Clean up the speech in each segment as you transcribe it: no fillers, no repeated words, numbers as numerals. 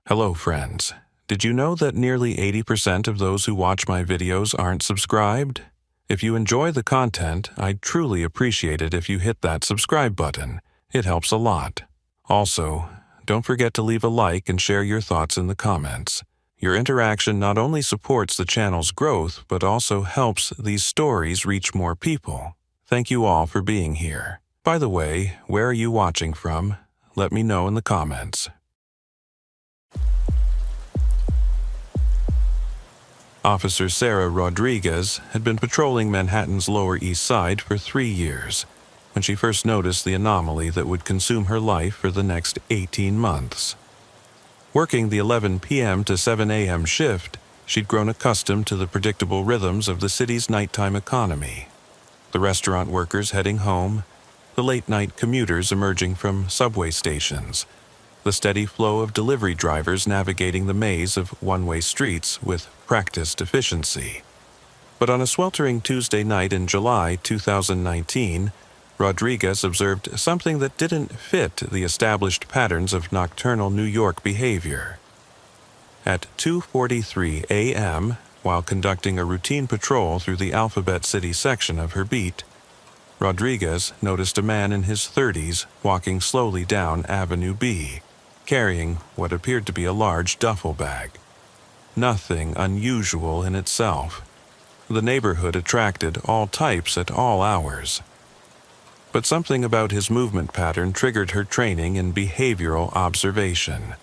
Hello, friends. Did you know that nearly 80% of those who watch my videos aren't subscribed? If you enjoy the content, I'd truly appreciate it if you hit that subscribe button. It helps a lot. Also, don't forget to leave a like and share your thoughts in the comments. Your interaction not only supports the channel's growth, but also helps these stories reach more people. Thank you all for being here. By the way, where are you watching from? Let me know in the comments. Officer Sarah Rodriguez had been patrolling Manhattan's Lower East Side for 3 years when she first noticed the anomaly that would consume her life for the next 18 months. Working the 11 p.m. to 7 a.m. shift, she'd grown accustomed to the predictable rhythms of the city's nighttime economy. The restaurant workers heading home, the late-night commuters emerging from subway stations, the steady flow of delivery drivers navigating the maze of one-way streets with practiced efficiency. But on a sweltering Tuesday night in July 2019, Rodriguez observed something that didn't fit the established patterns of nocturnal New York behavior. At 2:43 a.m., while conducting a routine patrol through the Alphabet City section of her beat, Rodriguez noticed a man in his 30s walking slowly down Avenue B, carrying what appeared to be a large duffel bag. Nothing unusual in itself. The neighborhood attracted all types at all hours. But something about his movement pattern triggered her training in behavioral observation.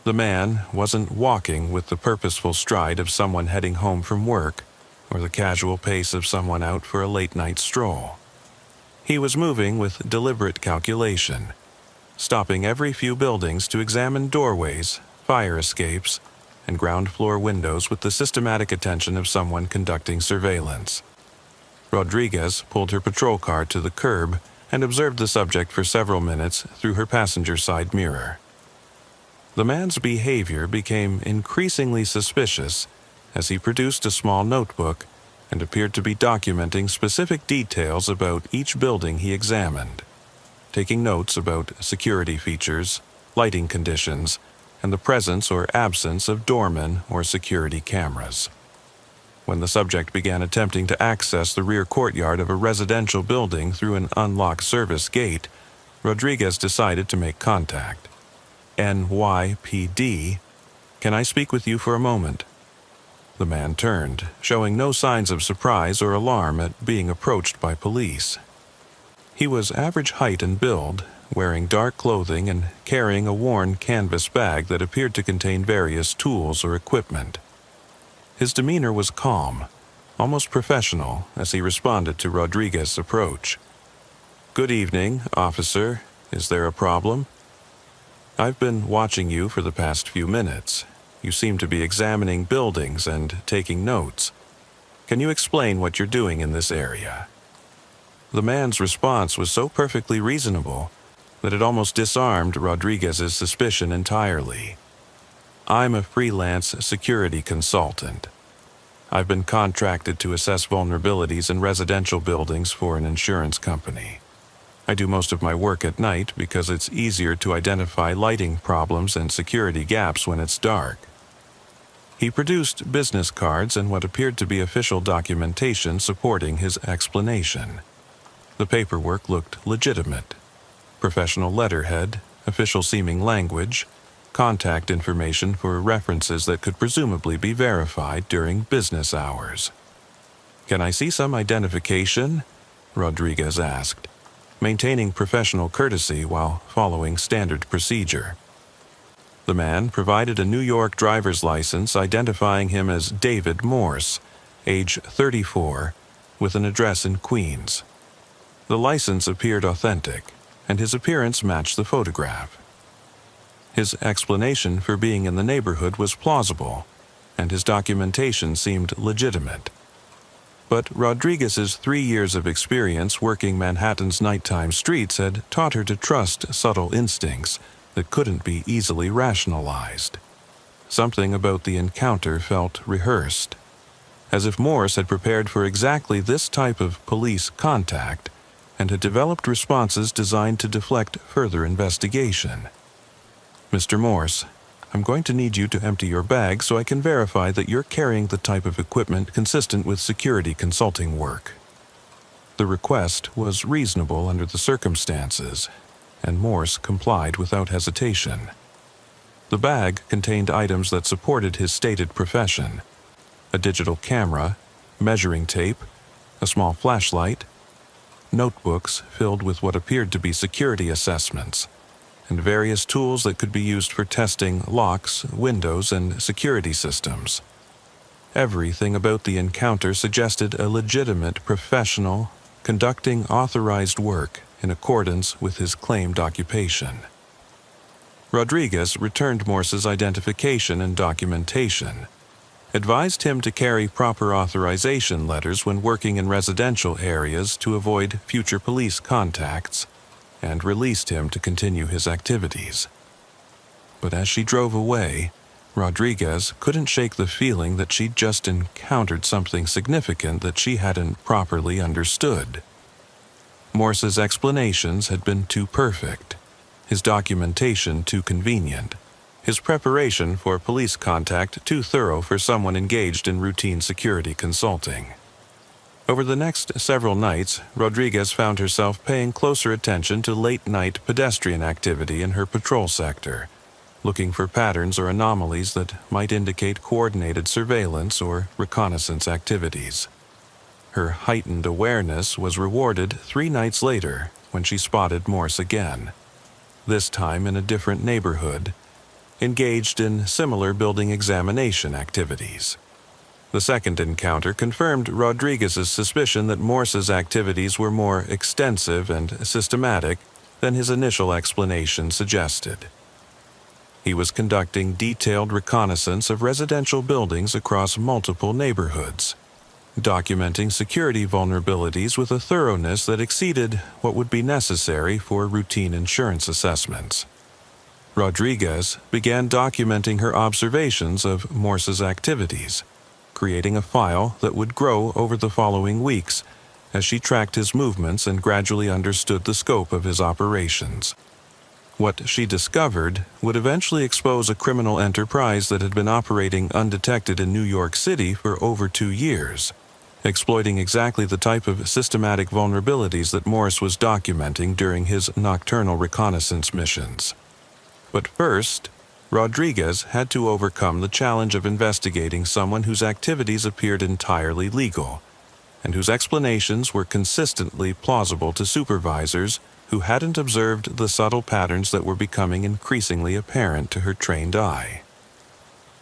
The man wasn't walking with the purposeful stride of someone heading home from work, or the casual pace of someone out for a late-night stroll. He was moving with deliberate calculation, stopping every few buildings to examine doorways, fire escapes, and ground floor windows with the systematic attention of someone conducting surveillance. Rodriguez pulled her patrol car to the curb and observed the subject for several minutes through her passenger side mirror. The man's behavior became increasingly suspicious as he produced a small notebook and appeared to be documenting specific details about each building he examined, taking notes about security features, lighting conditions, and the presence or absence of doormen or security cameras. When the subject began attempting to access the rear courtyard of a residential building through an unlocked service gate, Rodriguez decided to make contact. NYPD, "Can I speak with you for a moment?" The man turned, showing no signs of surprise or alarm at being approached by police. He was average height and build, wearing dark clothing and carrying a worn canvas bag that appeared to contain various tools or equipment. His demeanor was calm, almost professional, as he responded to Rodriguez's approach. "Good evening, officer. Is there a problem?" "I've been watching you for the past few minutes. You seem to be examining buildings and taking notes. Can you explain what you're doing in this area?" The man's response was so perfectly reasonable that it almost disarmed Rodriguez's suspicion entirely. "I'm a freelance security consultant. I've been contracted to assess vulnerabilities in residential buildings for an insurance company. I do most of my work at night because it's easier to identify lighting problems and security gaps when it's dark." He produced business cards and what appeared to be official documentation supporting his explanation. The paperwork looked legitimate. Professional letterhead, official-seeming language, contact information for references that could presumably be verified during business hours. "Can I see some identification?" Rodriguez asked, maintaining professional courtesy while following standard procedure. The man provided a New York driver's license identifying him as David Morse, age 34, with an address in Queens. The license appeared authentic, and his appearance matched the photograph. His explanation for being in the neighborhood was plausible, and his documentation seemed legitimate. But Rodriguez's 3 years of experience working Manhattan's nighttime streets had taught her to trust subtle instincts that couldn't be easily rationalized. Something about the encounter felt rehearsed, as if Morse had prepared for exactly this type of police contact and had developed responses designed to deflect further investigation. "Mr. Morse, I'm going to need you to empty your bag so I can verify that you're carrying the type of equipment consistent with security consulting work." The request was reasonable under the circumstances, and Morse complied without hesitation. The bag contained items that supported his stated profession: a digital camera, measuring tape, a small flashlight, notebooks filled with what appeared to be security assessments, and various tools that could be used for testing locks, windows, and security systems. Everything about the encounter suggested a legitimate professional conducting authorized work in accordance with his claimed occupation. Rodriguez returned Morse's identification and documentation, advised him to carry proper authorization letters when working in residential areas to avoid future police contacts, and released him to continue his activities. But as she drove away, Rodriguez couldn't shake the feeling that she'd just encountered something significant that she hadn't properly understood. Morse's explanations had been too perfect, his documentation too convenient, his preparation for police contact too thorough for someone engaged in routine security consulting. Over the next several nights, Rodriguez found herself paying closer attention to late-night pedestrian activity in her patrol sector, looking for patterns or anomalies that might indicate coordinated surveillance or reconnaissance activities. Her heightened awareness was rewarded 3 nights later when she spotted Morse again, this time in a different neighborhood, engaged in similar building examination activities. The second encounter confirmed Rodriguez's suspicion that Morse's activities were more extensive and systematic than his initial explanation suggested. He was conducting detailed reconnaissance of residential buildings across multiple neighborhoods, documenting security vulnerabilities with a thoroughness that exceeded what would be necessary for routine insurance assessments. Rodriguez began documenting her observations of Morse's activities, creating a file that would grow over the following weeks as she tracked his movements and gradually understood the scope of his operations. What she discovered would eventually expose a criminal enterprise that had been operating undetected in New York City for over 2 years, exploiting exactly the type of systematic vulnerabilities that Morse was documenting during his nocturnal reconnaissance missions. But first, Rodriguez had to overcome the challenge of investigating someone whose activities appeared entirely legal, and whose explanations were consistently plausible to supervisors who hadn't observed the subtle patterns that were becoming increasingly apparent to her trained eye.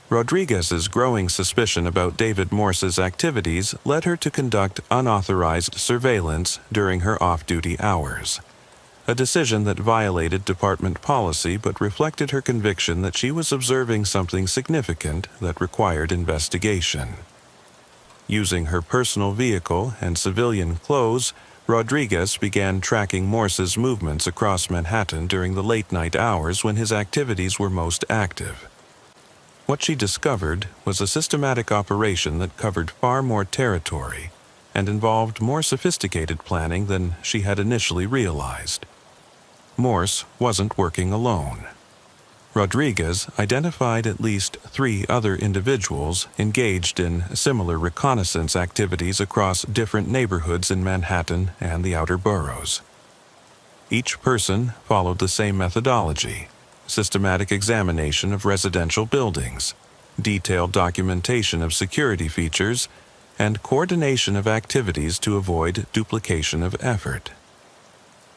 Rodriguez's growing suspicion about David Morse's activities led her to conduct unauthorized surveillance during her off-duty hours, a decision that violated department policy but reflected her conviction that she was observing something significant that required investigation. Using her personal vehicle and civilian clothes, Rodriguez began tracking Morse's movements across Manhattan during the late-night hours when his activities were most active. What she discovered was a systematic operation that covered far more territory and involved more sophisticated planning than she had initially realized. Morse wasn't working alone. Rodriguez identified at least 3 other individuals engaged in similar reconnaissance activities across different neighborhoods in Manhattan and the outer boroughs. Each person followed the same methodology: systematic examination of residential buildings, detailed documentation of security features, and coordination of activities to avoid duplication of effort.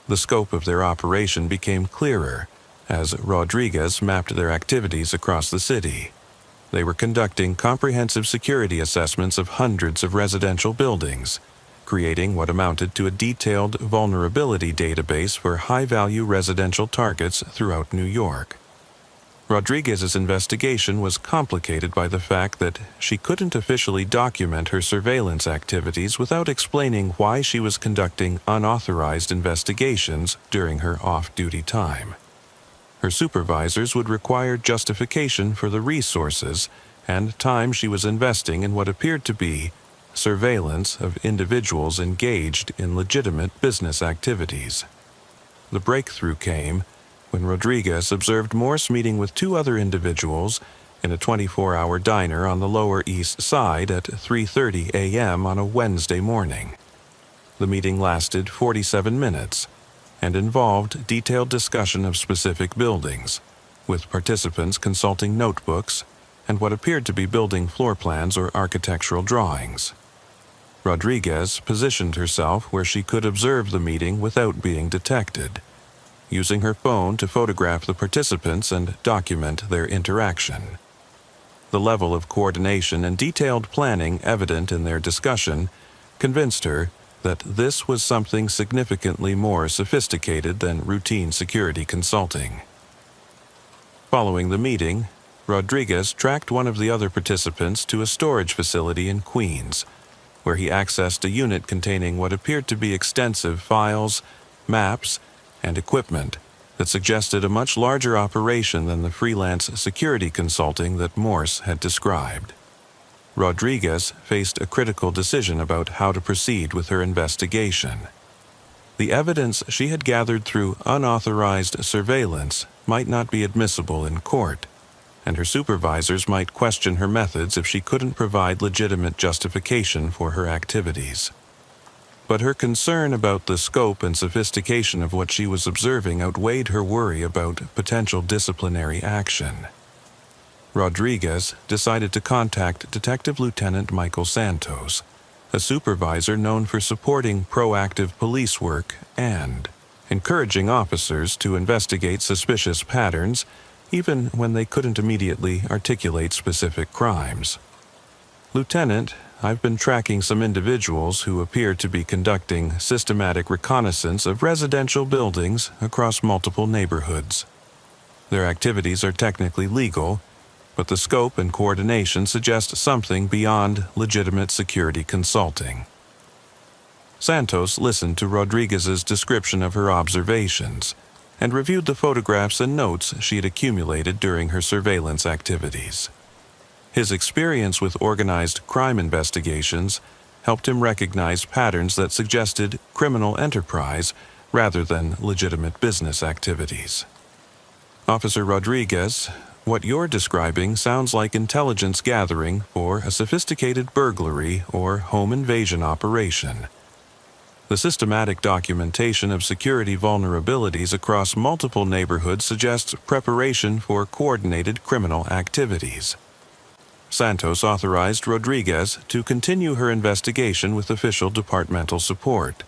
The scope of their operation became clearer as Rodriguez mapped their activities across the city. They were conducting comprehensive security assessments of hundreds of residential buildings, creating what amounted to a detailed vulnerability database for high-value residential targets throughout New York. Rodriguez's investigation was complicated by the fact that she couldn't officially document her surveillance activities without explaining why she was conducting unauthorized investigations during her off-duty time. Her supervisors would require justification for the resources and time she was investing in what appeared to be surveillance of individuals engaged in legitimate business activities. The breakthrough came when Rodriguez observed Morse meeting with two other individuals in a 24-hour diner on the Lower East Side at 3:30 a.m. on a Wednesday morning. The meeting lasted 47 minutes and involved detailed discussion of specific buildings, with participants consulting notebooks and what appeared to be building floor plans or architectural drawings. Rodriguez positioned herself where she could observe the meeting without being detected, using her phone to photograph the participants and document their interaction. The level of coordination and detailed planning evident in their discussion convinced her that this was something significantly more sophisticated than routine security consulting. Following the meeting, Rodriguez tracked one of the other participants to a storage facility in Queens, where he accessed a unit containing what appeared to be extensive files, maps, and equipment that suggested a much larger operation than the freelance security consulting that Morse had described. Rodriguez faced a critical decision about how to proceed with her investigation. The evidence she had gathered through unauthorized surveillance might not be admissible in court, and her supervisors might question her methods if she couldn't provide legitimate justification for her activities. But her concern about the scope and sophistication of what she was observing outweighed her worry about potential disciplinary action. Rodriguez decided to contact Detective Lieutenant Michael Santos, a supervisor known for supporting proactive police work and encouraging officers to investigate suspicious patterns even when they couldn't immediately articulate specific crimes. "Lieutenant, I've been tracking some individuals who appear to be conducting systematic reconnaissance of residential buildings across multiple neighborhoods. Their activities are technically legal, but the scope and coordination suggest something beyond legitimate security consulting." Santos listened to Rodriguez's description of her observations and reviewed the photographs and notes she had accumulated during her surveillance activities. His experience with organized crime investigations helped him recognize patterns that suggested criminal enterprise rather than legitimate business activities. "Officer Rodriguez, what you're describing sounds like intelligence gathering for a sophisticated burglary or home invasion operation. The systematic documentation of security vulnerabilities across multiple neighborhoods suggests preparation for coordinated criminal activities." Santos authorized Rodriguez to continue her investigation with official departmental support,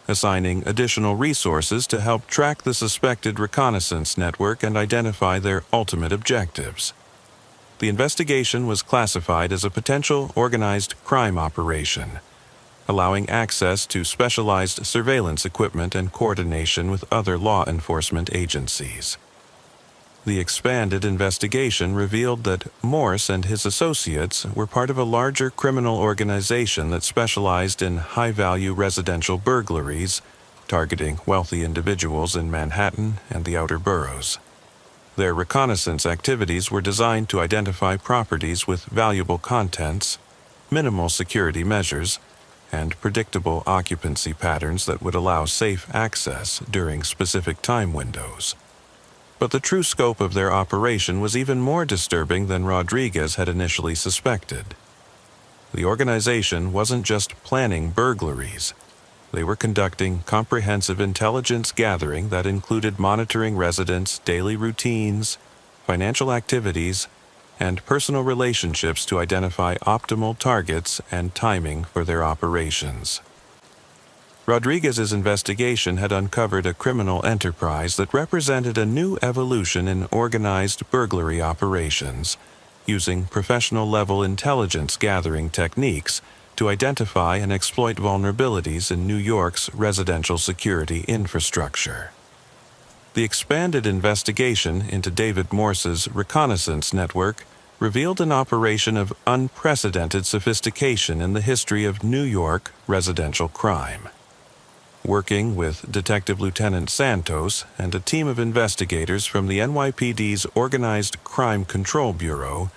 assigning additional resources to help track the suspected reconnaissance network and identify their ultimate objectives. The investigation was classified as a potential organized crime operation, allowing access to specialized surveillance equipment and coordination with other law enforcement agencies. The expanded investigation revealed that Morse and his associates were part of a larger criminal organization that specialized in high-value residential burglaries, targeting wealthy individuals in Manhattan and the outer boroughs. Their reconnaissance activities were designed to identify properties with valuable contents, minimal security measures, and predictable occupancy patterns that would allow safe access during specific time windows. But the true scope of their operation was even more disturbing than Rodriguez had initially suspected. The organization wasn't just planning burglaries. They were conducting comprehensive intelligence gathering that included monitoring residents' daily routines, financial activities, and personal relationships to identify optimal targets and timing for their operations. Rodriguez's investigation had uncovered a criminal enterprise that represented a new evolution in organized burglary operations, using professional-level intelligence gathering techniques to identify and exploit vulnerabilities in New York's residential security infrastructure. The expanded investigation into David Morse's reconnaissance network revealed an operation of unprecedented sophistication in the history of New York residential crime. Working with Detective Lieutenant Santos and a team of investigators from the NYPD's Organized Crime Control Bureau,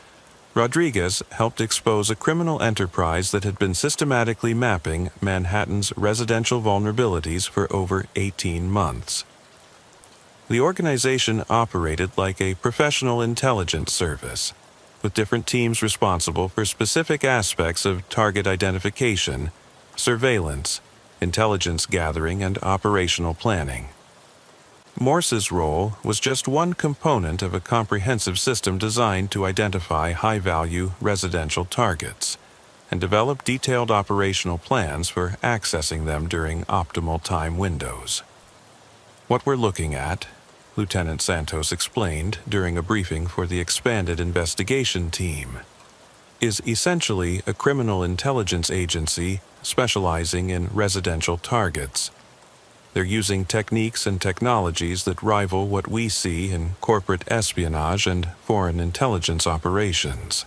Rodriguez helped expose a criminal enterprise that had been systematically mapping Manhattan's residential vulnerabilities for over 18 months. The organization operated like a professional intelligence service, with different teams responsible for specific aspects of target identification, surveillance, intelligence gathering, and operational planning. Morse's role was just one component of a comprehensive system designed to identify high-value residential targets and develop detailed operational plans for accessing them during optimal time windows. What we're looking at, Lieutenant Santos explained during a briefing for the expanded investigation team, is essentially a criminal intelligence agency specializing in residential targets. They're using techniques and technologies that rival what we see in corporate espionage and foreign intelligence operations.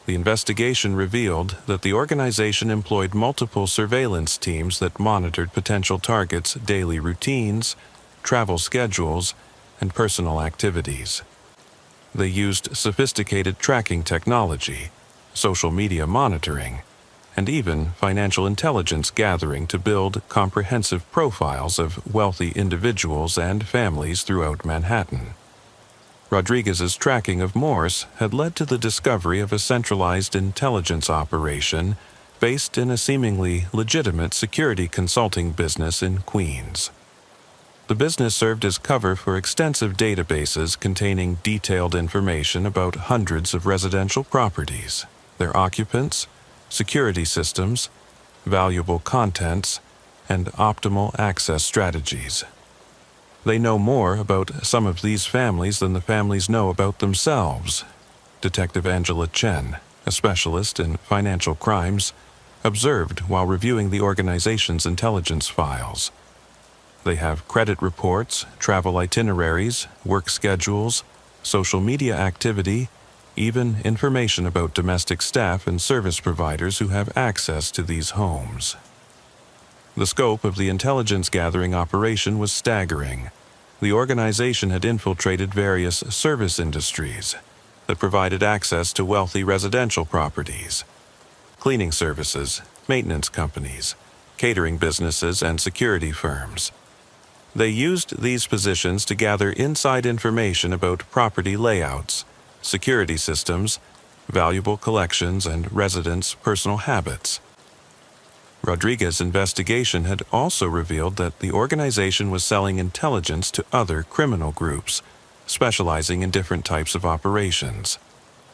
The investigation revealed that the organization employed multiple surveillance teams that monitored potential targets' daily routines, travel schedules, and personal activities. They used sophisticated tracking technology, social media monitoring, and even financial intelligence gathering to build comprehensive profiles of wealthy individuals and families throughout Manhattan. Rodriguez's tracking of Morse had led to the discovery of a centralized intelligence operation based in a seemingly legitimate security consulting business in Queens. The business served as cover for extensive databases containing detailed information about hundreds of residential properties, their occupants, security systems, valuable contents, and optimal access strategies. They know more about some of these families than the families know about themselves, Detective Angela Chen, a specialist in financial crimes, observed while reviewing the organization's intelligence files. They have credit reports, travel itineraries, work schedules, social media activity, even information about domestic staff and service providers who have access to these homes. The scope of the intelligence gathering operation was staggering. The organization had infiltrated various service industries that provided access to wealthy residential properties, cleaning services, maintenance companies, catering businesses, and security firms. They used these positions to gather inside information about property layouts, security systems, valuable collections, and residents' personal habits. Rodriguez's investigation had also revealed that the organization was selling intelligence to other criminal groups, specializing in different types of operations.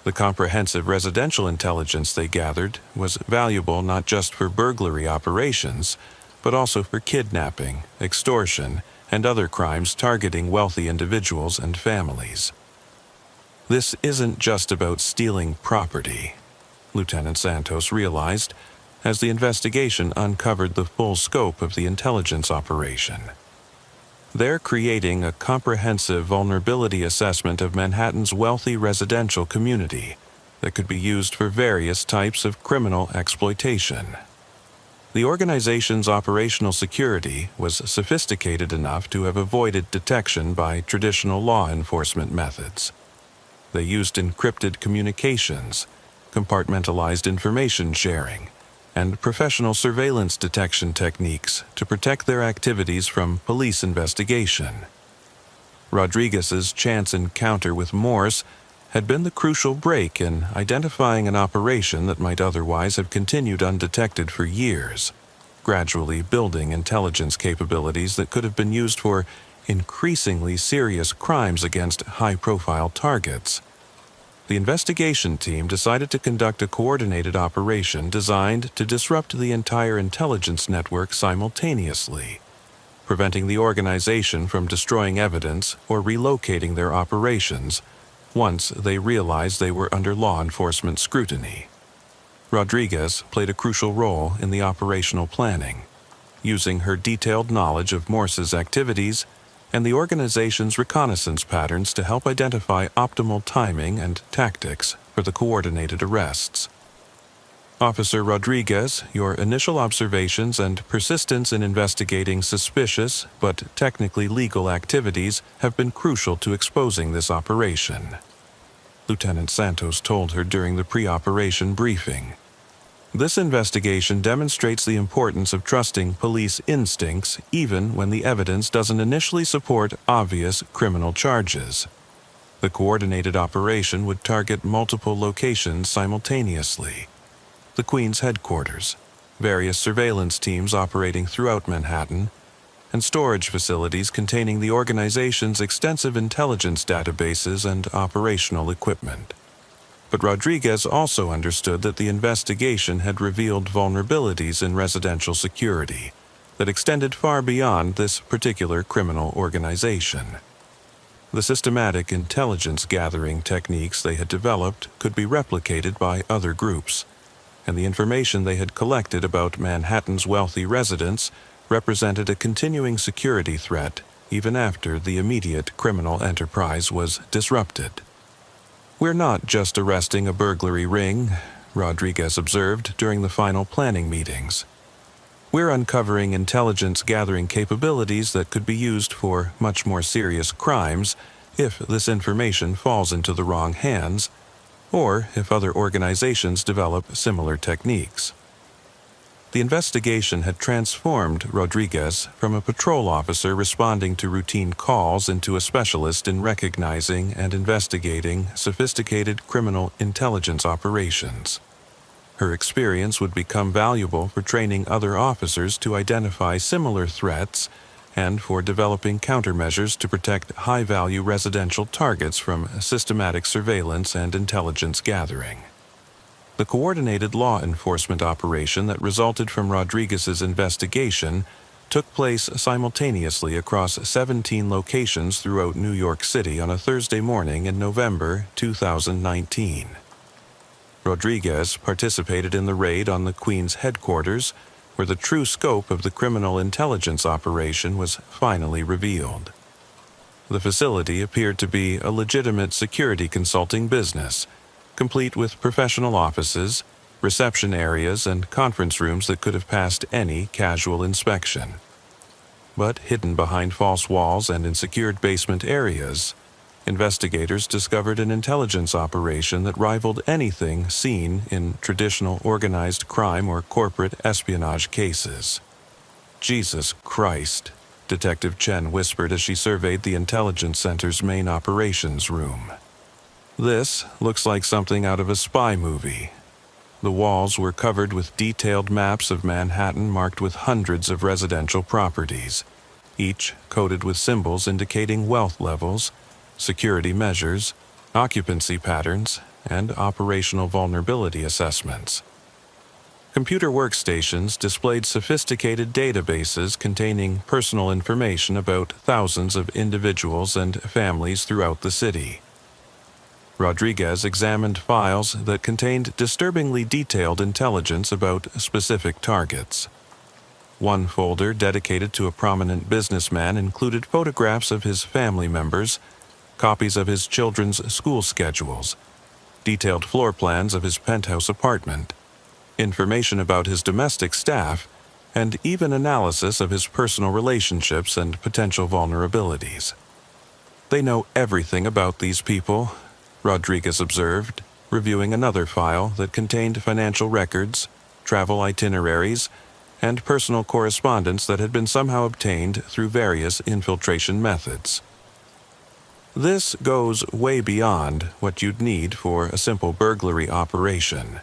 The comprehensive residential intelligence they gathered was valuable not just for burglary operations, but also for kidnapping, extortion, and other crimes targeting wealthy individuals and families. This isn't just about stealing property, Lieutenant Santos realized as the investigation uncovered the full scope of the intelligence operation. They're creating a comprehensive vulnerability assessment of Manhattan's wealthy residential community that could be used for various types of criminal exploitation. The organization's operational security was sophisticated enough to have avoided detection by traditional law enforcement methods. They used encrypted communications, compartmentalized information sharing, and professional surveillance detection techniques to protect their activities from police investigation. Rodriguez's chance encounter with Morse had been the crucial break in identifying an operation that might otherwise have continued undetected for years, gradually building intelligence capabilities that could have been used for increasingly serious crimes against high-profile targets. The investigation team decided to conduct a coordinated operation designed to disrupt the entire intelligence network simultaneously, preventing the organization from destroying evidence or relocating their operations once they realized they were under law enforcement scrutiny. Rodriguez played a crucial role in the operational planning, using her detailed knowledge of Morse's activities and the organization's reconnaissance patterns to help identify optimal timing and tactics for the coordinated arrests. Officer Rodriguez, your initial observations and persistence in investigating suspicious but technically legal activities have been crucial to exposing this operation, Lieutenant Santos told her during the pre-operation briefing. This investigation demonstrates the importance of trusting police instincts even when the evidence doesn't initially support obvious criminal charges. The coordinated operation would target multiple locations simultaneously: the Queen's headquarters, various surveillance teams operating throughout Manhattan, and storage facilities containing the organization's extensive intelligence databases and operational equipment. But Rodriguez also understood that the investigation had revealed vulnerabilities in residential security that extended far beyond this particular criminal organization. The systematic intelligence gathering techniques they had developed could be replicated by other groups, and the information they had collected about Manhattan's wealthy residents represented a continuing security threat even after the immediate criminal enterprise was disrupted. "We're not just arresting a burglary ring," Rodriguez observed during the final planning meetings. "We're uncovering intelligence-gathering capabilities that could be used for much more serious crimes if this information falls into the wrong hands, or if other organizations develop similar techniques." The investigation had transformed Rodriguez from a patrol officer responding to routine calls into a specialist in recognizing and investigating sophisticated criminal intelligence operations. Her experience would become valuable for training other officers to identify similar threats and for developing countermeasures to protect high-value residential targets from systematic surveillance and intelligence gathering. The coordinated law enforcement operation that resulted from Rodriguez's investigation took place simultaneously across 17 locations throughout New York City on a Thursday morning in November 2019. Rodriguez participated in the raid on the Queen's headquarters, where the true scope of the criminal intelligence operation was finally revealed. The facility appeared to be a legitimate security consulting business, complete with professional offices, reception areas, and conference rooms that could have passed any casual inspection. But hidden behind false walls and in secured basement areas, investigators discovered an intelligence operation that rivaled anything seen in traditional organized crime or corporate espionage cases. "Jesus Christ," Detective Chen whispered as she surveyed the intelligence center's main operations room. "This looks like something out of a spy movie." The walls were covered with detailed maps of Manhattan marked with hundreds of residential properties, each coded with symbols indicating wealth levels, security measures, occupancy patterns, and operational vulnerability assessments. Computer workstations displayed sophisticated databases containing personal information about thousands of individuals and families throughout the city. Rodriguez examined files that contained disturbingly detailed intelligence about specific targets. One folder dedicated to a prominent businessman included photographs of his family members, copies of his children's school schedules, detailed floor plans of his penthouse apartment, information about his domestic staff, and even analysis of his personal relationships and potential vulnerabilities. "They know everything about these people," Rodriguez observed, reviewing another file that contained financial records, travel itineraries, and personal correspondence that had been somehow obtained through various infiltration methods. "This goes way beyond what you'd need for a simple burglary operation."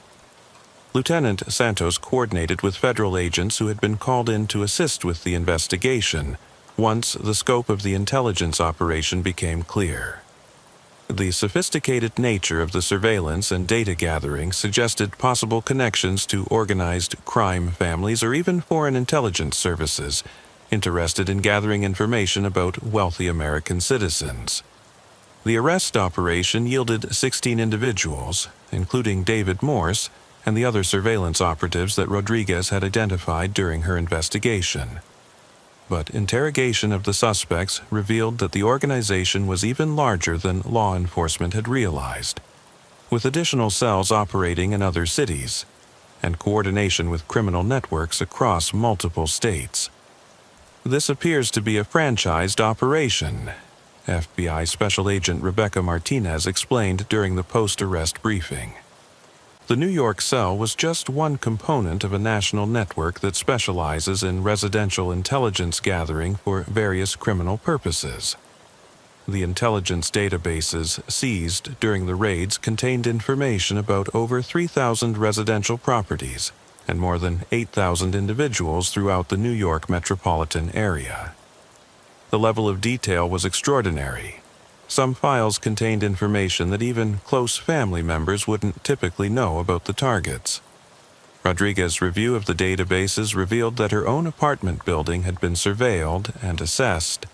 Lieutenant Santos coordinated with federal agents who had been called in to assist with the investigation once the scope of the intelligence operation became clear. The sophisticated nature of the surveillance and data gathering suggested possible connections to organized crime families or even foreign intelligence services interested in gathering information about wealthy American citizens. The arrest operation yielded 16 individuals, including David Morse and the other surveillance operatives that Rodriguez had identified during her investigation. But interrogation of the suspects revealed that the organization was even larger than law enforcement had realized, with additional cells operating in other cities, and coordination with criminal networks across multiple states. "This appears to be a franchised operation," FBI Special Agent Rebecca Martinez explained during the post-arrest briefing. The New York cell was just one component of a national network that specializes in residential intelligence gathering for various criminal purposes. The intelligence databases seized during the raids contained information about over 3,000 residential properties and more than 8,000 individuals throughout the New York metropolitan area. The level of detail was extraordinary. Some files contained information that even close family members wouldn't typically know about the targets. Rodriguez's review of the databases revealed that her own apartment building had been surveilled and assessed,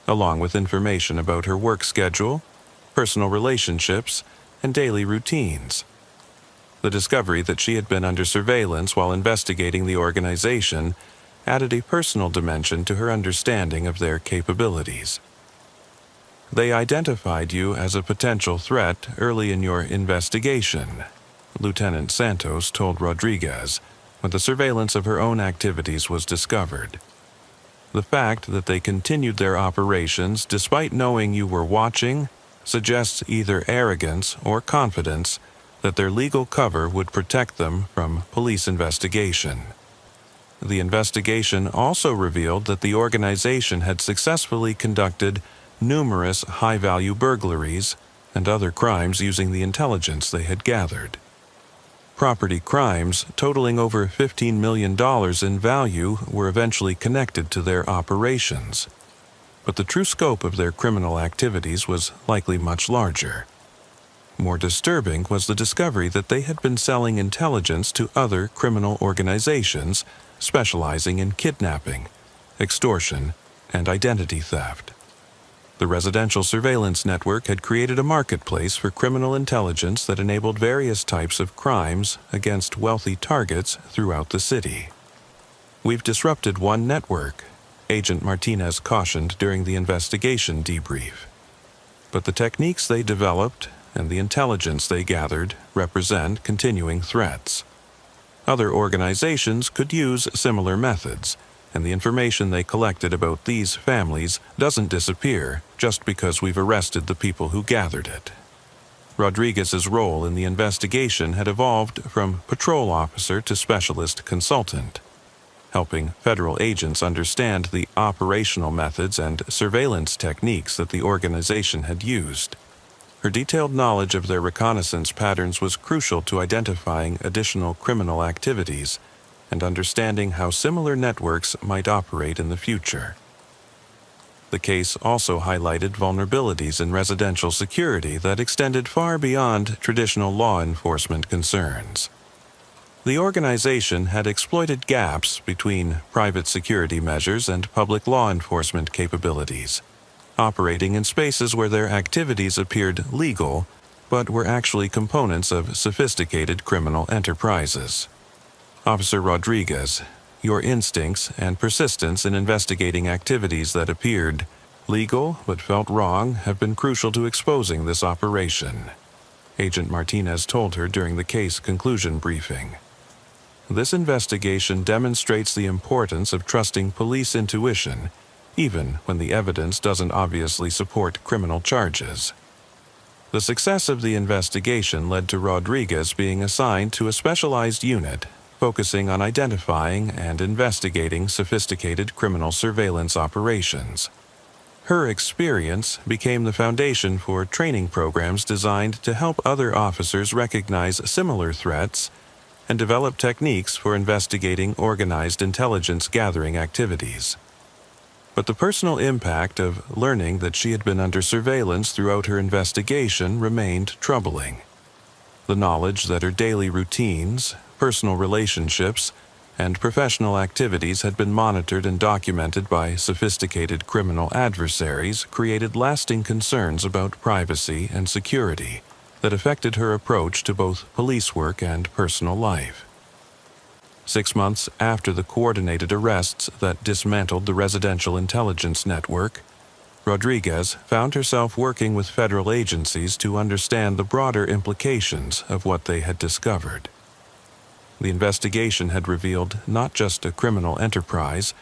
along with information about her work schedule, personal relationships, and daily routines. The discovery that she had been under surveillance while investigating the organization added a personal dimension to her understanding of their capabilities. They identified you as a potential threat early in your investigation, Lieutenant Santos told Rodriguez when the surveillance of her own activities was discovered. The fact that they continued their operations despite knowing you were watching suggests either arrogance or confidence that their legal cover would protect them from police investigation. The investigation also revealed that the organization had successfully conducted numerous high-value burglaries and other crimes using the intelligence they had gathered. Property crimes totaling over $15 million in value were eventually connected to their operations, but the true scope of their criminal activities was likely much larger. More disturbing was the discovery that they had been selling intelligence to other criminal organizations specializing in kidnapping, extortion, and identity theft. The residential surveillance network had created a marketplace for criminal intelligence that enabled various types of crimes against wealthy targets throughout the city. "We've disrupted one network," Agent Martinez cautioned during the investigation debrief. But the techniques they developed and the intelligence they gathered represent continuing threats. Other organizations could use similar methods, and the information they collected about these families doesn't disappear just because we've arrested the people who gathered it. Rodriguez's role in the investigation had evolved from patrol officer to specialist consultant, helping federal agents understand the operational methods and surveillance techniques that the organization had used. Her detailed knowledge of their reconnaissance patterns was crucial to identifying additional criminal activities and understanding how similar networks might operate in the future. The case also highlighted vulnerabilities in residential security that extended far beyond traditional law enforcement concerns. The organization had exploited gaps between private security measures and public law enforcement capabilities, operating in spaces where their activities appeared legal but were actually components of sophisticated criminal enterprises. Officer Rodriguez, your instincts and persistence in investigating activities that appeared legal but felt wrong have been crucial to exposing this operation, Agent Martinez told her during the case conclusion briefing. This investigation demonstrates the importance of trusting police intuition, even when the evidence doesn't obviously support criminal charges. The success of the investigation led to Rodriguez being assigned to a specialized unit focusing on identifying and investigating sophisticated criminal surveillance operations. Her experience became the foundation for training programs designed to help other officers recognize similar threats and develop techniques for investigating organized intelligence gathering activities. But the personal impact of learning that she had been under surveillance throughout her investigation remained troubling. The knowledge that her daily routines, personal relationships, and professional activities had been monitored and documented by sophisticated criminal adversaries created lasting concerns about privacy and security that affected her approach to both police work and personal life. 6 months after the coordinated arrests that dismantled the residential intelligence network, Rodriguez found herself working with federal agencies to understand the broader implications of what they had discovered. The investigation had revealed not just a criminal enterprise,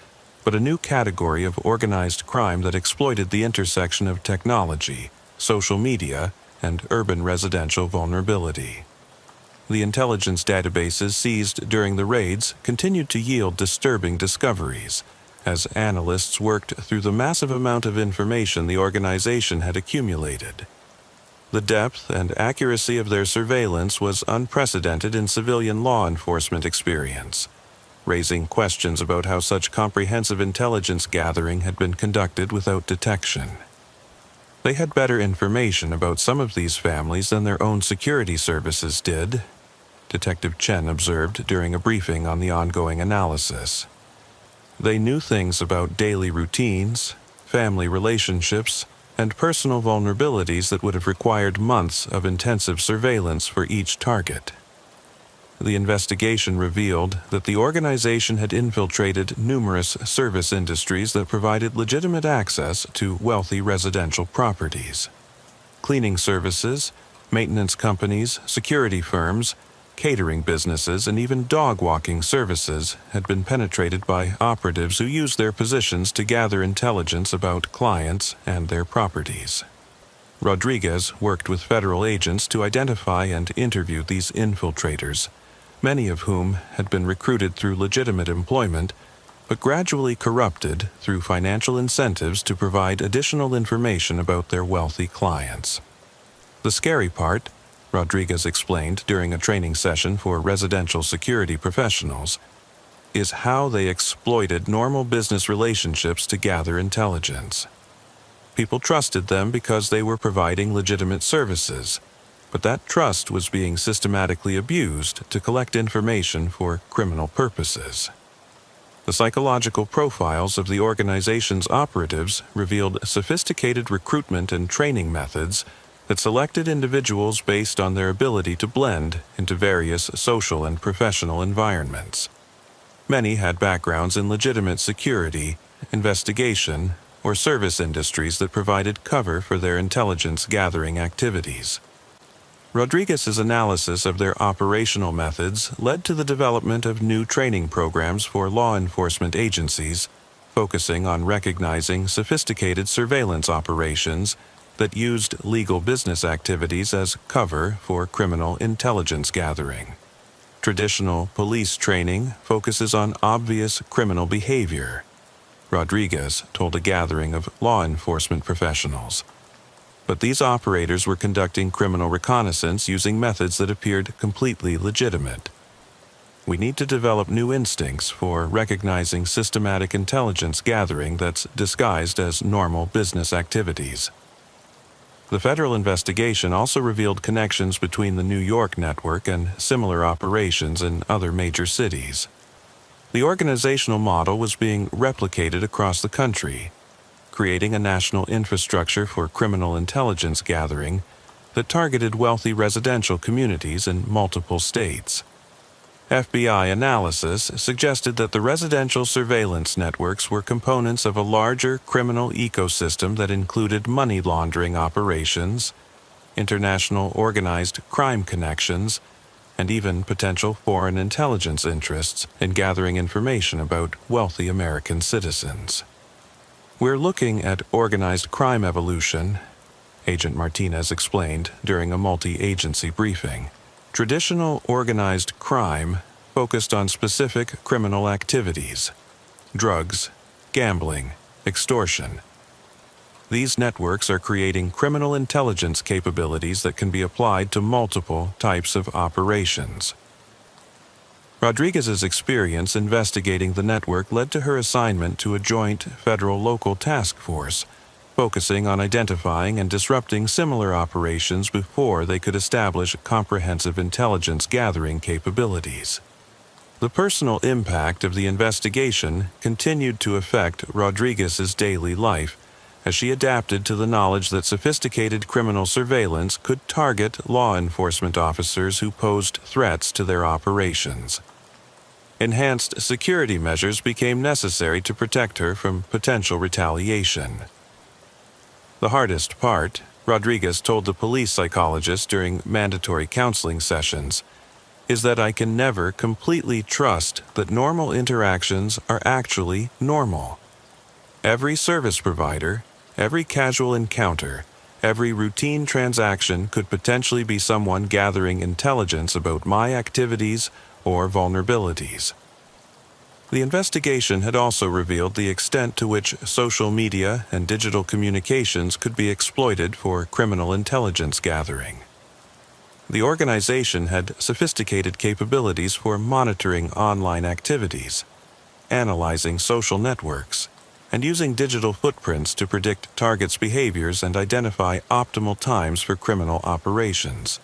but a new category of organized crime that exploited the intersection of technology, social media, and urban residential vulnerability. the intelligence databases seized during the raids continued to yield disturbing discoveries, as analysts worked through the massive amount of information the organization had accumulated. The depth and accuracy of their surveillance was unprecedented in civilian law enforcement experience, raising questions about how such comprehensive intelligence gathering had been conducted without detection. They had better information about some of these families than their own security services did, Detective Chen observed during a briefing on the ongoing analysis. They knew things about daily routines, family relationships, and personal vulnerabilities that would have required months of intensive surveillance for each target. The investigation revealed that the organization had infiltrated numerous service industries that provided legitimate access to wealthy residential properties. Cleaning services, maintenance companies, security firms, catering businesses, and even dog-walking services had been penetrated by operatives who used their positions to gather intelligence about clients and their properties. Rodriguez worked with federal agents to identify and interview these infiltrators, many of whom had been recruited through legitimate employment, but gradually corrupted through financial incentives to provide additional information about their wealthy clients. The scary part, Rodriguez explained during a training session for residential security professionals, is how they exploited normal business relationships to gather intelligence. People trusted them because they were providing legitimate services, but that trust was being systematically abused to collect information for criminal purposes. The psychological profiles of the organization's operatives revealed sophisticated recruitment and training methods that selected individuals based on their ability to blend into various social and professional environments. Many had backgrounds in legitimate security, investigation, or service industries that provided cover for their intelligence-gathering activities. Rodriguez's analysis of their operational methods led to the development of new training programs for law enforcement agencies, focusing on recognizing sophisticated surveillance operations that used legal business activities as cover for criminal intelligence gathering. Traditional police training focuses on obvious criminal behavior, Rodriguez told a gathering of law enforcement professionals. But these operators were conducting criminal reconnaissance using methods that appeared completely legitimate. We need to develop new instincts for recognizing systematic intelligence gathering that's disguised as normal business activities. The federal investigation also revealed connections between the New York network and similar operations in other major cities. The organizational model was being replicated across the country, creating a national infrastructure for criminal intelligence gathering that targeted wealthy residential communities in multiple states. FBI analysis suggested that the residential surveillance networks were components of a larger criminal ecosystem that included money laundering operations, international organized crime connections, and even potential foreign intelligence interests in gathering information about wealthy American citizens. We're looking at organized crime evolution, Agent Martinez explained during a multi-agency briefing. Traditional organized crime focused on specific criminal activities: drugs, gambling, extortion. These networks are creating criminal intelligence capabilities that can be applied to multiple types of operations. Rodriguez's experience investigating the network led to her assignment to a joint federal-local task force, focusing on identifying and disrupting similar operations before they could establish comprehensive intelligence gathering capabilities. The personal impact of the investigation continued to affect Rodriguez's daily life as she adapted to the knowledge that sophisticated criminal surveillance could target law enforcement officers who posed threats to their operations. Enhanced security measures became necessary to protect her from potential retaliation. The hardest part, Rodriguez told the police psychologist during mandatory counseling sessions, is that I can never completely trust that normal interactions are actually normal. Every service provider, every casual encounter, Every routine transaction could potentially be someone gathering intelligence about my activities or vulnerabilities. The investigation had also revealed the extent to which social media and digital communications could be exploited for criminal intelligence gathering. The organization had sophisticated capabilities for monitoring online activities, analyzing social networks, and using digital footprints to predict targets' behaviors and identify optimal times for criminal operations.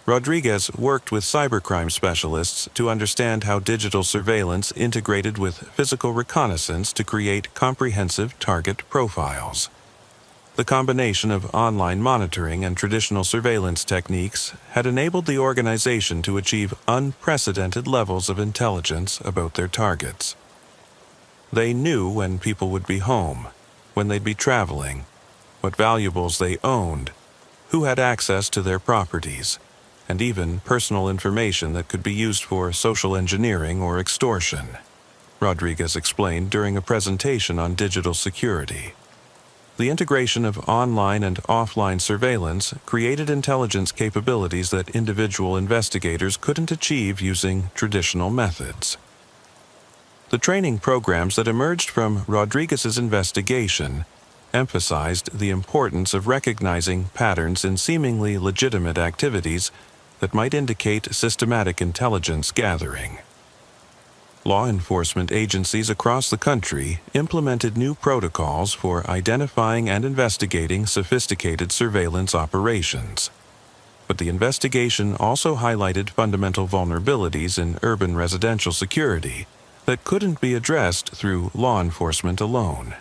Rodriguez worked with cybercrime specialists to understand how digital surveillance integrated with physical reconnaissance to create comprehensive target profiles. The combination of online monitoring and traditional surveillance techniques had enabled the organization to achieve unprecedented levels of intelligence about their targets. They knew when people would be home, when they'd be traveling, what valuables they owned, who had access to their properties, and even personal information that could be used for social engineering or extortion, Rodriguez explained during a presentation on digital security. The integration of online and offline surveillance created intelligence capabilities that individual investigators couldn't achieve using traditional methods. The training programs that emerged from Rodriguez's investigation emphasized the importance of recognizing patterns in seemingly legitimate activities that might indicate systematic intelligence gathering. Law enforcement agencies across the country implemented new protocols for identifying and investigating sophisticated surveillance operations. But the investigation also highlighted fundamental vulnerabilities in urban residential security that couldn't be addressed through law enforcement alone.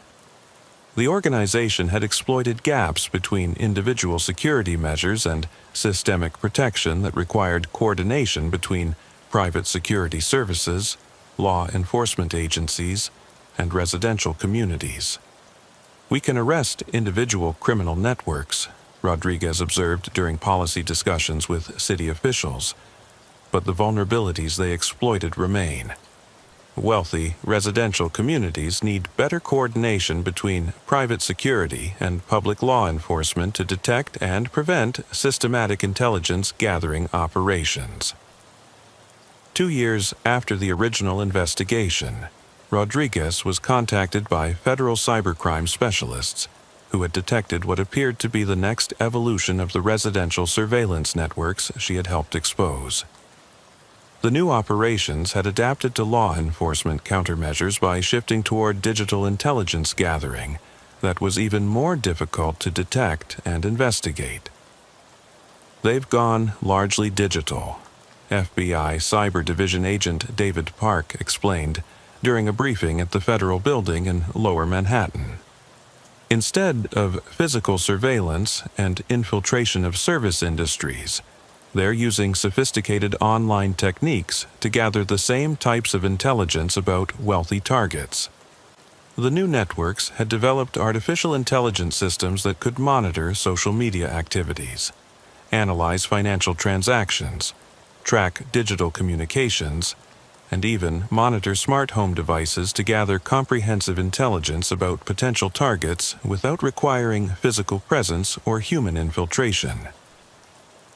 The organization had exploited gaps between individual security measures and systemic protection that required coordination between private security services, law enforcement agencies, and residential communities. We can arrest individual criminal networks, Rodriguez observed during policy discussions with city officials, but the vulnerabilities they exploited remain. Wealthy residential communities need better coordination between private security and public law enforcement to detect and prevent systematic intelligence gathering operations. 2 years after the original investigation, Rodriguez was contacted by federal cybercrime specialists who had detected what appeared to be the next evolution of the residential surveillance networks she had helped expose. The new operations had adapted to law enforcement countermeasures by shifting toward digital intelligence gathering that was even more difficult to detect and investigate. They've gone largely digital, FBI Cyber Division agent David Park explained during a briefing at the federal building in Lower Manhattan. Instead of physical surveillance and infiltration of service industries, they're using sophisticated online techniques to gather the same types of intelligence about wealthy targets. The new networks had developed artificial intelligence systems that could monitor social media activities, analyze financial transactions, track digital communications, and even monitor smart home devices to gather comprehensive intelligence about potential targets without requiring physical presence or human infiltration.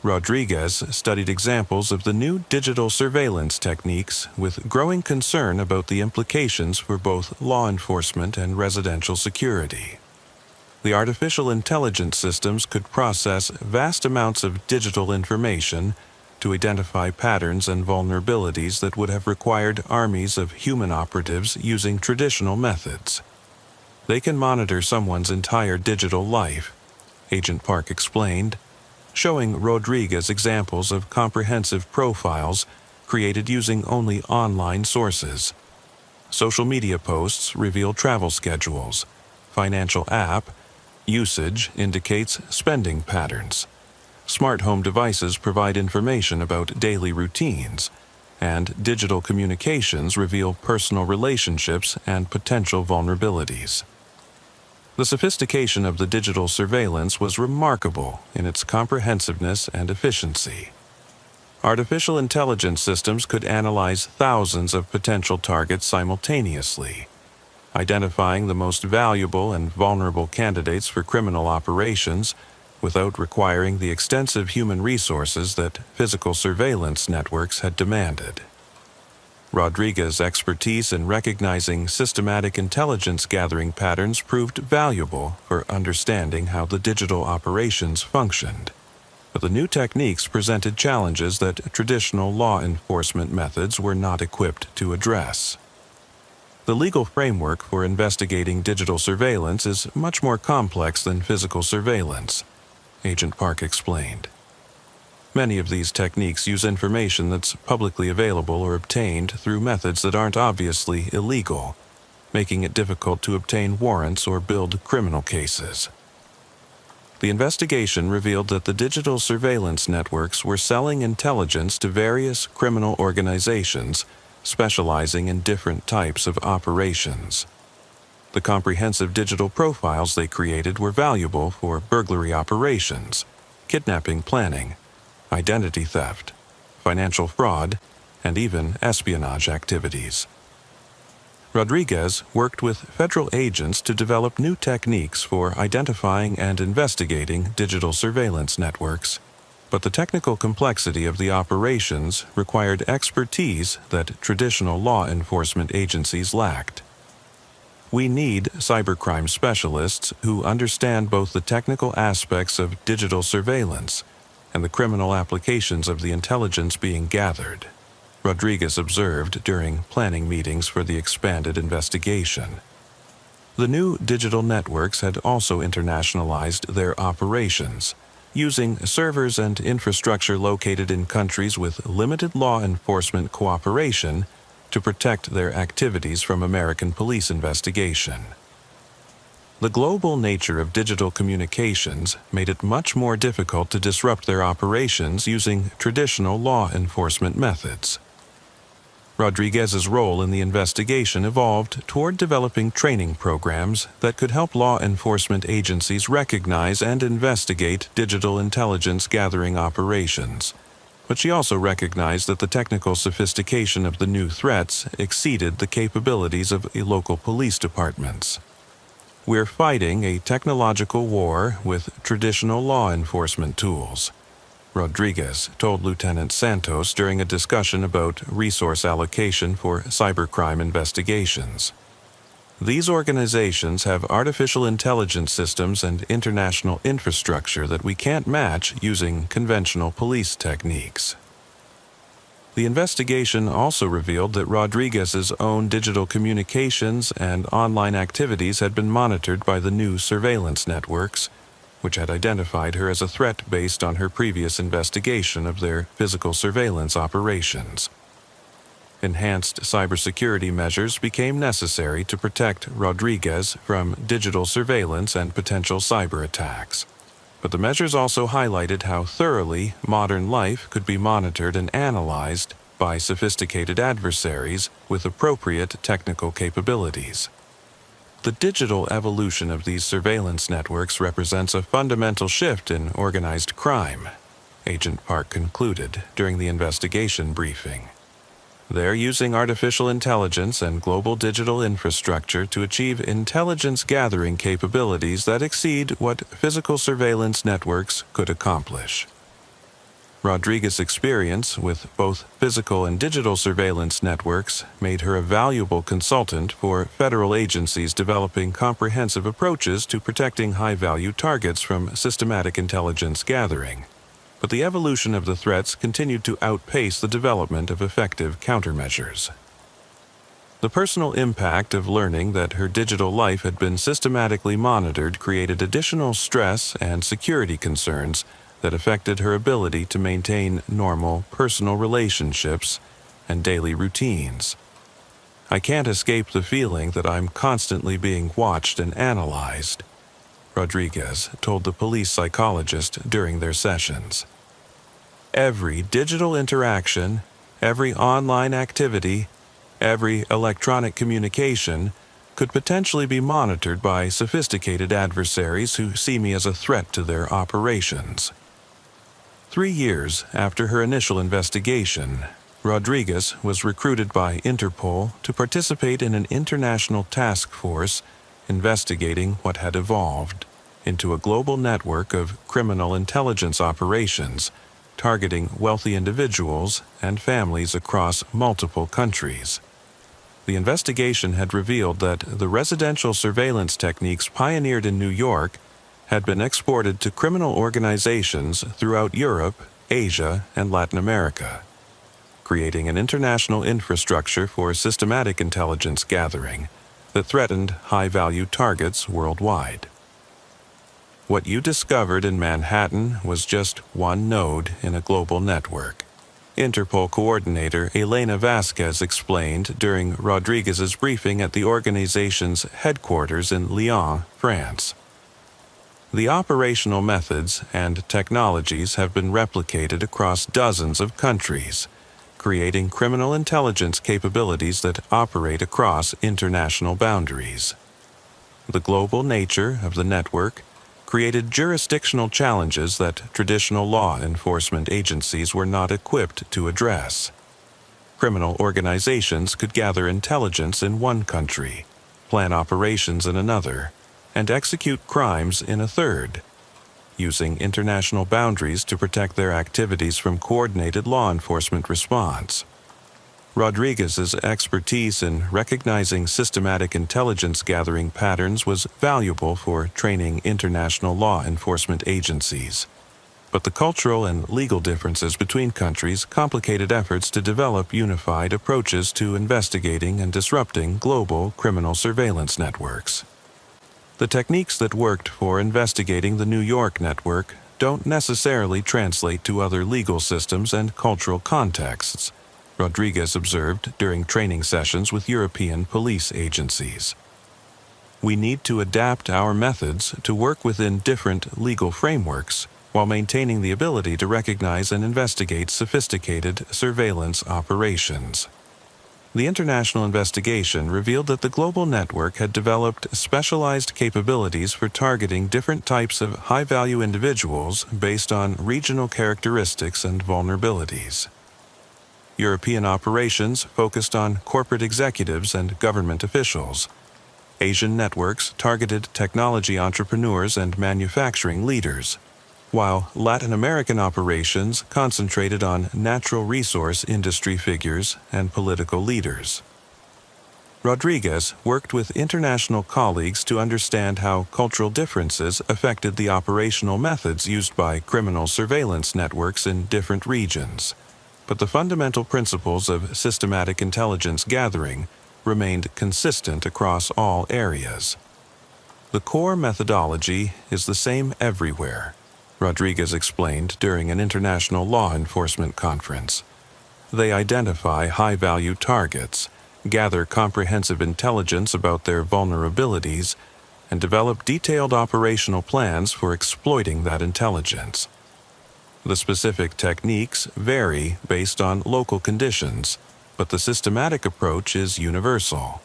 Rodriguez studied examples of the new digital surveillance techniques with growing concern about the implications for both law enforcement and residential security. The artificial intelligence systems could process vast amounts of digital information to identify patterns and vulnerabilities that would have required armies of human operatives using traditional methods. They can monitor someone's entire digital life, Agent Park explained, showing Rodriguez examples of comprehensive profiles created using only online sources. Social media posts reveal travel schedules. Financial app usage indicates spending patterns. Smart home devices provide information about daily routines, and digital communications reveal personal relationships and potential vulnerabilities. The sophistication of the digital surveillance was remarkable in its comprehensiveness and efficiency. Artificial intelligence systems could analyze thousands of potential targets simultaneously, identifying the most valuable and vulnerable candidates for criminal operations without requiring the extensive human resources that physical surveillance networks had demanded. Rodriguez's expertise in recognizing systematic intelligence gathering patterns proved valuable for understanding how the digital operations functioned. But the new techniques presented challenges that traditional law enforcement methods were not equipped to address. The legal framework for investigating digital surveillance is much more complex than physical surveillance, Agent Park explained. Many of these techniques use information that's publicly available or obtained through methods that aren't obviously illegal, making it difficult to obtain warrants or build criminal cases. The investigation revealed that the digital surveillance networks were selling intelligence to various criminal organizations specializing in different types of operations. The comprehensive digital profiles they created were valuable for burglary operations, kidnapping planning, identity theft, financial fraud, and even espionage activities. Rodriguez worked with federal agents to develop new techniques for identifying and investigating digital surveillance networks, but the technical complexity of the operations required expertise that traditional law enforcement agencies lacked. We need cybercrime specialists who understand both the technical aspects of digital surveillance and the criminal applications of the intelligence being gathered, Rodriguez observed during planning meetings for the expanded investigation. The new digital networks had also internationalized their operations, using servers and infrastructure located in countries with limited law enforcement cooperation to protect their activities from American police investigation. The global nature of digital communications made it much more difficult to disrupt their operations using traditional law enforcement methods. Rodriguez's role in the investigation evolved toward developing training programs that could help law enforcement agencies recognize and investigate digital intelligence gathering operations. But she also recognized that the technical sophistication of the new threats exceeded the capabilities of local police departments. We're fighting a technological war with traditional law enforcement tools, Rodriguez told Lieutenant Santos during a discussion about resource allocation for cybercrime investigations. These organizations have artificial intelligence systems and international infrastructure that we can't match using conventional police techniques. The investigation also revealed that Rodriguez's own digital communications and online activities had been monitored by the new surveillance networks, which had identified her as a threat based on her previous investigation of their physical surveillance operations. Enhanced cybersecurity measures became necessary to protect Rodriguez from digital surveillance and potential cyber attacks. But the measures also highlighted how thoroughly modern life could be monitored and analyzed by sophisticated adversaries with appropriate technical capabilities. The digital evolution of these surveillance networks represents a fundamental shift in organized crime, Agent Park concluded during the investigation briefing. They're using artificial intelligence and global digital infrastructure to achieve intelligence gathering capabilities that exceed what physical surveillance networks could accomplish. Rodriguez's experience with both physical and digital surveillance networks made her a valuable consultant for federal agencies developing comprehensive approaches to protecting high-value targets from systematic intelligence gathering. But the evolution of the threats continued to outpace the development of effective countermeasures. The personal impact of learning that her digital life had been systematically monitored created additional stress and security concerns that affected her ability to maintain normal personal relationships and daily routines. I can't escape the feeling that I'm constantly being watched and analyzed, Rodriguez told the police psychologist during their sessions. Every digital interaction, every online activity, every electronic communication could potentially be monitored by sophisticated adversaries who see me as a threat to their operations. 3 years after her initial investigation, Rodriguez was recruited by Interpol to participate in an international task force investigating what had evolved into a global network of criminal intelligence operations targeting wealthy individuals and families across multiple countries. The investigation had revealed that the residential surveillance techniques pioneered in New York had been exported to criminal organizations throughout Europe, Asia, and Latin America, creating an international infrastructure for systematic intelligence gathering that threatened high-value targets worldwide. What you discovered in Manhattan was just one node in a global network, Interpol coordinator Elena Vasquez explained during Rodriguez's briefing at the organization's headquarters in Lyon, France. The operational methods and technologies have been replicated across dozens of countries, creating criminal intelligence capabilities that operate across international boundaries. The global nature of the network created jurisdictional challenges that traditional law enforcement agencies were not equipped to address. Criminal organizations could gather intelligence in one country, plan operations in another, and execute crimes in a third, using international boundaries to protect their activities from coordinated law enforcement response. Rodriguez's expertise in recognizing systematic intelligence gathering patterns was valuable for training international law enforcement agencies. But the cultural and legal differences between countries complicated efforts to develop unified approaches to investigating and disrupting global criminal surveillance networks. The techniques that worked for investigating the New York network don't necessarily translate to other legal systems and cultural contexts, Rodriguez observed during training sessions with European police agencies. We need to adapt our methods to work within different legal frameworks while maintaining the ability to recognize and investigate sophisticated surveillance operations. The international investigation revealed that the global network had developed specialized capabilities for targeting different types of high-value individuals based on regional characteristics and vulnerabilities. European operations focused on corporate executives and government officials. Asian networks targeted technology entrepreneurs and manufacturing leaders, while Latin American operations concentrated on natural resource industry figures and political leaders. Rodriguez worked with international colleagues to understand how cultural differences affected the operational methods used by criminal surveillance networks in different regions. But the fundamental principles of systematic intelligence gathering remained consistent across all areas. The core methodology is the same everywhere, Rodriguez explained during an international law enforcement conference. They identify high-value targets, gather comprehensive intelligence about their vulnerabilities, and develop detailed operational plans for exploiting that intelligence. The specific techniques vary based on local conditions, but the systematic approach is universal.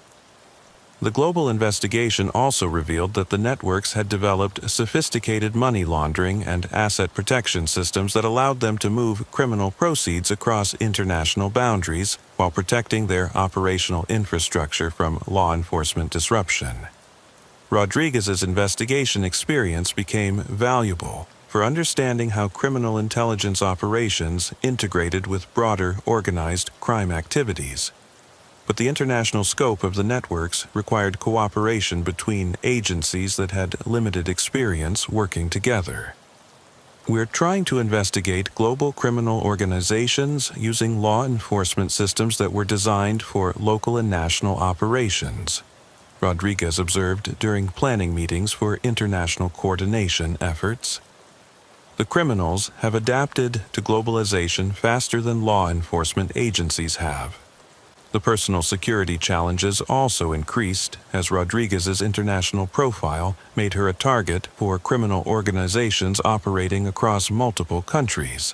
The global investigation also revealed that the networks had developed sophisticated money laundering and asset protection systems that allowed them to move criminal proceeds across international boundaries while protecting their operational infrastructure from law enforcement disruption. Rodriguez's investigation experience became valuable for understanding how criminal intelligence operations integrated with broader organized crime activities. But the international scope of the networks required cooperation between agencies that had limited experience working together. We're trying to investigate global criminal organizations using law enforcement systems that were designed for local and national operations, Rodriguez observed during planning meetings for international coordination efforts. The criminals have adapted to globalization faster than law enforcement agencies have. The personal security challenges also increased as Rodriguez's international profile made her a target for criminal organizations operating across multiple countries.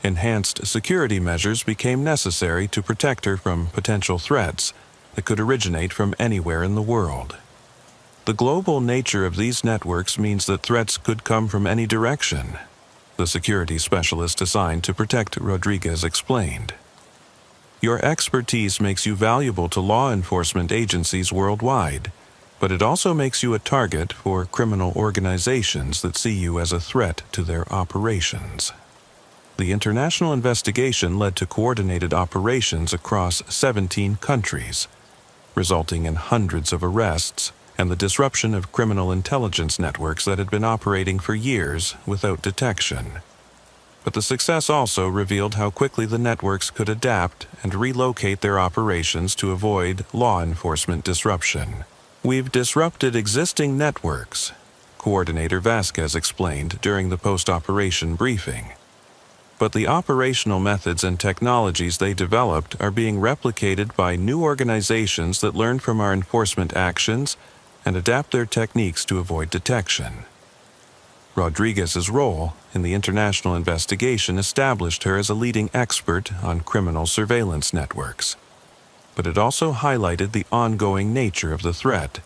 Enhanced security measures became necessary to protect her from potential threats that could originate from anywhere in the world. The global nature of these networks means that threats could come from any direction, the security specialist assigned to protect Rodriguez explained. Your expertise makes you valuable to law enforcement agencies worldwide, but it also makes you a target for criminal organizations that see you as a threat to their operations. The international investigation led to coordinated operations across 17 countries, resulting in hundreds of arrests and the disruption of criminal intelligence networks that had been operating for years without detection. But the success also revealed how quickly the networks could adapt and relocate their operations to avoid law enforcement disruption. "We've disrupted existing networks," Coordinator Vasquez explained during the post-operation briefing. But the operational methods and technologies they developed are being replicated by new organizations that learn from our enforcement actions and adapt their techniques to avoid detection. Rodriguez's role in the international investigation established her as a leading expert on criminal surveillance networks. But it also highlighted the ongoing nature of the threat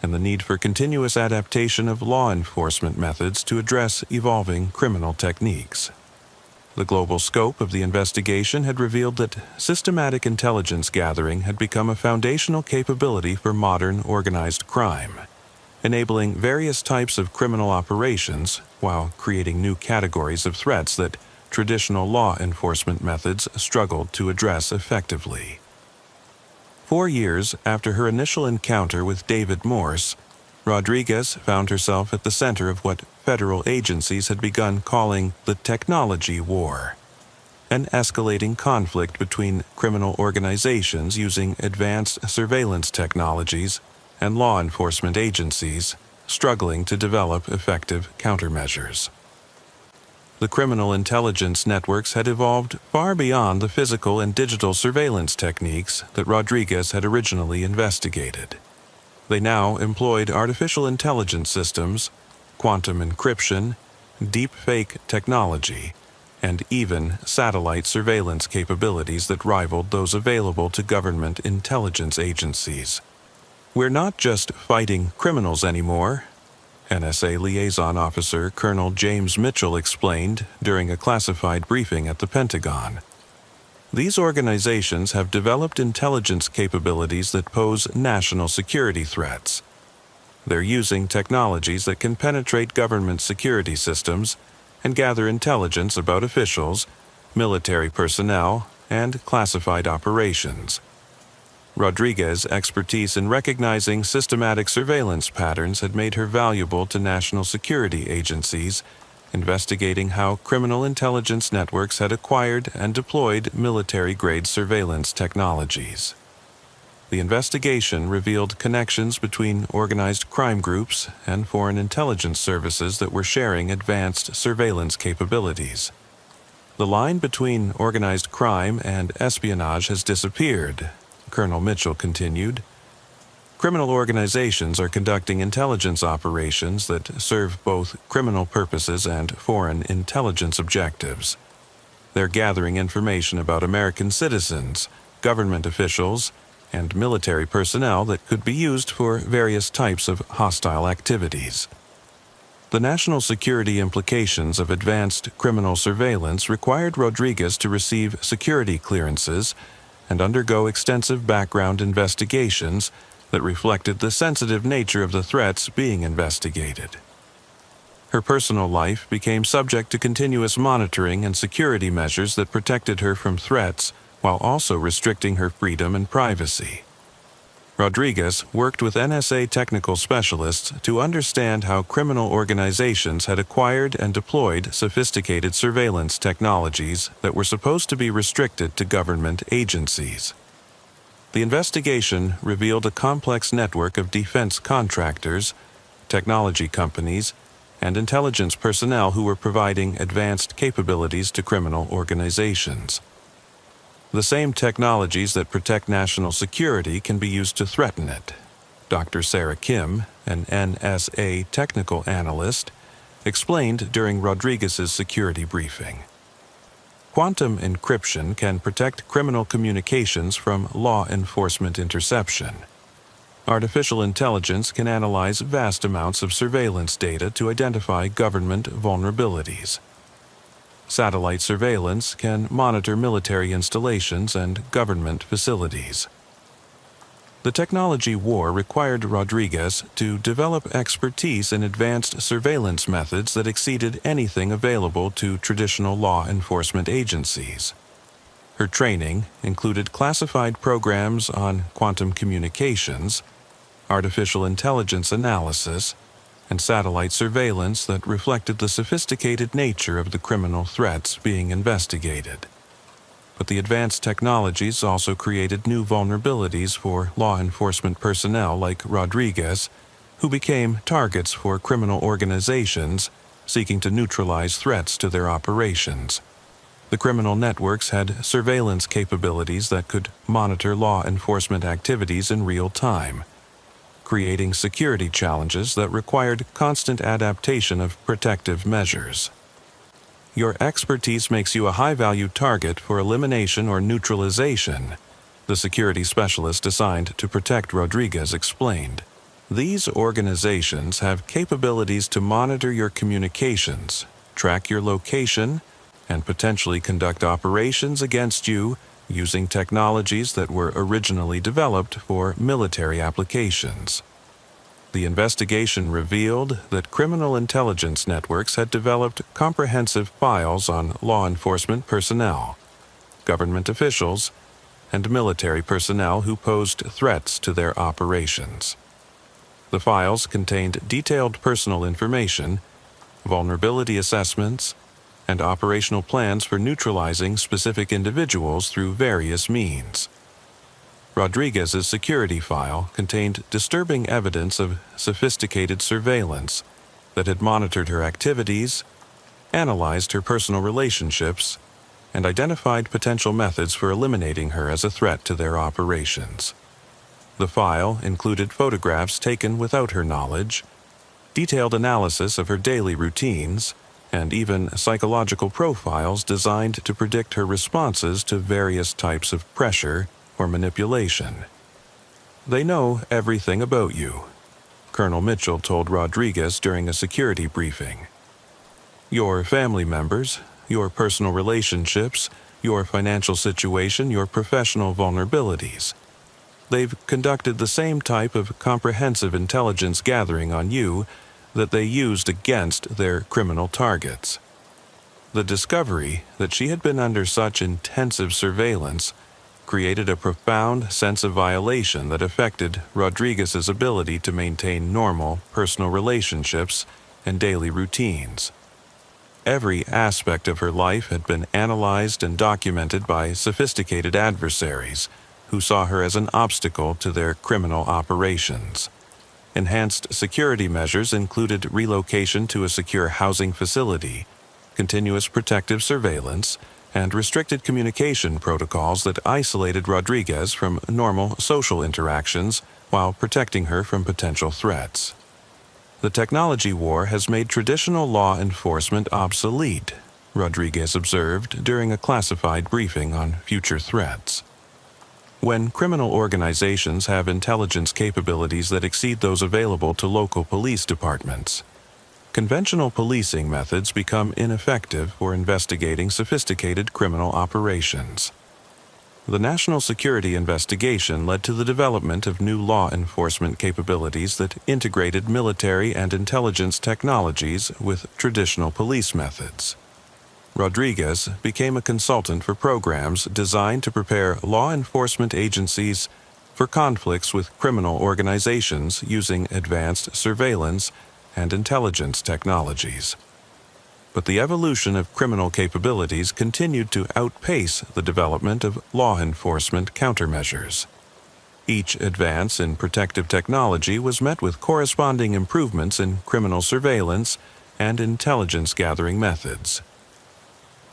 and the need for continuous adaptation of law enforcement methods to address evolving criminal techniques. The global scope of the investigation had revealed that systematic intelligence gathering had become a foundational capability for modern organized crime, enabling various types of criminal operations while creating new categories of threats that traditional law enforcement methods struggled to address effectively. 4 years after her initial encounter with David Morse, Rodriguez found herself at the center of what federal agencies had begun calling the technology war, an escalating conflict between criminal organizations using advanced surveillance technologies and law enforcement agencies struggling to develop effective countermeasures. The criminal intelligence networks had evolved far beyond the physical and digital surveillance techniques that Rodriguez had originally investigated. They now employed artificial intelligence systems, quantum encryption, deepfake technology, and even satellite surveillance capabilities that rivaled those available to government intelligence agencies. "We're not just fighting criminals anymore," NSA Liaison Officer Colonel James Mitchell explained during a classified briefing at the Pentagon. "These organizations have developed intelligence capabilities that pose national security threats. They're using technologies that can penetrate government security systems and gather intelligence about officials, military personnel, and classified operations." Rodriguez's expertise in recognizing systematic surveillance patterns had made her valuable to national security agencies, investigating how criminal intelligence networks had acquired and deployed military-grade surveillance technologies. The investigation revealed connections between organized crime groups and foreign intelligence services that were sharing advanced surveillance capabilities. "The line between organized crime and espionage has disappeared," Colonel Mitchell continued. "Criminal organizations are conducting intelligence operations that serve both criminal purposes and foreign intelligence objectives. They're gathering information about American citizens, government officials, and military personnel that could be used for various types of hostile activities." The national security implications of advanced criminal surveillance required Rodriguez to receive security clearances and undergo extensive background investigations that reflected the sensitive nature of the threats being investigated. Her personal life became subject to continuous monitoring and security measures that protected her from threats while also restricting her freedom and privacy. Rodriguez worked with NSA technical specialists to understand how criminal organizations had acquired and deployed sophisticated surveillance technologies that were supposed to be restricted to government agencies. The investigation revealed a complex network of defense contractors, technology companies, and intelligence personnel who were providing advanced capabilities to criminal organizations. The same technologies that protect national security can be used to threaten it. Dr. Sarah Kim, an NSA technical analyst, explained during Rodriguez's security briefing. Quantum encryption can protect criminal communications from law enforcement interception. Artificial intelligence can analyze vast amounts of surveillance data to identify government vulnerabilities. satellite surveillance can monitor military installations and government facilities. The technology war required Rodriguez to develop expertise in advanced surveillance methods that exceeded anything available to traditional law enforcement agencies. Her training included classified programs on quantum communications, artificial intelligence analysis, and satellite surveillance that reflected the sophisticated nature of the criminal threats being investigated. But the advanced technologies also created new vulnerabilities for law enforcement personnel like Rodriguez, who became targets for criminal organizations seeking to neutralize threats to their operations. The criminal networks had surveillance capabilities that could monitor law enforcement activities in real time, creating security challenges that required constant adaptation of protective measures. Your expertise makes you a high-value target for elimination or neutralization, the security specialist assigned to protect Rodriguez explained. These organizations have capabilities to monitor your communications, track your location, and potentially conduct operations against you using technologies that were originally developed for military applications. The investigation revealed that criminal intelligence networks had developed comprehensive files on law enforcement personnel, government officials, and military personnel who posed threats to their operations. The files contained detailed personal information, vulnerability assessments, and operational plans for neutralizing specific individuals through various means. Rodriguez's security file contained disturbing evidence of sophisticated surveillance that had monitored her activities, analyzed her personal relationships, and identified potential methods for eliminating her as a threat to their operations. The file included photographs taken without her knowledge, detailed analysis of her daily routines, and even psychological profiles designed to predict her responses to various types of pressure or manipulation. They know everything about you, Colonel Mitchell told Rodriguez during a security briefing. Your family members, your personal relationships, your financial situation, your professional vulnerabilities. They've conducted the same type of comprehensive intelligence gathering on you that they used against their criminal targets. The discovery that she had been under such intensive surveillance created a profound sense of violation that affected Rodriguez's ability to maintain normal personal relationships and daily routines. Every aspect of her life had been analyzed and documented by sophisticated adversaries who saw her as an obstacle to their criminal operations. Enhanced security measures included relocation to a secure housing facility, continuous protective surveillance, and restricted communication protocols that isolated Rodriguez from normal social interactions while protecting her from potential threats. The technology war has made traditional law enforcement obsolete, Rodriguez observed during a classified briefing on future threats. When criminal organizations have intelligence capabilities that exceed those available to local police departments, conventional policing methods become ineffective for investigating sophisticated criminal operations. The national security investigation led to the development of new law enforcement capabilities that integrated military and intelligence technologies with traditional police methods. Rodriguez became a consultant for programs designed to prepare law enforcement agencies for conflicts with criminal organizations using advanced surveillance and intelligence technologies. But the evolution of criminal capabilities continued to outpace the development of law enforcement countermeasures. Each advance in protective technology was met with corresponding improvements in criminal surveillance and intelligence gathering methods.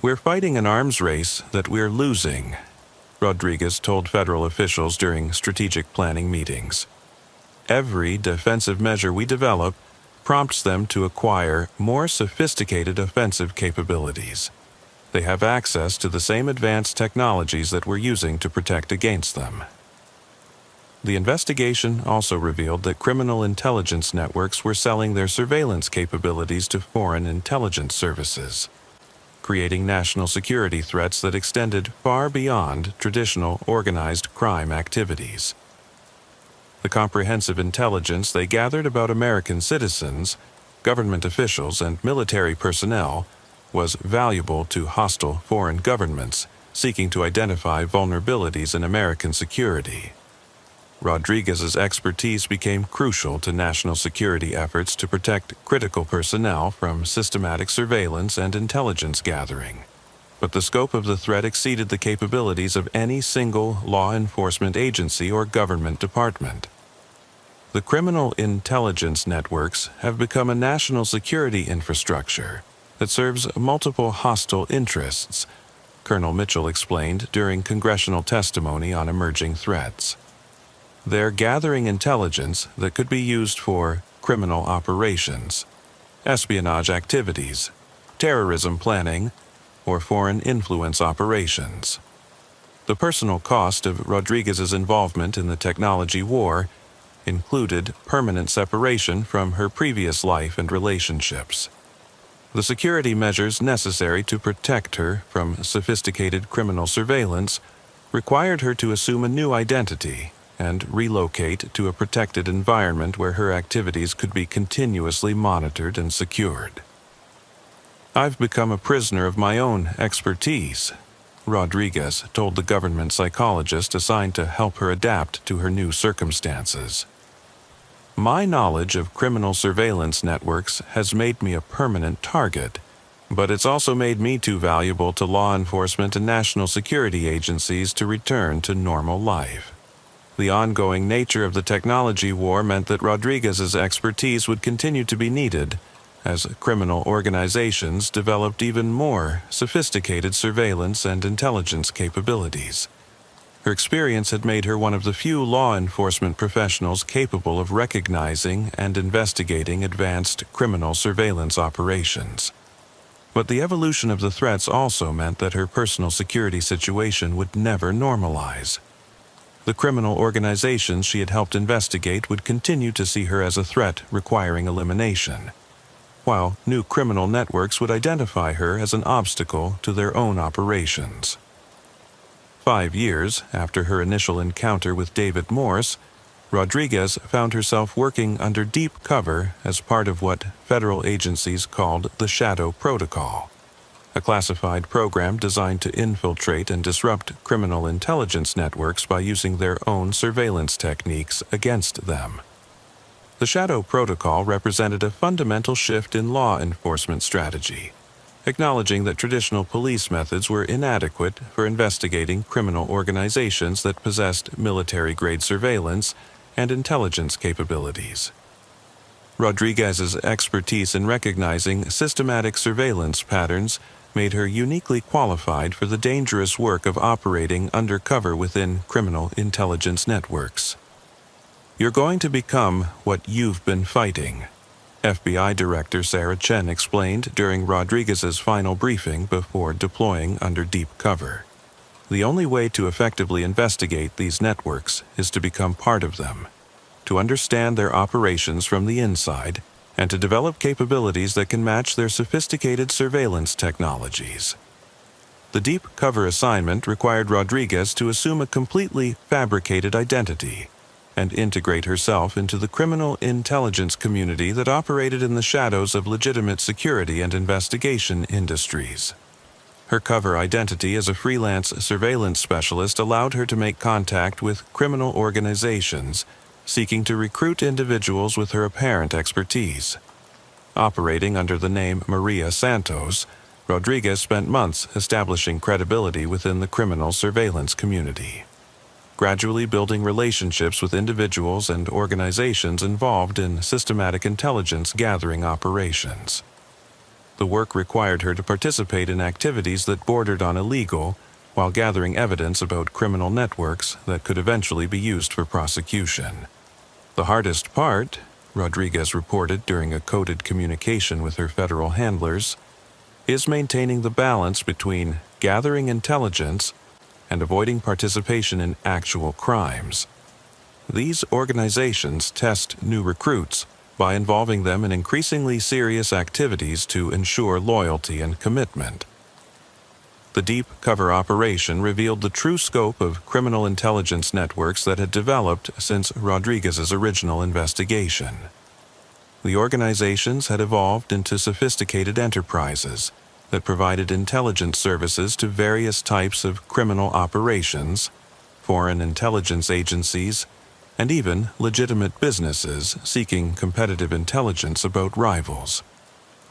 We're fighting an arms race that we're losing, Rodriguez told federal officials during strategic planning meetings. Every defensive measure we develop prompts them to acquire more sophisticated offensive capabilities. They have access to the same advanced technologies that we're using to protect against them. The investigation also revealed that criminal intelligence networks were selling their surveillance capabilities to foreign intelligence services. creating national security threats that extended far beyond traditional organized crime activities. The comprehensive intelligence they gathered about American citizens, government officials, and military personnel was valuable to hostile foreign governments seeking to identify vulnerabilities in American security. Rodriguez's expertise became crucial to national security efforts to protect critical personnel from systematic surveillance and intelligence gathering. But the scope of the threat exceeded the capabilities of any single law enforcement agency or government department. The criminal intelligence networks have become a national security infrastructure that serves multiple hostile interests, Colonel Mitchell explained during congressional testimony on emerging threats. They're gathering intelligence that could be used for criminal operations, espionage activities, terrorism planning, or foreign influence operations. The personal cost of Rodriguez's involvement in the technology war included permanent separation from her previous life and relationships. The security measures necessary to protect her from sophisticated criminal surveillance required her to assume a new identity and relocate to a protected environment where her activities could be continuously monitored and secured. "I've become a prisoner of my own expertise," Rodriguez told the government psychologist assigned to help her adapt to her new circumstances. "My knowledge of criminal surveillance networks has made me a permanent target, but it's also made me too valuable to law enforcement and national security agencies to return to normal life." The ongoing nature of the technology war meant that Rodriguez's expertise would continue to be needed as criminal organizations developed even more sophisticated surveillance and intelligence capabilities. Her experience had made her one of the few law enforcement professionals capable of recognizing and investigating advanced criminal surveillance operations. But the evolution of the threats also meant that her personal security situation would never normalize. The criminal organizations she had helped investigate would continue to see her as a threat requiring elimination, while new criminal networks would identify her as an obstacle to their own operations. 5 years after her initial encounter with David Morse, Rodriguez found herself working under deep cover as part of what federal agencies called the Shadow Protocol, a classified program designed to infiltrate and disrupt criminal intelligence networks by using their own surveillance techniques against them. The Shadow Protocol represented a fundamental shift in law enforcement strategy, acknowledging that traditional police methods were inadequate for investigating criminal organizations that possessed military-grade surveillance and intelligence capabilities. Rodriguez's expertise in recognizing systematic surveillance patterns made her uniquely qualified for the dangerous work of operating undercover within criminal intelligence networks. "You're going to become what you've been fighting," FBI Director Sarah Chen explained during Rodriguez's final briefing before deploying under deep cover. "The only way to effectively investigate these networks is to become part of them, to understand their operations from the inside, and to develop capabilities that can match their sophisticated surveillance technologies." The deep cover assignment required Rodriguez to assume a completely fabricated identity and integrate herself into the criminal intelligence community that operated in the shadows of legitimate security and investigation industries. Her cover identity as a freelance surveillance specialist allowed her to make contact with criminal organizations seeking to recruit individuals with her apparent expertise. Operating under the name Maria Santos, Rodriguez spent months establishing credibility within the criminal surveillance community, gradually building relationships with individuals and organizations involved in systematic intelligence gathering operations. The work required her to participate in activities that bordered on illegal, while gathering evidence about criminal networks that could eventually be used for prosecution. "The hardest part," Rodriguez reported during a coded communication with her federal handlers, "is maintaining the balance between gathering intelligence and avoiding participation in actual crimes. These organizations test new recruits by involving them in increasingly serious activities to ensure loyalty and commitment, The deep cover operation revealed the true scope of criminal intelligence networks that had developed since Rodriguez's original investigation. The organizations had evolved into sophisticated enterprises that provided intelligence services to various types of criminal operations, foreign intelligence agencies, and even legitimate businesses seeking competitive intelligence about rivals.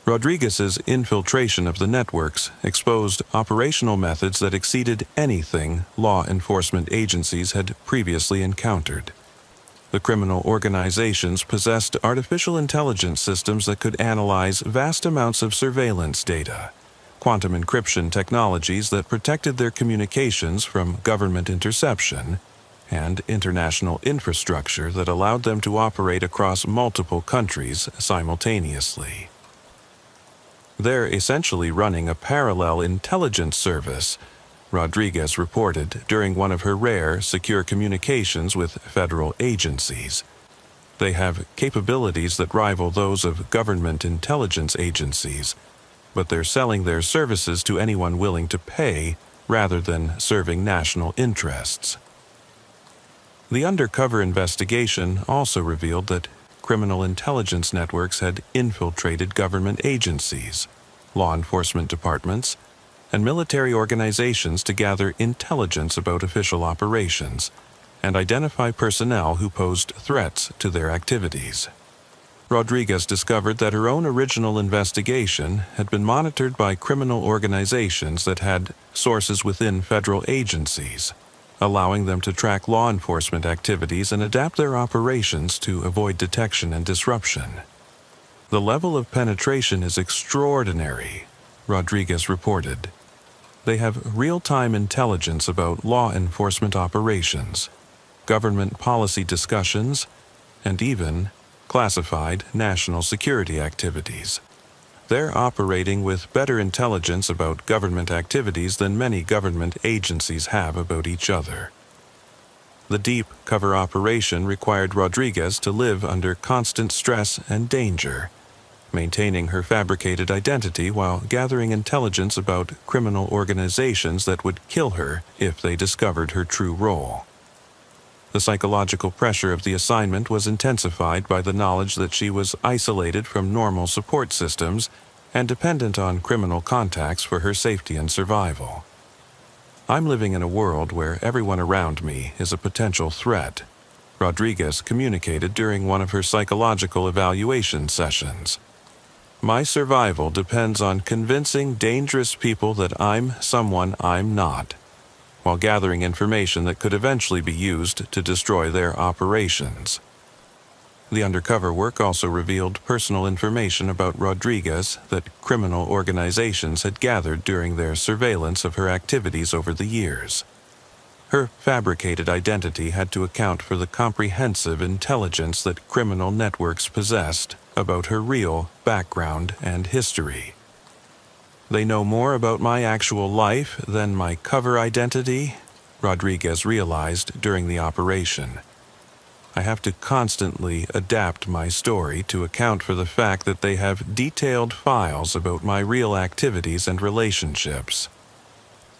Rodriguez's infiltration of the networks exposed operational methods that exceeded anything law enforcement agencies had previously encountered. The criminal organizations possessed artificial intelligence systems that could analyze vast amounts of surveillance data, quantum encryption technologies that protected their communications from government interception, and international infrastructure that allowed them to operate across multiple countries simultaneously. They're essentially running a parallel intelligence service, Rodriguez reported during one of her rare secure communications with federal agencies. They have capabilities that rival those of government intelligence agencies, but they're selling their services to anyone willing to pay rather than serving national interests. The undercover investigation also revealed that criminal intelligence networks had infiltrated government agencies, law enforcement departments, and military organizations to gather intelligence about official operations and identify personnel who posed threats to their activities. Rodriguez discovered that her own original investigation had been monitored by criminal organizations that had sources within federal agencies, allowing them to track law enforcement activities and adapt their operations to avoid detection and disruption. The level of penetration is extraordinary, Rodriguez reported. They have real-time intelligence about law enforcement operations, government policy discussions, and even classified national security activities. They're operating with better intelligence about government activities than many government agencies have about each other. The deep cover operation required Rodriguez to live under constant stress and danger, maintaining her fabricated identity while gathering intelligence about criminal organizations that would kill her if they discovered her true role. The psychological pressure of the assignment was intensified by the knowledge that she was isolated from normal support systems and dependent on criminal contacts for her safety and survival. I'm living in a world where everyone around me is a potential threat, Rodriguez communicated during one of her psychological evaluation sessions. My survival depends on convincing dangerous people that I'm someone I'm not, while gathering information that could eventually be used to destroy their operations. The undercover work also revealed personal information about Rodriguez that criminal organizations had gathered during their surveillance of her activities over the years. Her fabricated identity had to account for the comprehensive intelligence that criminal networks possessed about her real background and history. They know more about my actual life than my cover identity, Rodriguez realized during the operation. I have to constantly adapt my story to account for the fact that they have detailed files about my real activities and relationships.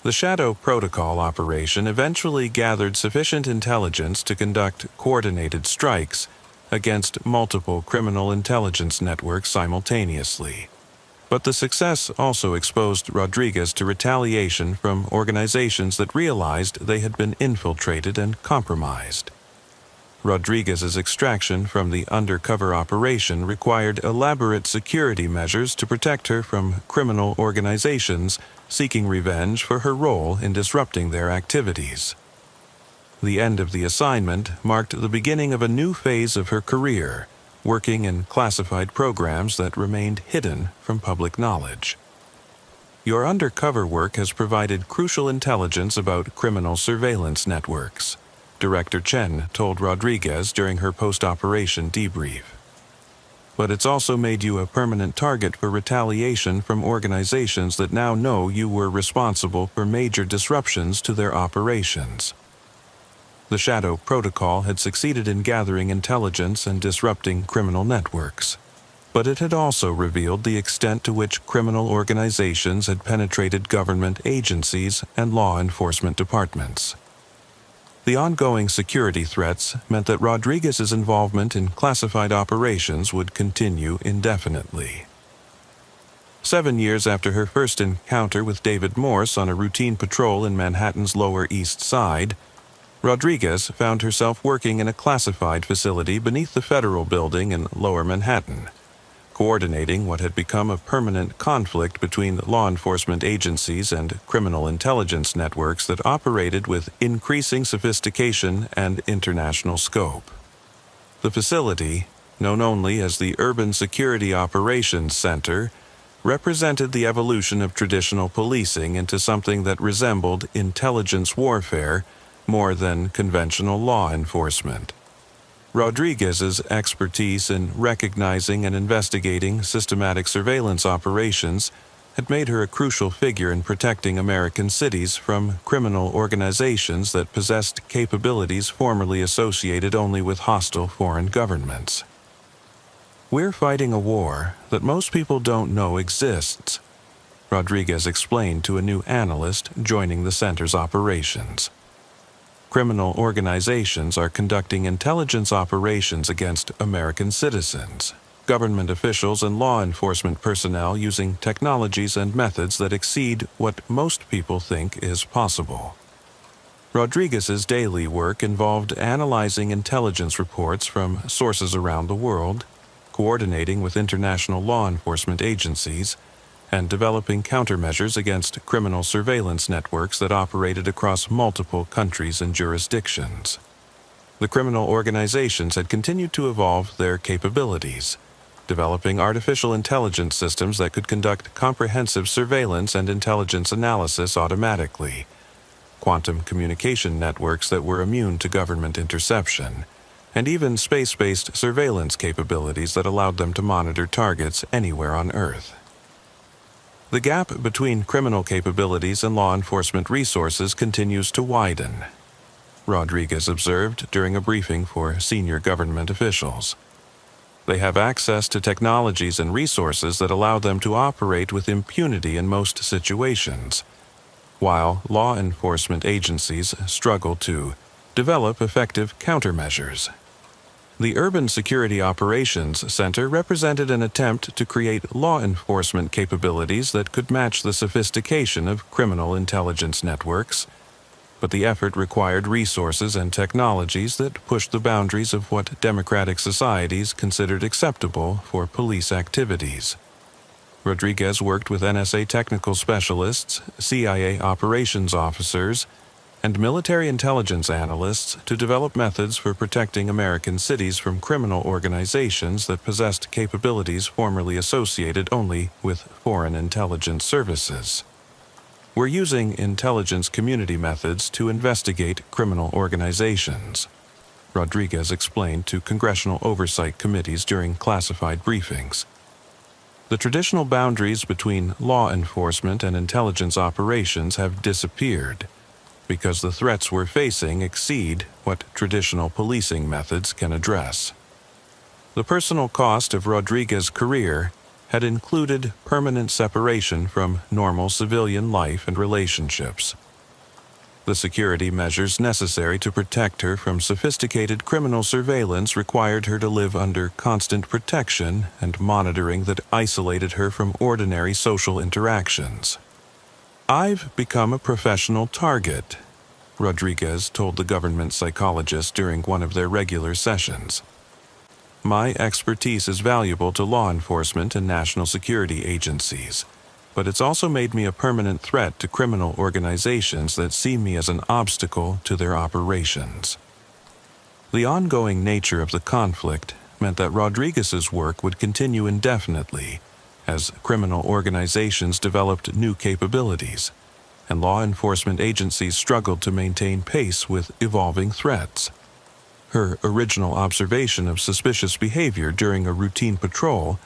The Shadow Protocol operation eventually gathered sufficient intelligence to conduct coordinated strikes against multiple criminal intelligence networks simultaneously. But the success also exposed Rodriguez to retaliation from organizations that realized they had been infiltrated and compromised. Rodriguez's extraction from the undercover operation required elaborate security measures to protect her from criminal organizations seeking revenge for her role in disrupting their activities. The end of the assignment marked the beginning of a new phase of her career, working in classified programs that remained hidden from public knowledge. Your undercover work has provided crucial intelligence about criminal surveillance networks, Director Chen told Rodriguez during her post-operation debrief. But it's also made you a permanent target for retaliation from organizations that now know you were responsible for major disruptions to their operations. The Shadow Protocol had succeeded in gathering intelligence and disrupting criminal networks. but it had also revealed the extent to which criminal organizations had penetrated government agencies and law enforcement departments. The ongoing security threats meant that Rodriguez's involvement in classified operations would continue indefinitely. 7 years after her first encounter with David Morse on a routine patrol in Manhattan's Lower East Side, Rodriguez found herself working in a classified facility beneath the Federal Building in Lower Manhattan, coordinating what had become a permanent conflict between law enforcement agencies and criminal intelligence networks that operated with increasing sophistication and international scope. The facility, known only as the Urban Security Operations Center, represented the evolution of traditional policing into something that resembled intelligence warfare more than conventional law enforcement. Rodriguez's expertise in recognizing and investigating systematic surveillance operations had made her a crucial figure in protecting American cities from criminal organizations that possessed capabilities formerly associated only with hostile foreign governments. "We're fighting a war that most people don't know exists," Rodriguez explained to a new analyst joining the center's operations. "Criminal organizations are conducting intelligence operations against American citizens, government officials, and law enforcement personnel using technologies and methods that exceed what most people think is possible." Rodriguez's daily work involved analyzing intelligence reports from sources around the world, coordinating with international law enforcement agencies, and developing countermeasures against criminal surveillance networks that operated across multiple countries and jurisdictions. The criminal organizations had continued to evolve their capabilities, developing artificial intelligence systems that could conduct comprehensive surveillance and intelligence analysis automatically, quantum communication networks that were immune to government interception, and even space-based surveillance capabilities that allowed them to monitor targets anywhere on Earth. The gap between criminal capabilities and law enforcement resources continues to widen, Rodriguez observed during a briefing for senior government officials. They have access to technologies and resources that allow them to operate with impunity in most situations, while law enforcement agencies struggle to develop effective countermeasures. The Urban Security Operations Center represented an attempt to create law enforcement capabilities that could match the sophistication of criminal intelligence networks, but the effort required resources and technologies that pushed the boundaries of what democratic societies considered acceptable for police activities. Rodriguez worked with NSA technical specialists, CIA operations officers, and military intelligence analysts to develop methods for protecting American cities from criminal organizations that possessed capabilities formerly associated only with foreign intelligence services. "We're using intelligence community methods to investigate criminal organizations," Rodriguez explained to congressional oversight committees during classified briefings. "The traditional boundaries between law enforcement and intelligence operations have disappeared, because the threats we're facing exceed what traditional policing methods can address." The personal cost of Rodriguez's career had included permanent separation from normal civilian life and relationships. The security measures necessary to protect her from sophisticated criminal surveillance required her to live under constant protection and monitoring that isolated her from ordinary social interactions. "I've become a professional target," Rodriguez told the government psychologist during one of their regular sessions. "My expertise is valuable to law enforcement and national security agencies, but it's also made me a permanent threat to criminal organizations that see me as an obstacle to their operations." The ongoing nature of the conflict meant that Rodriguez's work would continue indefinitely, as criminal organizations developed new capabilities, and law enforcement agencies struggled to maintain pace with evolving threats. Her original observation of suspicious behavior during a routine patrol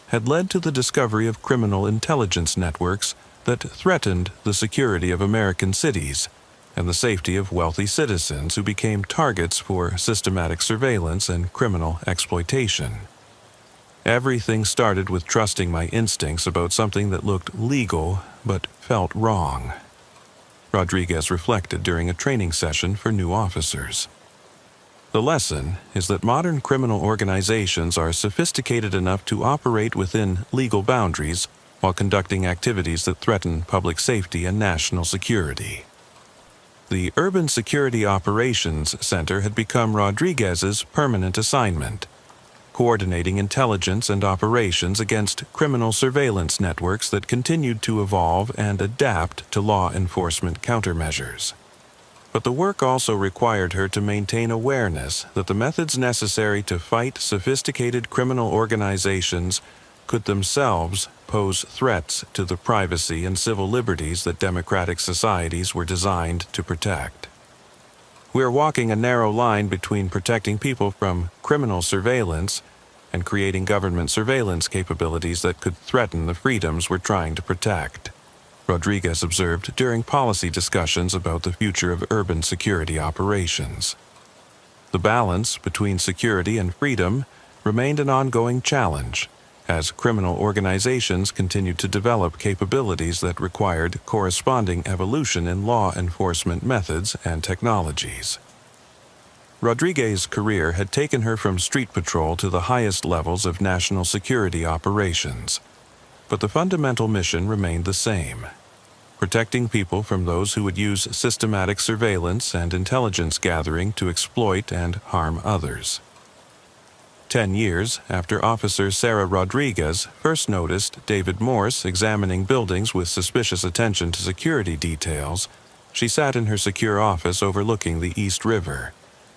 had led to the discovery of criminal intelligence networks that threatened the security of American cities and the safety of wealthy citizens who became targets for systematic surveillance and criminal exploitation. Everything started with trusting my instincts about something that looked legal but felt wrong, Rodriguez reflected during a training session for new officers. The lesson is that modern criminal organizations are sophisticated enough to operate within legal boundaries while conducting activities that threaten public safety and national security. The Urban Security Operations Center had become Rodriguez's permanent assignment, coordinating intelligence and operations against criminal surveillance networks that continued to evolve and adapt to law enforcement countermeasures. But the work also required her to maintain awareness that the methods necessary to fight sophisticated criminal organizations could themselves pose threats to the privacy and civil liberties that democratic societies were designed to protect. We are walking a narrow line between protecting people from criminal surveillance and creating government surveillance capabilities that could threaten the freedoms we're trying to protect, Rodriguez observed during policy discussions about the future of urban security operations. The balance between security and freedom remained an ongoing challenge, as criminal organizations continued to develop capabilities that required corresponding evolution in law enforcement methods and technologies. Rodriguez's career had taken her from street patrol to the highest levels of national security operations, but the fundamental mission remained the same: protecting people from those who would use systematic surveillance and intelligence gathering to exploit and harm others. 10 years after Officer Sarah Rodriguez first noticed David Morse examining buildings with suspicious attention to security details, she sat in her secure office overlooking the East River,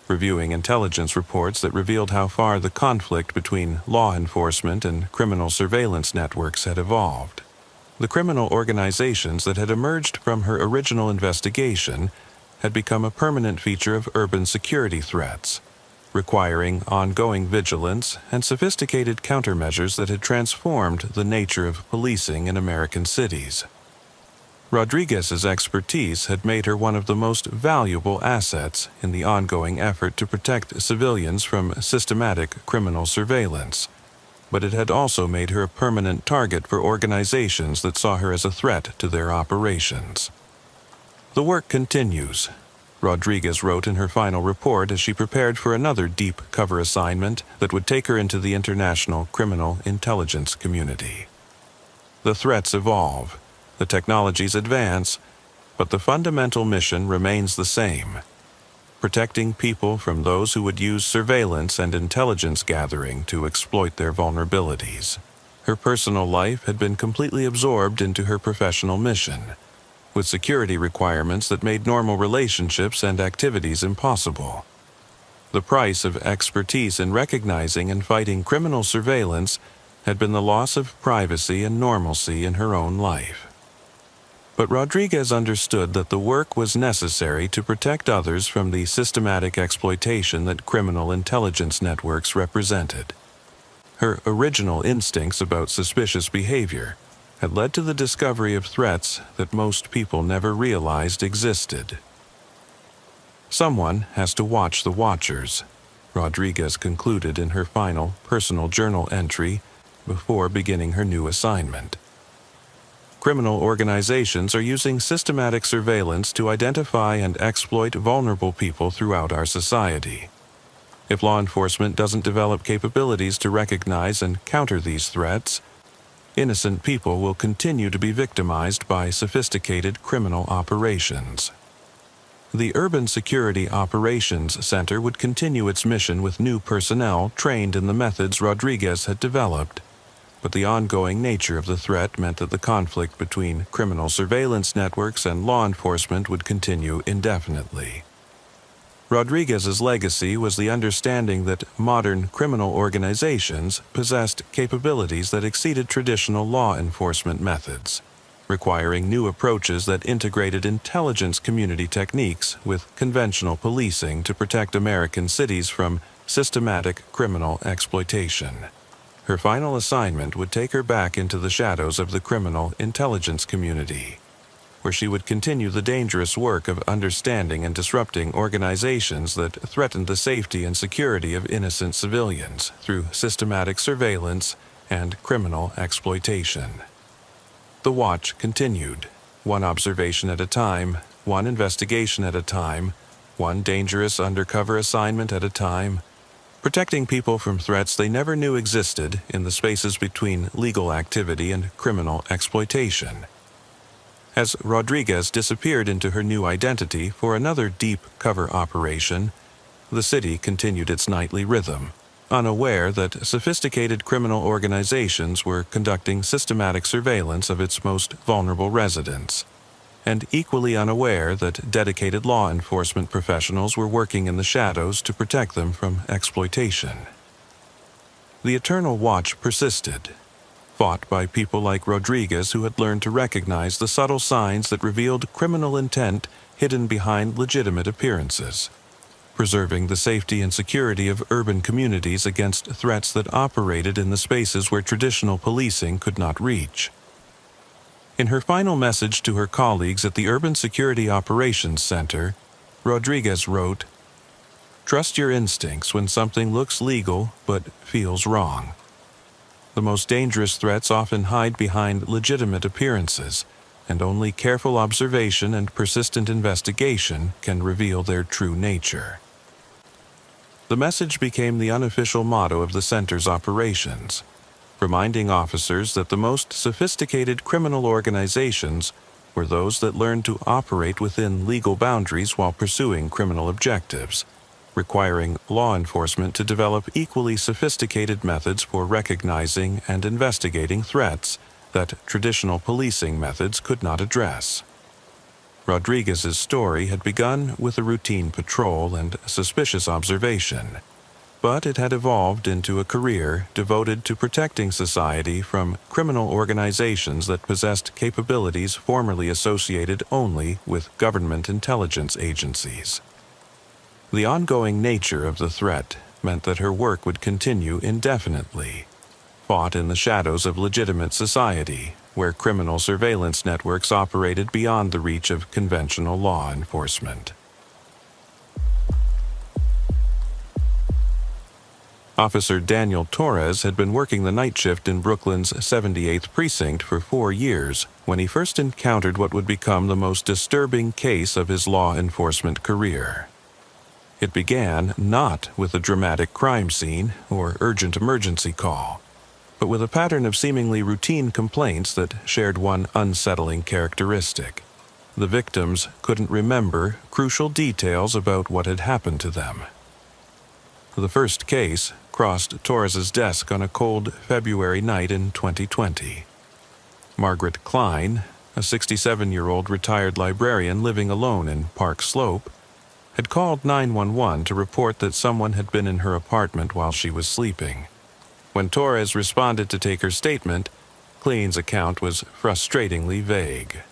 reviewing intelligence reports that revealed how far the conflict between law enforcement and criminal surveillance networks had evolved. The criminal organizations that had emerged from her original investigation had become a permanent feature of urban security threats, requiring ongoing vigilance and sophisticated countermeasures that had transformed the nature of policing in American cities. Rodriguez's expertise had made her one of the most valuable assets in the ongoing effort to protect civilians from systematic criminal surveillance, but it had also made her a permanent target for organizations that saw her as a threat to their operations. "The work continues," Rodriguez wrote in her final report as she prepared for another deep cover assignment that would take her into the international criminal intelligence community. "The threats evolve, the technologies advance, but the fundamental mission remains the same: protecting people from those who would use surveillance and intelligence gathering to exploit their vulnerabilities." Her personal life had been completely absorbed into her professional mission, with security requirements that made normal relationships and activities impossible. The price of expertise in recognizing and fighting criminal surveillance had been the loss of privacy and normalcy in her own life. But Rodriguez understood that the work was necessary to protect others from the systematic exploitation that criminal intelligence networks represented. Her original instincts about suspicious behavior had led to the discovery of threats that most people never realized existed. "Someone has to watch the watchers," Rodriguez concluded in her final personal journal entry before beginning her new assignment. Criminal organizations are using systematic surveillance to identify and exploit vulnerable people throughout our society. If law enforcement doesn't develop capabilities to recognize and counter these threats, innocent people will continue to be victimized by sophisticated criminal operations. The Urban Security Operations Center would continue its mission with new personnel trained in the methods Rodriguez had developed, but the ongoing nature of the threat meant that the conflict between criminal surveillance networks and law enforcement would continue indefinitely. Rodriguez's legacy was the understanding that modern criminal organizations possessed capabilities that exceeded traditional law enforcement methods, requiring new approaches that integrated intelligence community techniques with conventional policing to protect American cities from systematic criminal exploitation. Her final assignment would take her back into the shadows of the criminal intelligence community, where she would continue the dangerous work of understanding and disrupting organizations that threatened the safety and security of innocent civilians through systematic surveillance and criminal exploitation. The watch continued, one observation at a time, one investigation at a time, one dangerous undercover assignment at a time, protecting people from threats they never knew existed in the spaces between legal activity and criminal exploitation. As Rodriguez disappeared into her new identity for another deep cover operation, the city continued its nightly rhythm, unaware that sophisticated criminal organizations were conducting systematic surveillance of its most vulnerable residents, and equally unaware that dedicated law enforcement professionals were working in the shadows to protect them from exploitation. The Eternal Watch persisted, fought by people like Rodriguez who had learned to recognize the subtle signs that revealed criminal intent hidden behind legitimate appearances, preserving the safety and security of urban communities against threats that operated in the spaces where traditional policing could not reach. In her final message to her colleagues at the Urban Security Operations Center, Rodriguez wrote, "Trust your instincts when something looks legal but feels wrong. The most dangerous threats often hide behind legitimate appearances, and only careful observation and persistent investigation can reveal their true nature." The message became the unofficial motto of the center's operations, reminding officers that the most sophisticated criminal organizations were those that learned to operate within legal boundaries while pursuing criminal objectives, requiring law enforcement to develop equally sophisticated methods for recognizing and investigating threats that traditional policing methods could not address. Rodriguez's story had begun with a routine patrol and suspicious observation, but it had evolved into a career devoted to protecting society from criminal organizations that possessed capabilities formerly associated only with government intelligence agencies. The ongoing nature of the threat meant that her work would continue indefinitely, fought in the shadows of legitimate society, where criminal surveillance networks operated beyond the reach of conventional law enforcement. Officer Daniel Torres had been working the night shift in Brooklyn's 78th Precinct for 4 years when he first encountered what would become the most disturbing case of his law enforcement career. It began not with a dramatic crime scene or urgent emergency call, but with a pattern of seemingly routine complaints that shared one unsettling characteristic. The victims couldn't remember crucial details about what had happened to them. The first case crossed Torres's desk on a cold February night in 2020. Margaret Klein, a 67-year-old retired librarian living alone in Park Slope, had called 911 to report that someone had been in her apartment while she was sleeping. When Torres responded to take her statement, Klein's account was frustratingly vague.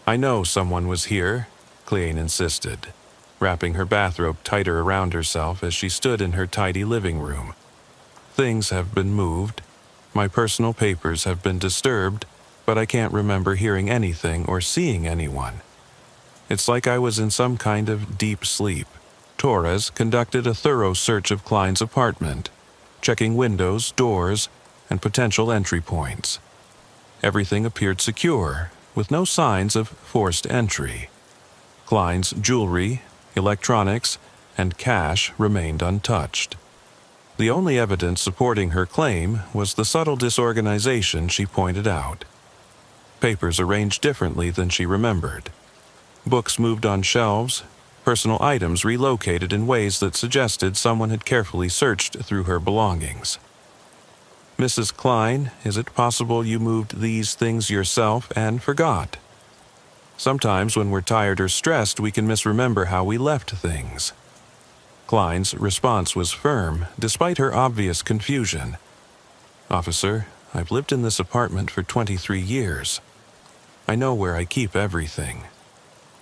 "I know someone was here," Klein insisted, wrapping her bathrobe tighter around herself as she stood in her tidy living room. "Things have been moved. My personal papers have been disturbed, but I can't remember hearing anything or seeing anyone. It's like I was in some kind of deep sleep." Torres conducted a thorough search of Klein's apartment, checking windows, doors, and potential entry points. Everything appeared secure, with no signs of forced entry. Klein's jewelry, electronics, and cash remained untouched. The only evidence supporting her claim was the subtle disorganization she pointed out. Papers arranged differently than she remembered. Books moved on shelves, personal items relocated in ways that suggested someone had carefully searched through her belongings. "Mrs. Klein, is it possible you moved these things yourself and forgot? Sometimes when we're tired or stressed, we can misremember how we left things." Klein's response was firm, despite her obvious confusion. "Officer, I've lived in this apartment for 23 years. I know where I keep everything.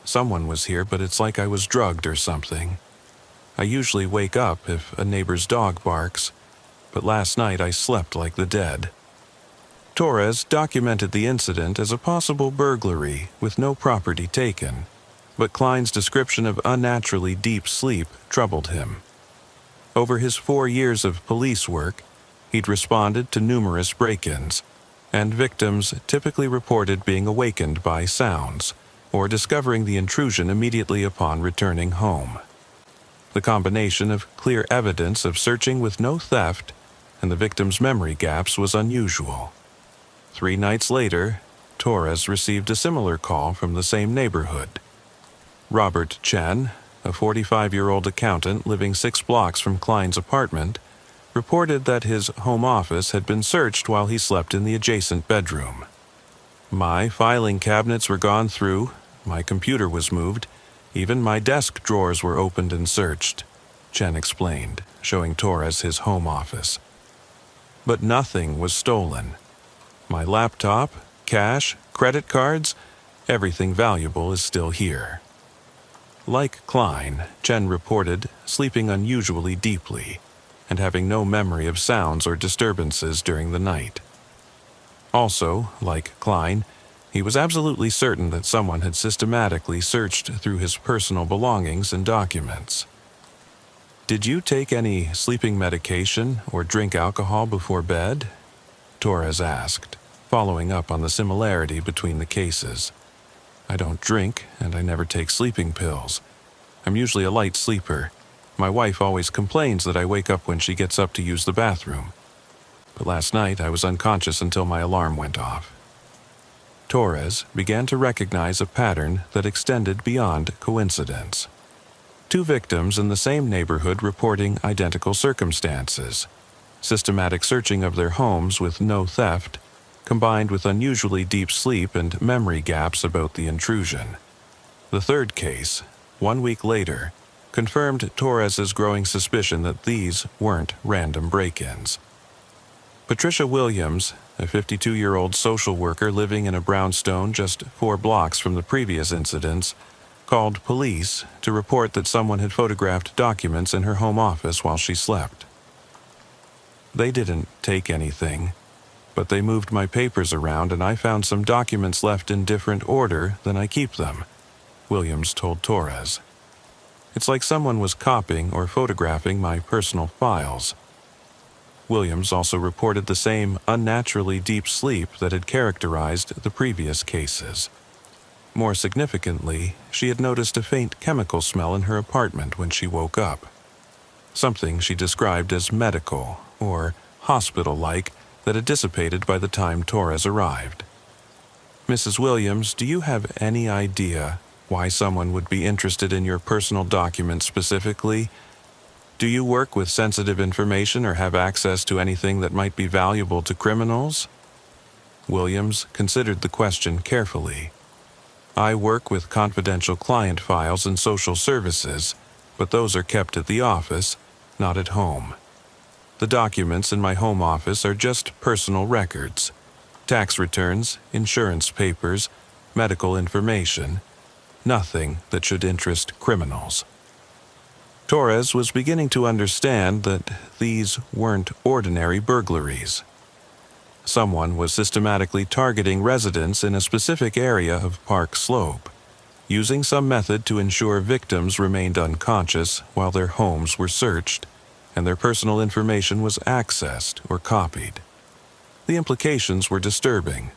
Someone was here, but it's like I was drugged or something. I usually wake up if a neighbor's dog barks, but last night I slept like the dead." Torres documented the incident as a possible burglary with no property taken, but Klein's description of unnaturally deep sleep troubled him. Over his 4 years of police work, he'd responded to numerous break-ins, and victims typically reported being awakened by sounds or discovering the intrusion immediately upon returning home. The combination of clear evidence of searching with no theft and the victim's memory gaps was unusual. 3 nights later, Torres received a similar call from the same neighborhood. Robert Chen, a 45-year-old accountant living 6 blocks from Klein's apartment, reported that his home office had been searched while he slept in the adjacent bedroom. My filing cabinets were gone through, my computer was moved, even my desk drawers were opened and searched, Chen explained, showing Torres his home office. But nothing was stolen. My laptop, cash, credit cards, everything valuable is still here. Like Klein, Chen reported sleeping unusually deeply and having no memory of sounds or disturbances during the night. Also, like Klein, he was absolutely certain that someone had systematically searched through his personal belongings and documents. "Did you take any sleeping medication or drink alcohol before bed?" Torres asked, following up on the similarity between the cases. "I don't drink, and I never take sleeping pills. I'm usually a light sleeper. My wife always complains that I wake up when she gets up to use the bathroom. But last night I was unconscious until my alarm went off." Torres began to recognize a pattern that extended beyond coincidence. 2 victims in the same neighborhood reporting identical circumstances. Systematic searching of their homes with no theft, combined with unusually deep sleep and memory gaps about the intrusion. The 3rd case, 1 week later, confirmed Torres's growing suspicion that these weren't random break-ins. Patricia Williams, a 52-year-old social worker living in a brownstone just 4 blocks from the previous incidents, called police to report that someone had photographed documents in her home office while she slept. "They didn't take anything, but they moved my papers around and I found some documents left in different order than I keep them," Williams told Torres. "It's like someone was copying or photographing my personal files." Williams also reported the same unnaturally deep sleep that had characterized the previous cases. More significantly, she had noticed a faint chemical smell in her apartment when she woke up. Something she described as medical or hospital-like that had dissipated by the time Torres arrived. "Mrs. Williams, do you have any idea why someone would be interested in your personal documents specifically? Do you work with sensitive information or have access to anything that might be valuable to criminals?" Williams considered the question carefully. "I work with confidential client files and social services, but those are kept at the office, not at home. The documents in my home office are just personal records, tax returns, insurance papers, medical information, nothing that should interest criminals." Torres was beginning to understand that these weren't ordinary burglaries. Someone was systematically targeting residents in a specific area of Park Slope, using some method to ensure victims remained unconscious while their homes were searched and their personal information was accessed or copied. The implications were disturbing.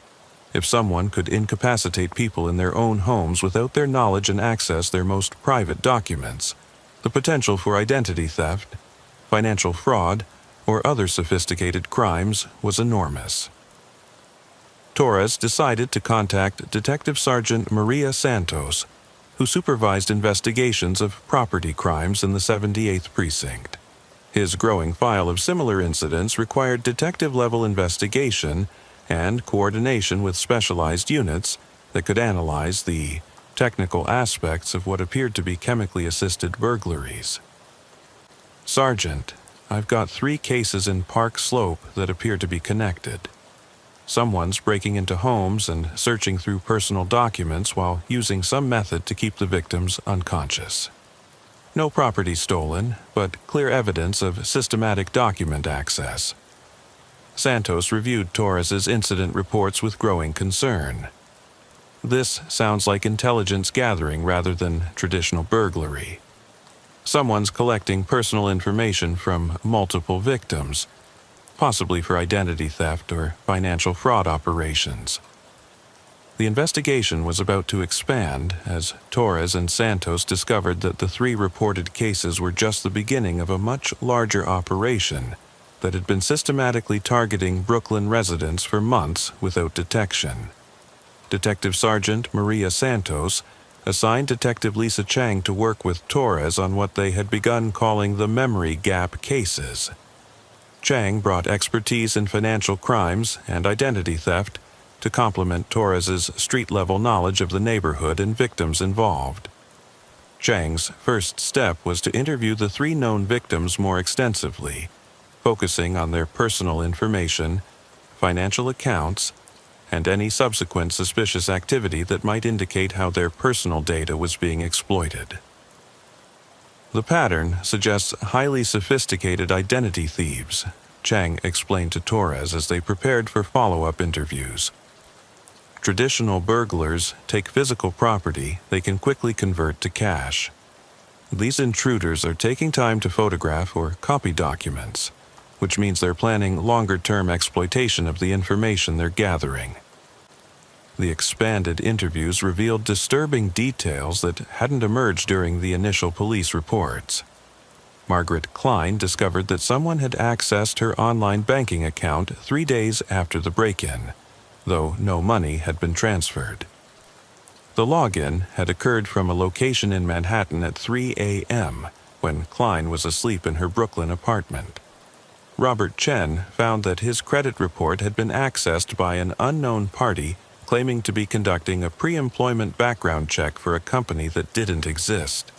If someone could incapacitate people in their own homes without their knowledge and access their most private documents, the potential for identity theft, financial fraud, or other sophisticated crimes was enormous. Torres decided to contact Detective Sergeant Maria Santos, who supervised investigations of property crimes in the 78th Precinct. His growing file of similar incidents required detective-level investigation and coordination with specialized units that could analyze the technical aspects of what appeared to be chemically assisted burglaries. "Sergeant, I've got 3 cases in Park Slope that appear to be connected. Someone's breaking into homes and searching through personal documents while using some method to keep the victims unconscious. No property stolen, but clear evidence of systematic document access. Santos reviewed Torres's incident reports with growing concern. This sounds like intelligence gathering rather than traditional burglary. Someone's collecting personal information from multiple victims, possibly for identity theft or financial fraud operations. The investigation was about to expand as Torres and Santos discovered that the 3 reported cases were just the beginning of a much larger operation that had been systematically targeting Brooklyn residents for months without detection. Detective Sergeant Maria Santos assigned Detective Lisa Chang to work with Torres on what they had begun calling the memory gap cases. Chang brought expertise in financial crimes and identity theft to complement Torres's street-level knowledge of the neighborhood and victims involved. Chang's first step was to interview the 3 known victims more extensively, focusing on their personal information, financial accounts, and any subsequent suspicious activity that might indicate how their personal data was being exploited. The pattern suggests highly sophisticated identity thieves, Chang explained to Torres as they prepared for follow-up interviews. Traditional burglars take physical property they can quickly convert to cash. These intruders are taking time to photograph or copy documents, which means they're planning longer-term exploitation of the information they're gathering. The expanded interviews revealed disturbing details that hadn't emerged during the initial police reports. Margaret Klein discovered that someone had accessed her online banking account 3 days after the break-in, though no money had been transferred. The login had occurred from a location in Manhattan at 3 a.m., when Klein was asleep in her Brooklyn apartment. Robert Chen found that his credit report had been accessed by an unknown party claiming to be conducting a pre-employment background check for a company that didn't exist.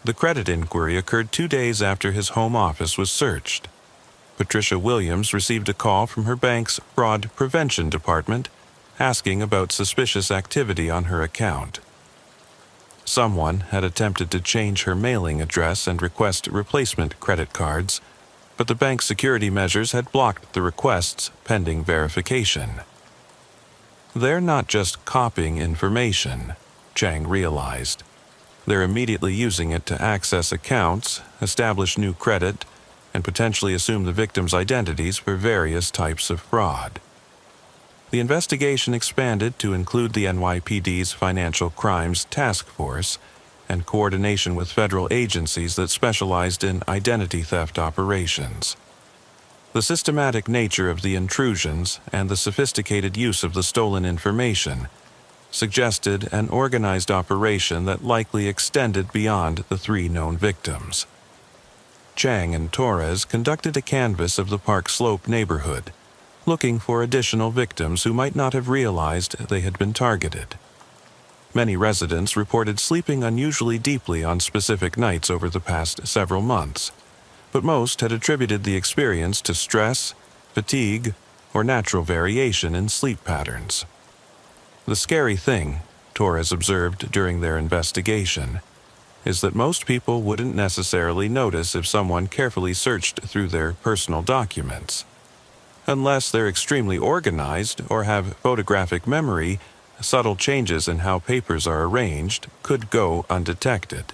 The credit inquiry occurred 2 days after his home office was searched. Patricia Williams received a call from her bank's fraud prevention department asking about suspicious activity on her account. Someone had attempted to change her mailing address and request replacement credit cards, but the bank's security measures had blocked the requests pending verification. They're not just copying information, Chang realized. They're immediately using it to access accounts, establish new credit, and potentially assume the victims' identities for various types of fraud. The investigation expanded to include the NYPD's Financial Crimes Task Force and coordination with federal agencies that specialized in identity theft operations. The systematic nature of the intrusions and the sophisticated use of the stolen information suggested an organized operation that likely extended beyond the 3 known victims. Chang and Torres conducted a canvass of the Park Slope neighborhood, looking for additional victims who might not have realized they had been targeted. Many residents reported sleeping unusually deeply on specific nights over the past several months, but most had attributed the experience to stress, fatigue, or natural variation in sleep patterns. The scary thing, Torres observed during their investigation, is that most people wouldn't necessarily notice if someone carefully searched through their personal documents. Unless they're extremely organized or have photographic memory, subtle changes in how papers are arranged could go undetected.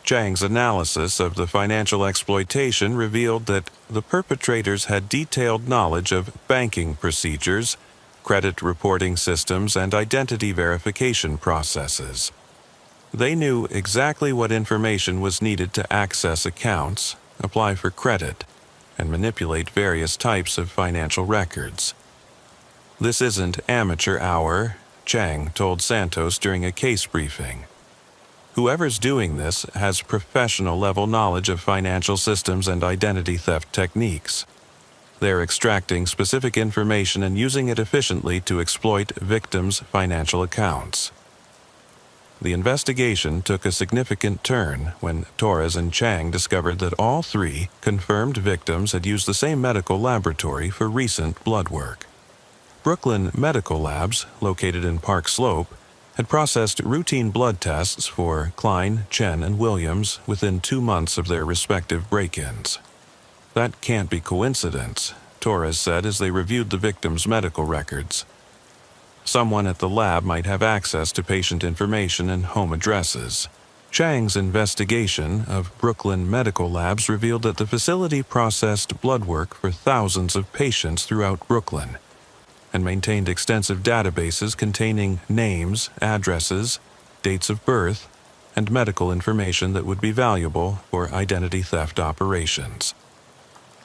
Chang's analysis of the financial exploitation revealed that the perpetrators had detailed knowledge of banking procedures, credit reporting systems, and identity verification processes. They knew exactly what information was needed to access accounts, apply for credit, and manipulate various types of financial records. This isn't amateur hour, Chang told Santos during a case briefing. Whoever's doing this has professional-level knowledge of financial systems and identity theft techniques. They're extracting specific information and using it efficiently to exploit victims' financial accounts. The investigation took a significant turn when Torres and Chang discovered that all 3 confirmed victims had used the same medical laboratory for recent blood work. Brooklyn Medical Labs, located in Park Slope, had processed routine blood tests for Klein, Chen, and Williams within 2 months of their respective break-ins. That can't be coincidence, Torres said as they reviewed the victim's medical records. Someone at the lab might have access to patient information and home addresses. Chang's investigation of Brooklyn medical labs revealed that the facility processed blood work for thousands of patients throughout Brooklyn and maintained extensive databases containing names, addresses, dates of birth, and medical information that would be valuable for identity theft operations.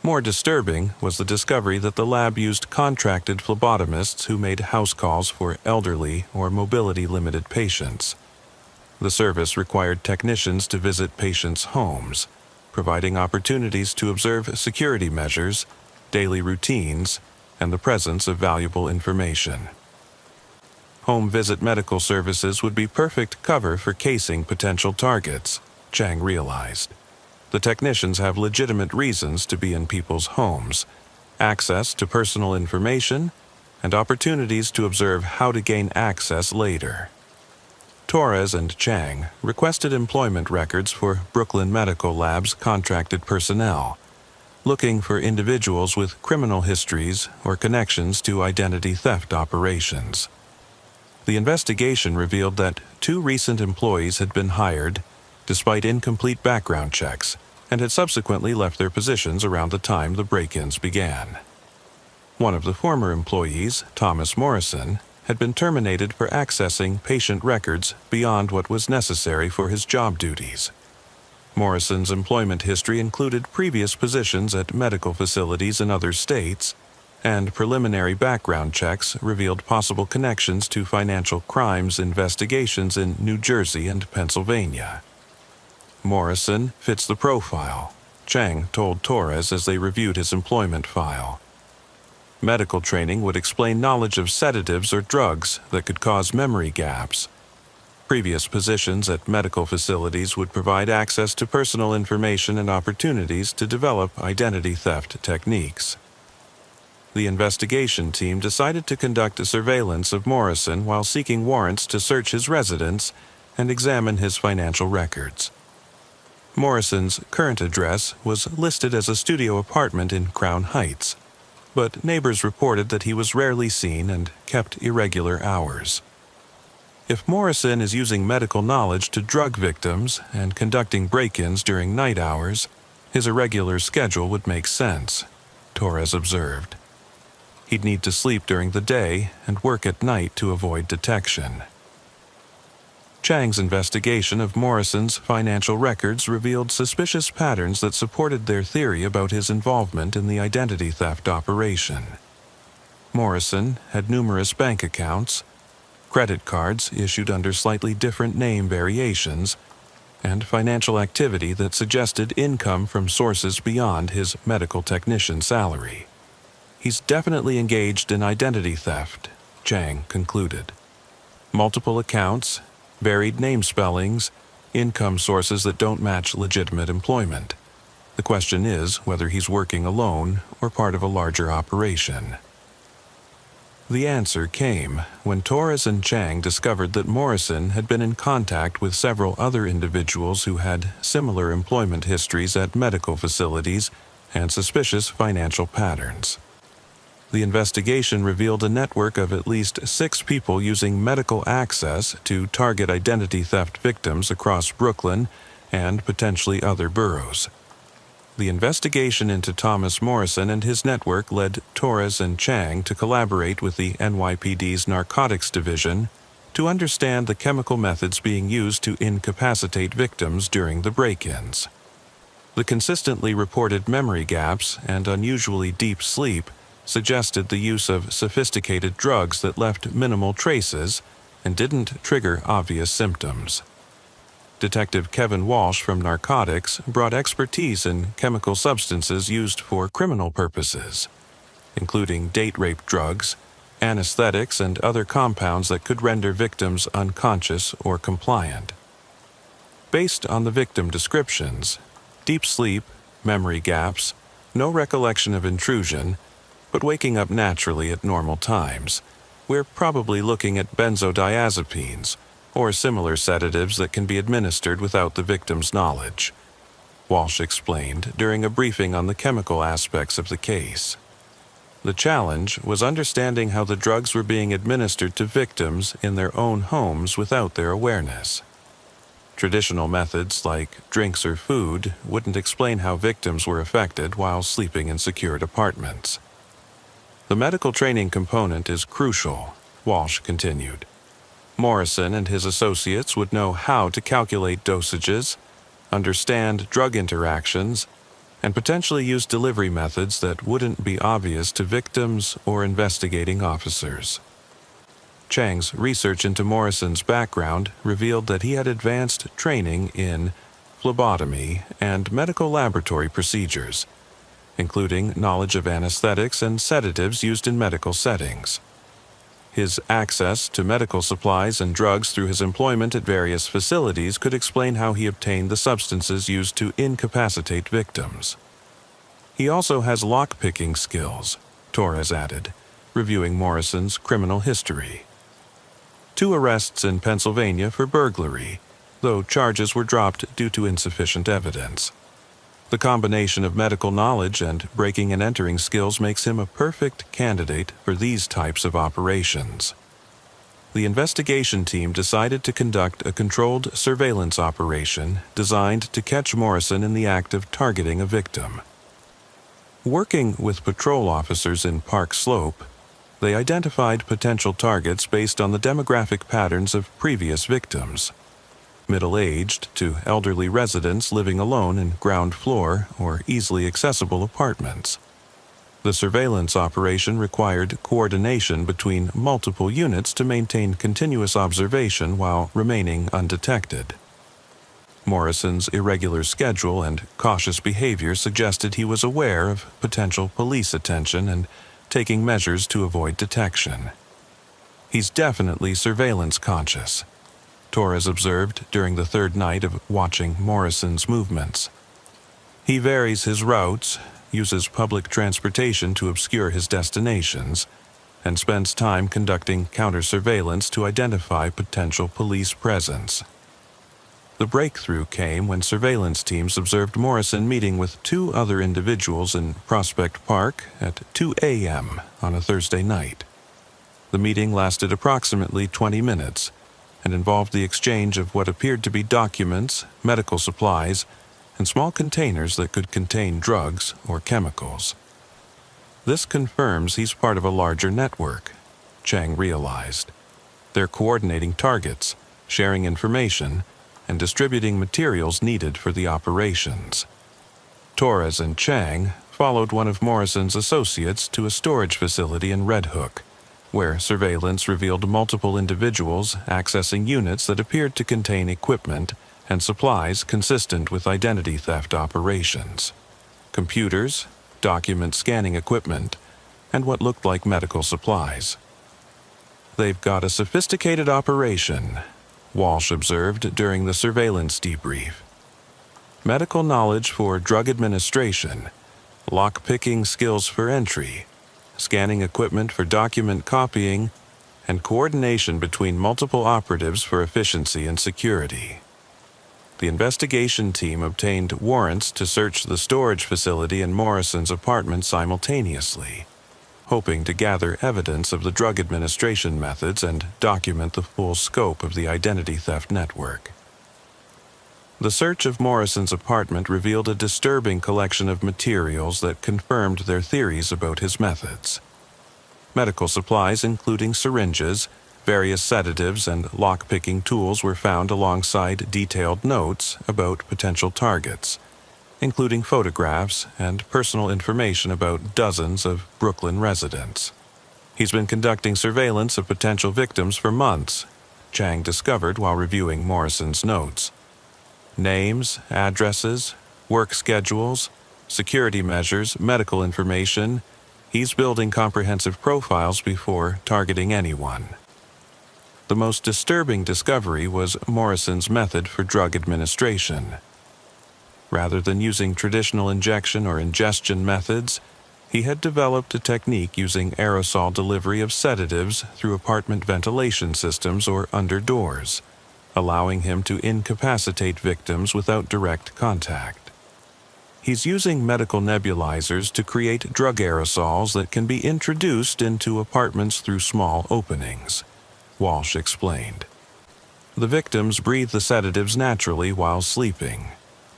More disturbing was the discovery that the lab used contracted phlebotomists who made house calls for elderly or mobility-limited patients. The service required technicians to visit patients' homes, providing opportunities to observe security measures, daily routines, and the presence of valuable information. Home visit medical services would be perfect cover for casing potential targets, Chang realized. The technicians have legitimate reasons to be in people's homes, access to personal information, and opportunities to observe how to gain access later. Torres and Chang requested employment records for Brooklyn Medical Lab's contracted personnel, looking for individuals with criminal histories or connections to identity theft operations. The investigation revealed that 2 recent employees had been hired despite incomplete background checks and had subsequently left their positions around the time the break-ins began. One of the former employees, Thomas Morrison, had been terminated for accessing patient records beyond what was necessary for his job duties. Morrison's employment history included previous positions at medical facilities in other states, and preliminary background checks revealed possible connections to financial crimes investigations in New Jersey and Pennsylvania. Morrison fits the profile, Chang told Torres as they reviewed his employment file. Medical training would explain knowledge of sedatives or drugs that could cause memory gaps. Previous positions at medical facilities would provide access to personal information and opportunities to develop identity theft techniques. The investigation team decided to conduct a surveillance of Morrison while seeking warrants to search his residence and examine his financial records. Morrison's current address was listed as a studio apartment in Crown Heights, but neighbors reported that he was rarely seen and kept irregular hours. If Morrison is using medical knowledge to drug victims and conducting break-ins during night hours, his irregular schedule would make sense, Torres observed. He'd need to sleep during the day and work at night to avoid detection. Chang's investigation of Morrison's financial records revealed suspicious patterns that supported their theory about his involvement in the identity theft operation. Morrison had numerous bank accounts, credit cards issued under slightly different name variations, and financial activity that suggested income from sources beyond his medical technician salary. He's definitely engaged in identity theft, Chang concluded. Multiple accounts, varied name spellings, income sources that don't match legitimate employment. The question is whether he's working alone or part of a larger operation. The answer came when Torres and Chang discovered that Morrison had been in contact with several other individuals who had similar employment histories at medical facilities and suspicious financial patterns. The investigation revealed a network of at least 6 people using medical access to target identity theft victims across Brooklyn and potentially other boroughs. The investigation into Thomas Morrison and his network led Torres and Chang to collaborate with the NYPD's Narcotics Division to understand the chemical methods being used to incapacitate victims during the break-ins. The consistently reported memory gaps and unusually deep sleep suggested the use of sophisticated drugs that left minimal traces and didn't trigger obvious symptoms. Detective Kevin Walsh from Narcotics brought expertise in chemical substances used for criminal purposes, including date rape drugs, anesthetics, and other compounds that could render victims unconscious or compliant. Based on the victim descriptions, deep sleep, memory gaps, no recollection of intrusion, but waking up naturally at normal times, we're probably looking at benzodiazepines or similar sedatives that can be administered without the victim's knowledge, Walsh explained during a briefing on the chemical aspects of the case. The challenge was understanding how the drugs were being administered to victims in their own homes without their awareness. Traditional methods like drinks or food wouldn't explain how victims were affected while sleeping in secured apartments. The medical training component is crucial, Walsh continued. Morrison and his associates would know how to calculate dosages, understand drug interactions, and potentially use delivery methods that wouldn't be obvious to victims or investigating officers. Chang's research into Morrison's background revealed that he had advanced training in phlebotomy and medical laboratory procedures, including knowledge of anesthetics and sedatives used in medical settings. His access to medical supplies and drugs through his employment at various facilities could explain how he obtained the substances used to incapacitate victims. He also has lock-picking skills, Torres added, reviewing Morrison's criminal history. 2 arrests in Pennsylvania for burglary, though charges were dropped due to insufficient evidence. The combination of medical knowledge and breaking and entering skills makes him a perfect candidate for these types of operations. The investigation team decided to conduct a controlled surveillance operation designed to catch Morrison in the act of targeting a victim. Working with patrol officers in Park Slope, they identified potential targets based on the demographic patterns of previous victims. Middle-aged to elderly residents living alone in ground floor or easily accessible apartments. The surveillance operation required coordination between multiple units to maintain continuous observation while remaining undetected. Morrison's irregular schedule and cautious behavior suggested he was aware of potential police attention and taking measures to avoid detection. He's definitely surveillance conscious, Torres observed during the 3rd night of watching Morrison's movements. He varies his routes, uses public transportation to obscure his destinations, and spends time conducting counter-surveillance to identify potential police presence. The breakthrough came when surveillance teams observed Morrison meeting with 2 other individuals in Prospect Park at 2 a.m. on a Thursday night. The meeting lasted approximately 20 minutes and involved the exchange of what appeared to be documents, medical supplies, and small containers that could contain drugs or chemicals. This confirms he's part of a larger network, Chang realized. They're coordinating targets, sharing information, and distributing materials needed for the operations. Torres and Chang followed one of Morrison's associates to a storage facility in Red Hook, where surveillance revealed multiple individuals accessing units that appeared to contain equipment and supplies consistent with identity theft operations. Computers, document scanning equipment, and what looked like medical supplies. They've got a sophisticated operation, Walsh observed during the surveillance debrief. Medical knowledge for drug administration, lock-picking skills for entry, scanning equipment for document copying, and coordination between multiple operatives for efficiency and security. The investigation team obtained warrants to search the storage facility and Morrison's apartment simultaneously, hoping to gather evidence of the drug administration methods and document the full scope of the identity theft network. The search of Morrison's apartment revealed a disturbing collection of materials that confirmed their theories about his methods. Medical supplies, including syringes, various sedatives, and lock-picking tools were found alongside detailed notes about potential targets, including photographs and personal information about dozens of Brooklyn residents. He's been conducting surveillance of potential victims for months, Chang discovered while reviewing Morrison's notes. Names, addresses, work schedules, security measures, medical information. He's building comprehensive profiles before targeting anyone. The most disturbing discovery was Morrison's method for drug administration. Rather than using traditional injection or ingestion methods, he had developed a technique using aerosol delivery of sedatives through apartment ventilation systems or under doors, allowing him to incapacitate victims without direct contact. He's using medical nebulizers to create drug aerosols that can be introduced into apartments through small openings, Walsh explained. The victims breathe the sedatives naturally while sleeping,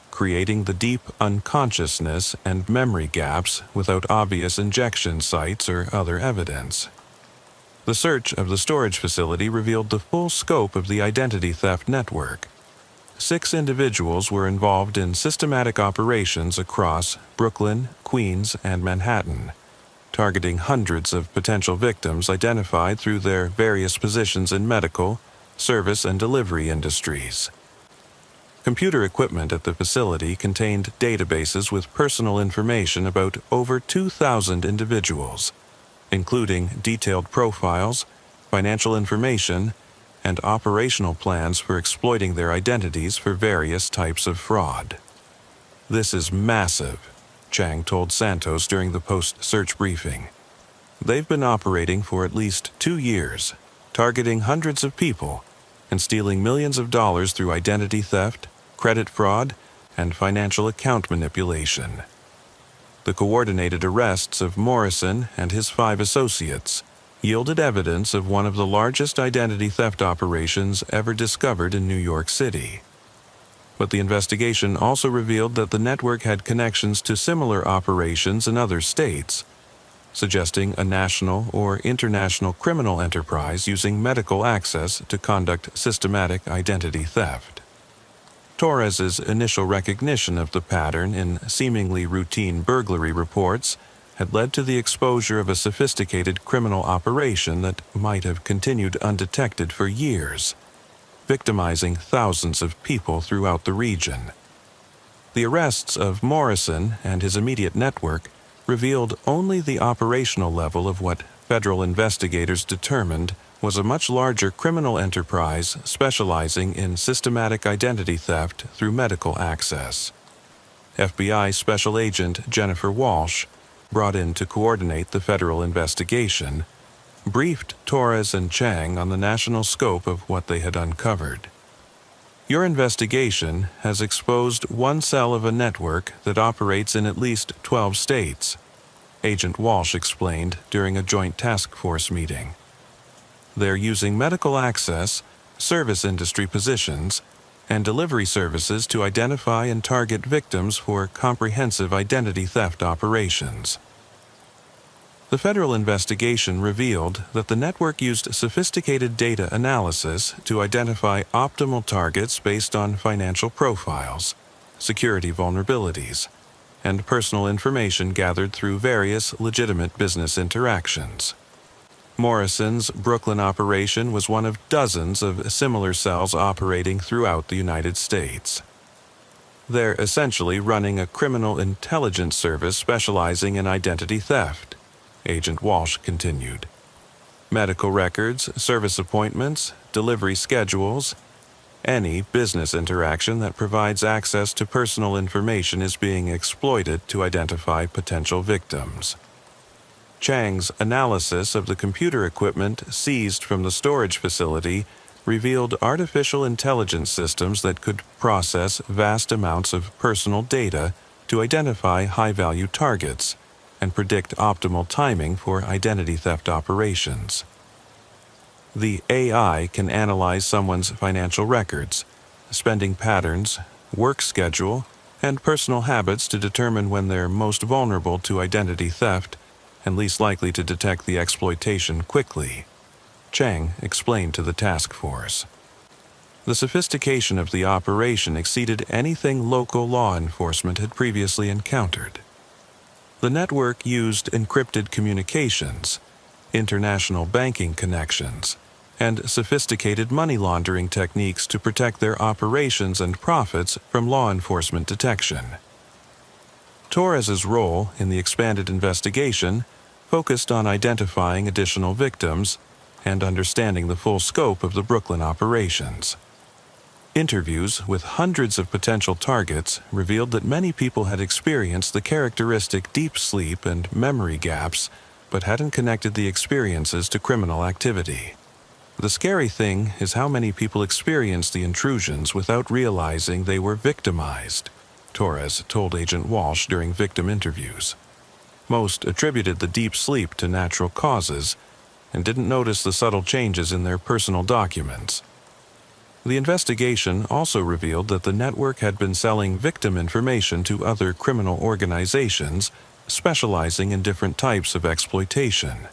creating the deep unconsciousness and memory gaps without obvious injection sites or other evidence. The search of the storage facility revealed the full scope of the identity theft network. 6 individuals were involved in systematic operations across Brooklyn, Queens, and Manhattan, targeting hundreds of potential victims identified through their various positions in medical, service, and delivery industries. Computer equipment at the facility contained databases with personal information about over 2,000 individuals, including detailed profiles, financial information, and operational plans for exploiting their identities for various types of fraud. "This is massive," Chang told Santos during the post-search briefing. "They've been operating for at least 2 years, targeting hundreds of people, and stealing millions of dollars through identity theft, credit fraud, and financial account manipulation." The coordinated arrests of Morrison and his 5 associates yielded evidence of one of the largest identity theft operations ever discovered in New York City. But the investigation also revealed that the network had connections to similar operations in other states, suggesting a national or international criminal enterprise using medical access to conduct systematic identity theft. Torres's initial recognition of the pattern in seemingly routine burglary reports had led to the exposure of a sophisticated criminal operation that might have continued undetected for years, victimizing thousands of people throughout the region. The arrests of Morrison and his immediate network revealed only the operational level of what federal investigators determined was a much larger criminal enterprise specializing in systematic identity theft through medical access. FBI Special Agent Jennifer Walsh, brought in to coordinate the federal investigation, briefed Torres and Chang on the national scope of what they had uncovered. "Your investigation has exposed one cell of a network that operates in at least 12 states," Agent Walsh explained during a joint task force meeting. "They're using medical access, service industry positions, and delivery services to identify and target victims for comprehensive identity theft operations." The federal investigation revealed that the network used sophisticated data analysis to identify optimal targets based on financial profiles, security vulnerabilities, and personal information gathered through various legitimate business interactions. Morrison's Brooklyn operation was one of dozens of similar cells operating throughout the United States. "They're essentially running a criminal intelligence service specializing in identity theft," Agent Walsh continued. "Medical records, service appointments, delivery schedules, any business interaction that provides access to personal information is being exploited to identify potential victims." Chang's analysis of the computer equipment seized from the storage facility revealed artificial intelligence systems that could process vast amounts of personal data to identify high-value targets and predict optimal timing for identity theft operations. The AI can analyze someone's financial records, spending patterns, work schedule, and personal habits to determine when they're most vulnerable to identity theft and least likely to detect the exploitation quickly, Chang explained to the task force. The sophistication of the operation exceeded anything local law enforcement had previously encountered. The network used encrypted communications, international banking connections, and sophisticated money laundering techniques to protect their operations and profits from law enforcement detection. Torres's role in the expanded investigation focused on identifying additional victims and understanding the full scope of the Brooklyn operations. Interviews with hundreds of potential targets revealed that many people had experienced the characteristic deep sleep and memory gaps, but hadn't connected the experiences to criminal activity. The scary thing is how many people experienced the intrusions without realizing they were victimized, Torres told Agent Walsh during victim interviews. Most attributed the deep sleep to natural causes and didn't notice the subtle changes in their personal documents. The investigation also revealed that the network had been selling victim information to other criminal organizations specializing in different types of exploitation.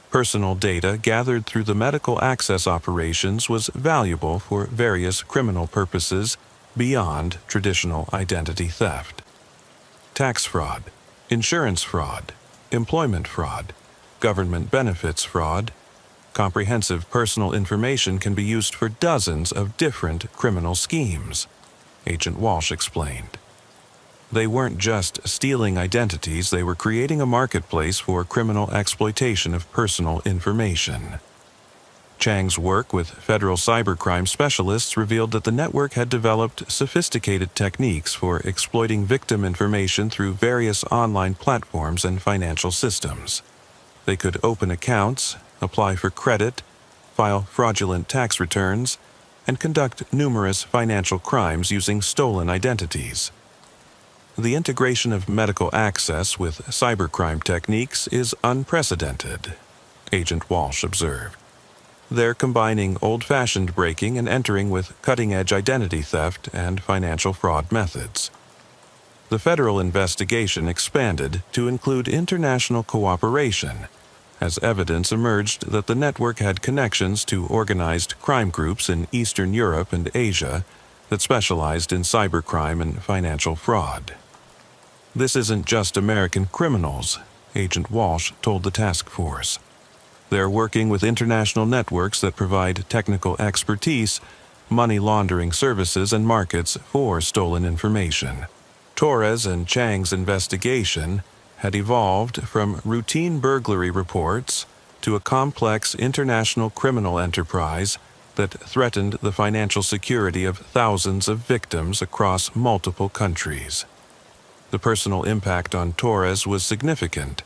Personal data gathered through the medical access operations was valuable for various criminal purposes beyond traditional identity theft. Tax fraud, insurance fraud, employment fraud, government benefits fraud. Comprehensive personal information can be used for dozens of different criminal schemes, Agent Walsh explained. They weren't just stealing identities, they were creating a marketplace for criminal exploitation of personal information. Chang's work with federal cybercrime specialists revealed that the network had developed sophisticated techniques for exploiting victim information through various online platforms and financial systems. They could open accounts, apply for credit, file fraudulent tax returns, and conduct numerous financial crimes using stolen identities. The integration of medical access with cybercrime techniques is unprecedented, Agent Walsh observed. They're combining old-fashioned breaking and entering with cutting-edge identity theft and financial fraud methods. The federal investigation expanded to include international cooperation, as evidence emerged that the network had connections to organized crime groups in Eastern Europe and Asia that specialized in cybercrime and financial fraud. This isn't just American criminals, Agent Walsh told the task force. They're working with international networks that provide technical expertise, money laundering services, and markets for stolen information. Torres and Chang's investigation had evolved from routine burglary reports to a complex international criminal enterprise that threatened the financial security of thousands of victims across multiple countries. The personal impact on Torres was significant,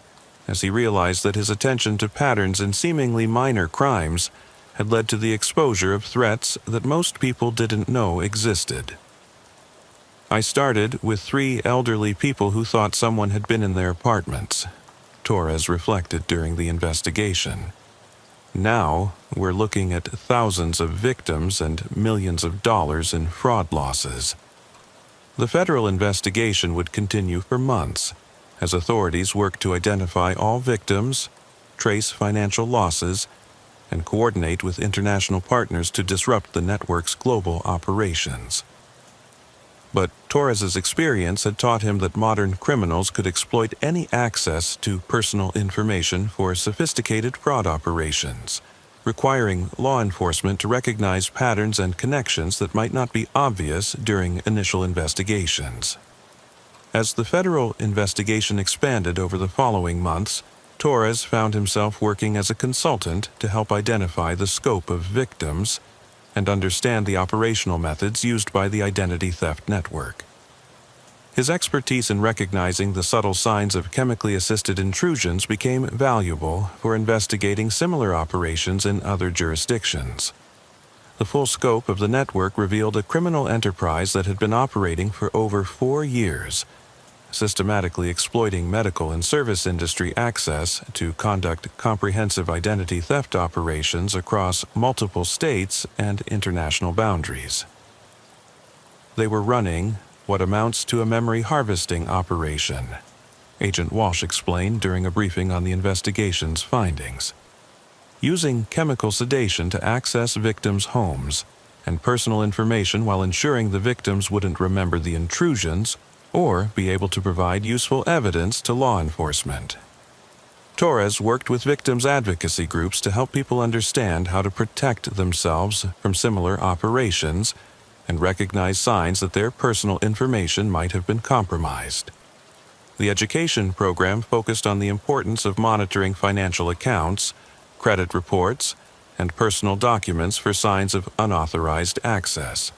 as he realized that his attention to patterns in seemingly minor crimes had led to the exposure of threats that most people didn't know existed. I started with 3 elderly people who thought someone had been in their apartments, Torres reflected during the investigation. Now, we're looking at thousands of victims and millions of dollars in fraud losses. The federal investigation would continue for months, as authorities worked to identify all victims, trace financial losses, and coordinate with international partners to disrupt the network's global operations. But Torres's experience had taught him that modern criminals could exploit any access to personal information for sophisticated fraud operations, requiring law enforcement to recognize patterns and connections that might not be obvious during initial investigations. As the federal investigation expanded over the following months, Torres found himself working as a consultant to help identify the scope of victims and understand the operational methods used by the identity theft network. His expertise in recognizing the subtle signs of chemically assisted intrusions became valuable for investigating similar operations in other jurisdictions. The full scope of the network revealed a criminal enterprise that had been operating for over 4 years, systematically exploiting medical and service industry access to conduct comprehensive identity theft operations across multiple states and international boundaries. They were running what amounts to a memory harvesting operation, Agent Walsh explained during a briefing on the investigation's findings. Using chemical sedation to access victims' homes and personal information while ensuring the victims wouldn't remember the intrusions or be able to provide useful evidence to law enforcement. Torres worked with victims' advocacy groups to help people understand how to protect themselves from similar operations and recognize signs that their personal information might have been compromised. The education program focused on the importance of monitoring financial accounts, credit reports, and personal documents for signs of unauthorized access.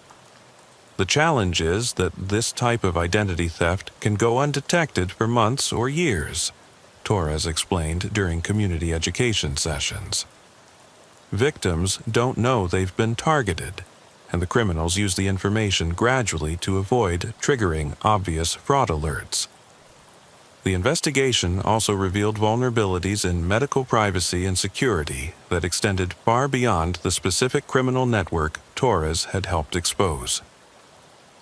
The challenge is that this type of identity theft can go undetected for months or years, Torres explained during community education sessions. Victims don't know they've been targeted, and the criminals used the information gradually to avoid triggering obvious fraud alerts. The investigation also revealed vulnerabilities in medical privacy and security that extended far beyond the specific criminal network Torres had helped expose.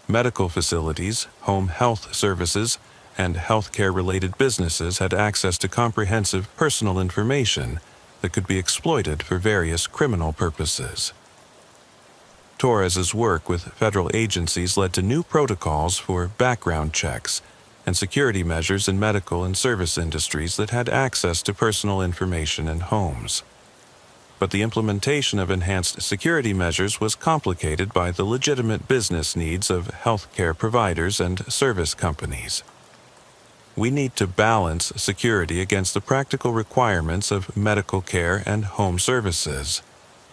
Medical facilities, home health services, and healthcare-related businesses had access to comprehensive personal information that could be exploited for various criminal purposes. Torres's work with federal agencies led to new protocols for background checks and security measures in medical and service industries that had access to personal information in homes. But the implementation of enhanced security measures was complicated by the legitimate business needs of healthcare providers and service companies. We need to balance security against the practical requirements of medical care and home services,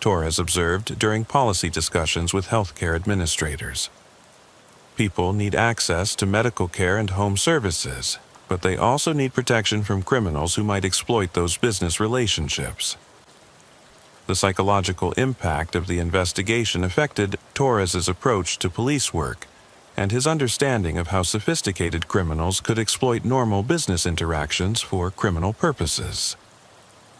Torres observed during policy discussions with healthcare administrators. People need access to medical care and home services, but they also need protection from criminals who might exploit those business relationships. The psychological impact of the investigation affected Torres's approach to police work and his understanding of how sophisticated criminals could exploit normal business interactions for criminal purposes.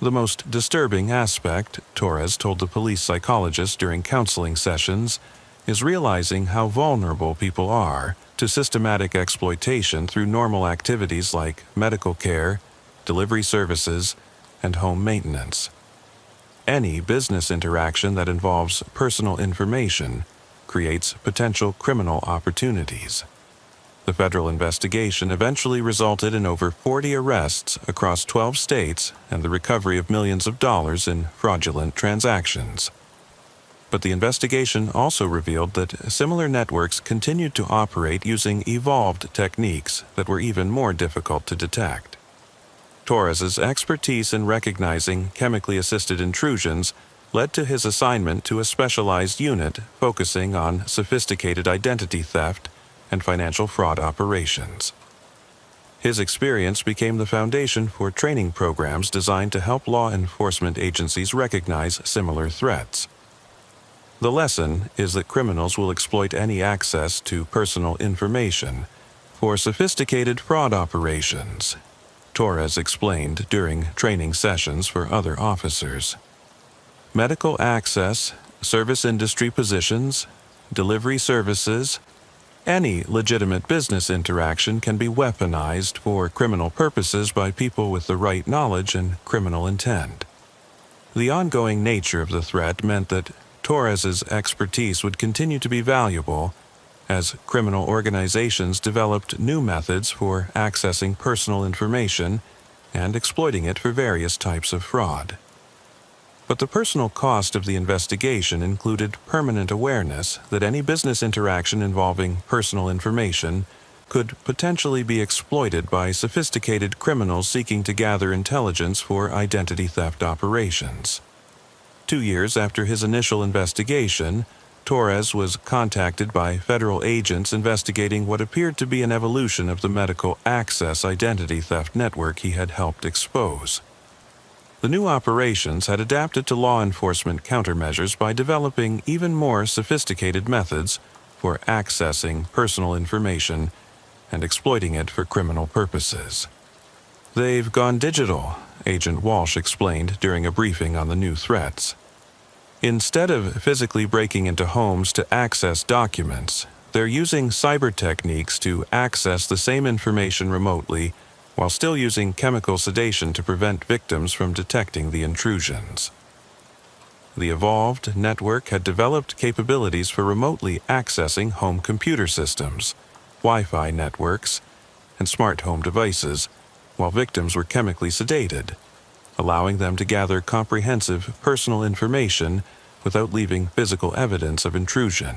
The most disturbing aspect, Torres told the police psychologist during counseling sessions, is realizing how vulnerable people are to systematic exploitation through normal activities like medical care, delivery services, and home maintenance. Any business interaction that involves personal information creates potential criminal opportunities. The federal investigation eventually resulted in over 40 arrests across 12 states and the recovery of millions of dollars in fraudulent transactions. But the investigation also revealed that similar networks continued to operate using evolved techniques that were even more difficult to detect. Torres's expertise in recognizing chemically assisted intrusions led to his assignment to a specialized unit focusing on sophisticated identity theft and financial fraud operations. His experience became the foundation for training programs designed to help law enforcement agencies recognize similar threats. The lesson is that criminals will exploit any access to personal information for sophisticated fraud operations, Torres explained during training sessions for other officers. Medical access, service industry positions, delivery services, any legitimate business interaction can be weaponized for criminal purposes by people with the right knowledge and criminal intent. The ongoing nature of the threat meant that Torres's expertise would continue to be valuable as criminal organizations developed new methods for accessing personal information and exploiting it for various types of fraud. But the personal cost of the investigation included permanent awareness that any business interaction involving personal information could potentially be exploited by sophisticated criminals seeking to gather intelligence for identity theft operations. 2 years after his initial investigation, Torres was contacted by federal agents investigating what appeared to be an evolution of the medical access identity theft network he had helped expose. The new operations had adapted to law enforcement countermeasures by developing even more sophisticated methods for accessing personal information and exploiting it for criminal purposes. "They've gone digital," Agent Walsh explained during a briefing on the new threats. Instead of physically breaking into homes to access documents, they're using cyber techniques to access the same information remotely while still using chemical sedation to prevent victims from detecting the intrusions. The evolved network had developed capabilities for remotely accessing home computer systems, Wi-Fi networks, and smart home devices, while victims were chemically sedated, allowing them to gather comprehensive personal information without leaving physical evidence of intrusion.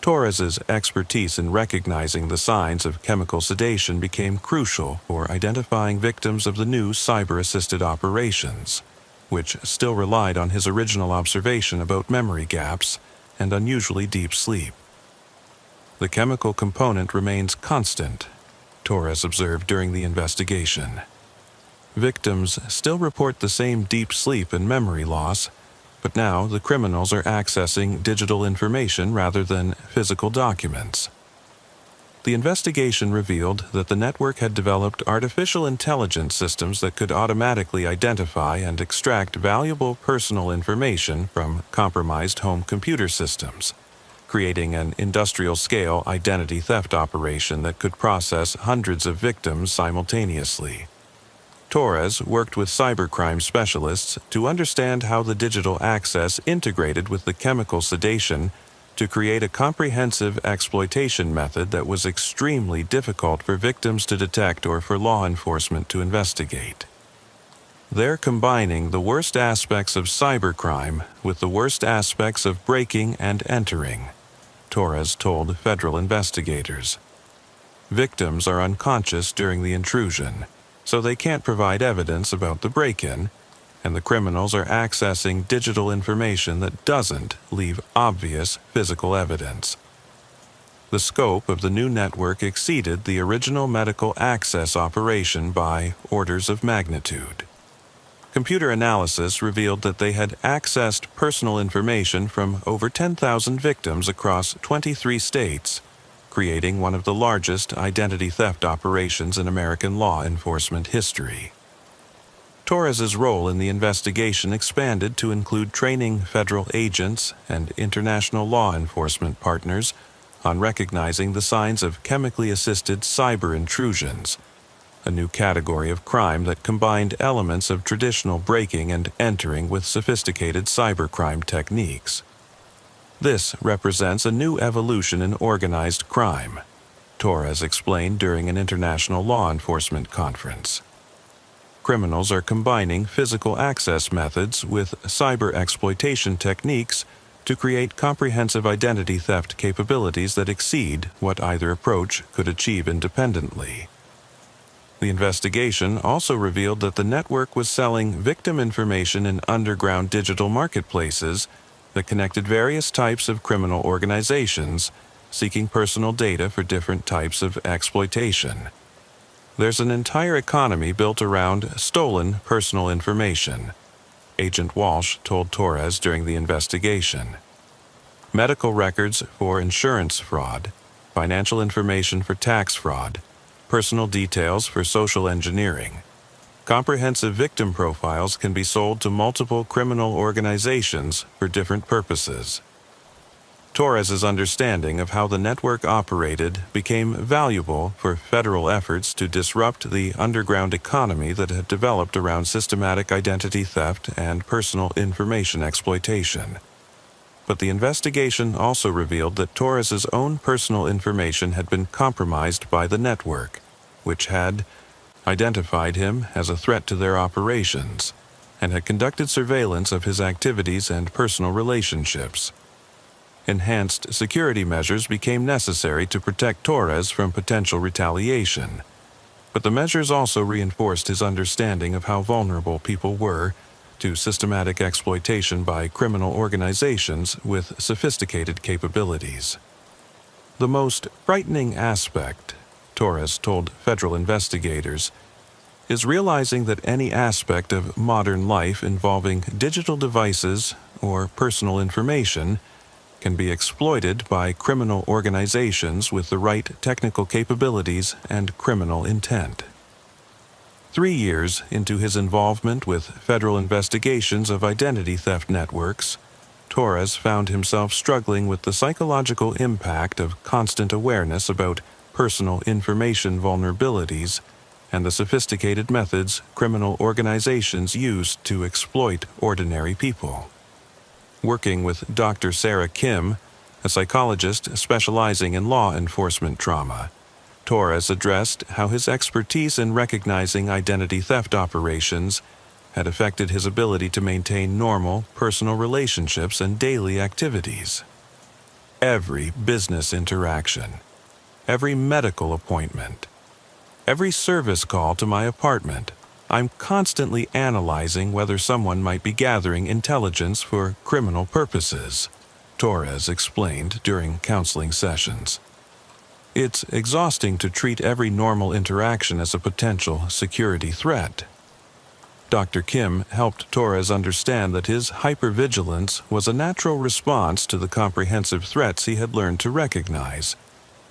Torres's expertise in recognizing the signs of chemical sedation became crucial for identifying victims of the new cyber-assisted operations, which still relied on his original observation about memory gaps and unusually deep sleep. "The chemical component remains constant," Torres observed during the investigation. "Victims still report the same deep sleep and memory loss, But now the criminals are accessing digital information rather than physical documents. The investigation revealed that the network had developed artificial intelligence systems that could automatically identify and extract valuable personal information from compromised home computer systems, creating an industrial-scale identity theft operation that could process hundreds of victims simultaneously. Torres worked with cybercrime specialists to understand how the digital access integrated with the chemical sedation to create a comprehensive exploitation method that was extremely difficult for victims to detect or for law enforcement to investigate. They're combining the worst aspects of cybercrime with the worst aspects of breaking and entering, Torres told federal investigators. Victims are unconscious during the intrusion, so they can't provide evidence about the break-in, and the criminals are accessing digital information that doesn't leave obvious physical evidence. The scope of the new network exceeded the original medical access operation by orders of magnitude. Computer analysis revealed that they had accessed personal information from over 10,000 victims across 23 states, creating one of the largest identity theft operations in American law enforcement history. Torres's role in the investigation expanded to include training federal agents and international law enforcement partners on recognizing the signs of chemically assisted cyber intrusions, a new category of crime that combined elements of traditional breaking and entering with sophisticated cybercrime techniques. This represents a new evolution in organized crime, Torres explained during an international law enforcement conference. Criminals are combining physical access methods with cyber exploitation techniques to create comprehensive identity theft capabilities that exceed what either approach could achieve independently. The investigation also revealed that the network was selling victim information in underground digital marketplaces that connected various types of criminal organizations seeking personal data for different types of exploitation. There's an entire economy built around stolen personal information, Agent Walsh told Torres during the investigation. Medical records for insurance fraud, financial information for tax fraud, personal details for social engineering. Comprehensive victim profiles can be sold to multiple criminal organizations for different purposes. Torres's understanding of how the network operated became valuable for federal efforts to disrupt the underground economy that had developed around systematic identity theft and personal information exploitation. But the investigation also revealed that Torres's own personal information had been compromised by the network, which had identified him as a threat to their operations and had conducted surveillance of his activities and personal relationships. Enhanced security measures became necessary to protect Torres from potential retaliation, but the measures also reinforced his understanding of how vulnerable people were to systematic exploitation by criminal organizations with sophisticated capabilities. The most frightening aspect, Torres told federal investigators, is realizing that any aspect of modern life involving digital devices or personal information can be exploited by criminal organizations with the right technical capabilities and criminal intent. 3 years into his involvement with federal investigations of identity theft networks, Torres found himself struggling with the psychological impact of constant awareness about personal information vulnerabilities and the sophisticated methods criminal organizations use to exploit ordinary people. Working with Dr. Sarah Kim, a psychologist specializing in law enforcement trauma, Torres addressed how his expertise in recognizing identity theft operations had affected his ability to maintain normal personal relationships and daily activities. Every business interaction, every medical appointment, every service call to my apartment, I'm constantly analyzing whether someone might be gathering intelligence for criminal purposes, Torres explained during counseling sessions. It's exhausting to treat every normal interaction as a potential security threat. Dr. Kim helped Torres understand that his hypervigilance was a natural response to the comprehensive threats he had learned to recognize,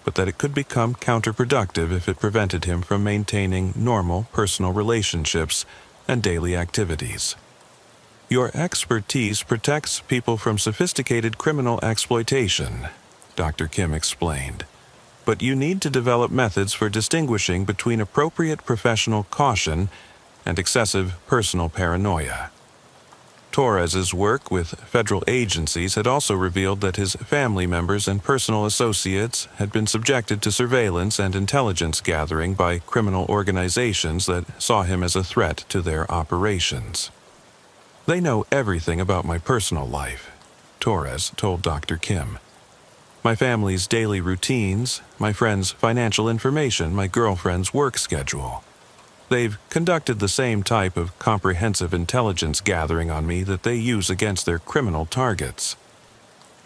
but that it could become counterproductive if it prevented him from maintaining normal personal relationships and daily activities. Your expertise protects people from sophisticated criminal exploitation, Dr. Kim explained, but you need to develop methods for distinguishing between appropriate professional caution and excessive personal paranoia. Torres's work with federal agencies had also revealed that his family members and personal associates had been subjected to surveillance and intelligence gathering by criminal organizations that saw him as a threat to their operations. "They know everything about my personal life," Torres told Dr. Kim. "My family's daily routines, my friends' financial information, my girlfriend's work schedule. They've conducted the same type of comprehensive intelligence gathering on me that they use against their criminal targets."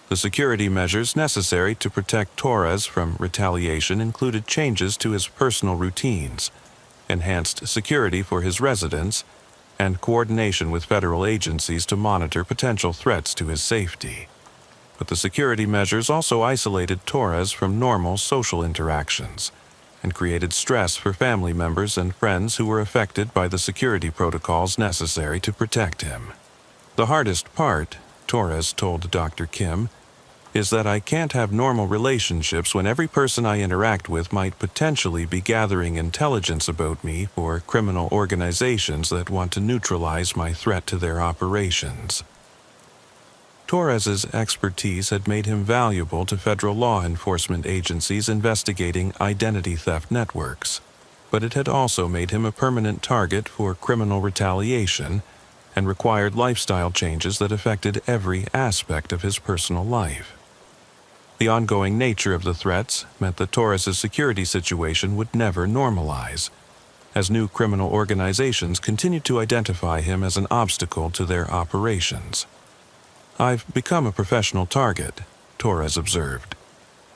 The security measures necessary to protect Torres from retaliation included changes to his personal routines, enhanced security for his residence, and coordination with federal agencies to monitor potential threats to his safety. But the security measures also isolated Torres from normal social interactions and created stress for family members and friends who were affected by the security protocols necessary to protect him. "The hardest part," Torres told Dr. Kim, "is that I can't have normal relationships when every person I interact with might potentially be gathering intelligence about me for criminal organizations that want to neutralize my threat to their operations." Torres's expertise had made him valuable to federal law enforcement agencies investigating identity theft networks, but it had also made him a permanent target for criminal retaliation and required lifestyle changes that affected every aspect of his personal life. The ongoing nature of the threats meant that Torres's security situation would never normalize, as new criminal organizations continued to identify him as an obstacle to their operations. "I've become a professional target," Torres observed.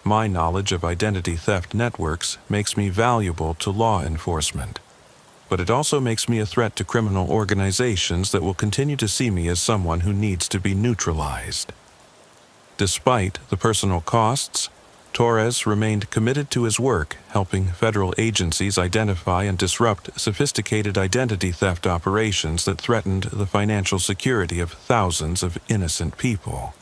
"My knowledge of identity theft networks makes me valuable to law enforcement, but it also makes me a threat to criminal organizations that will continue to see me as someone who needs to be neutralized." Despite the personal costs, Torres remained committed to his work, helping federal agencies identify and disrupt sophisticated identity theft operations that threatened the financial security of thousands of innocent people.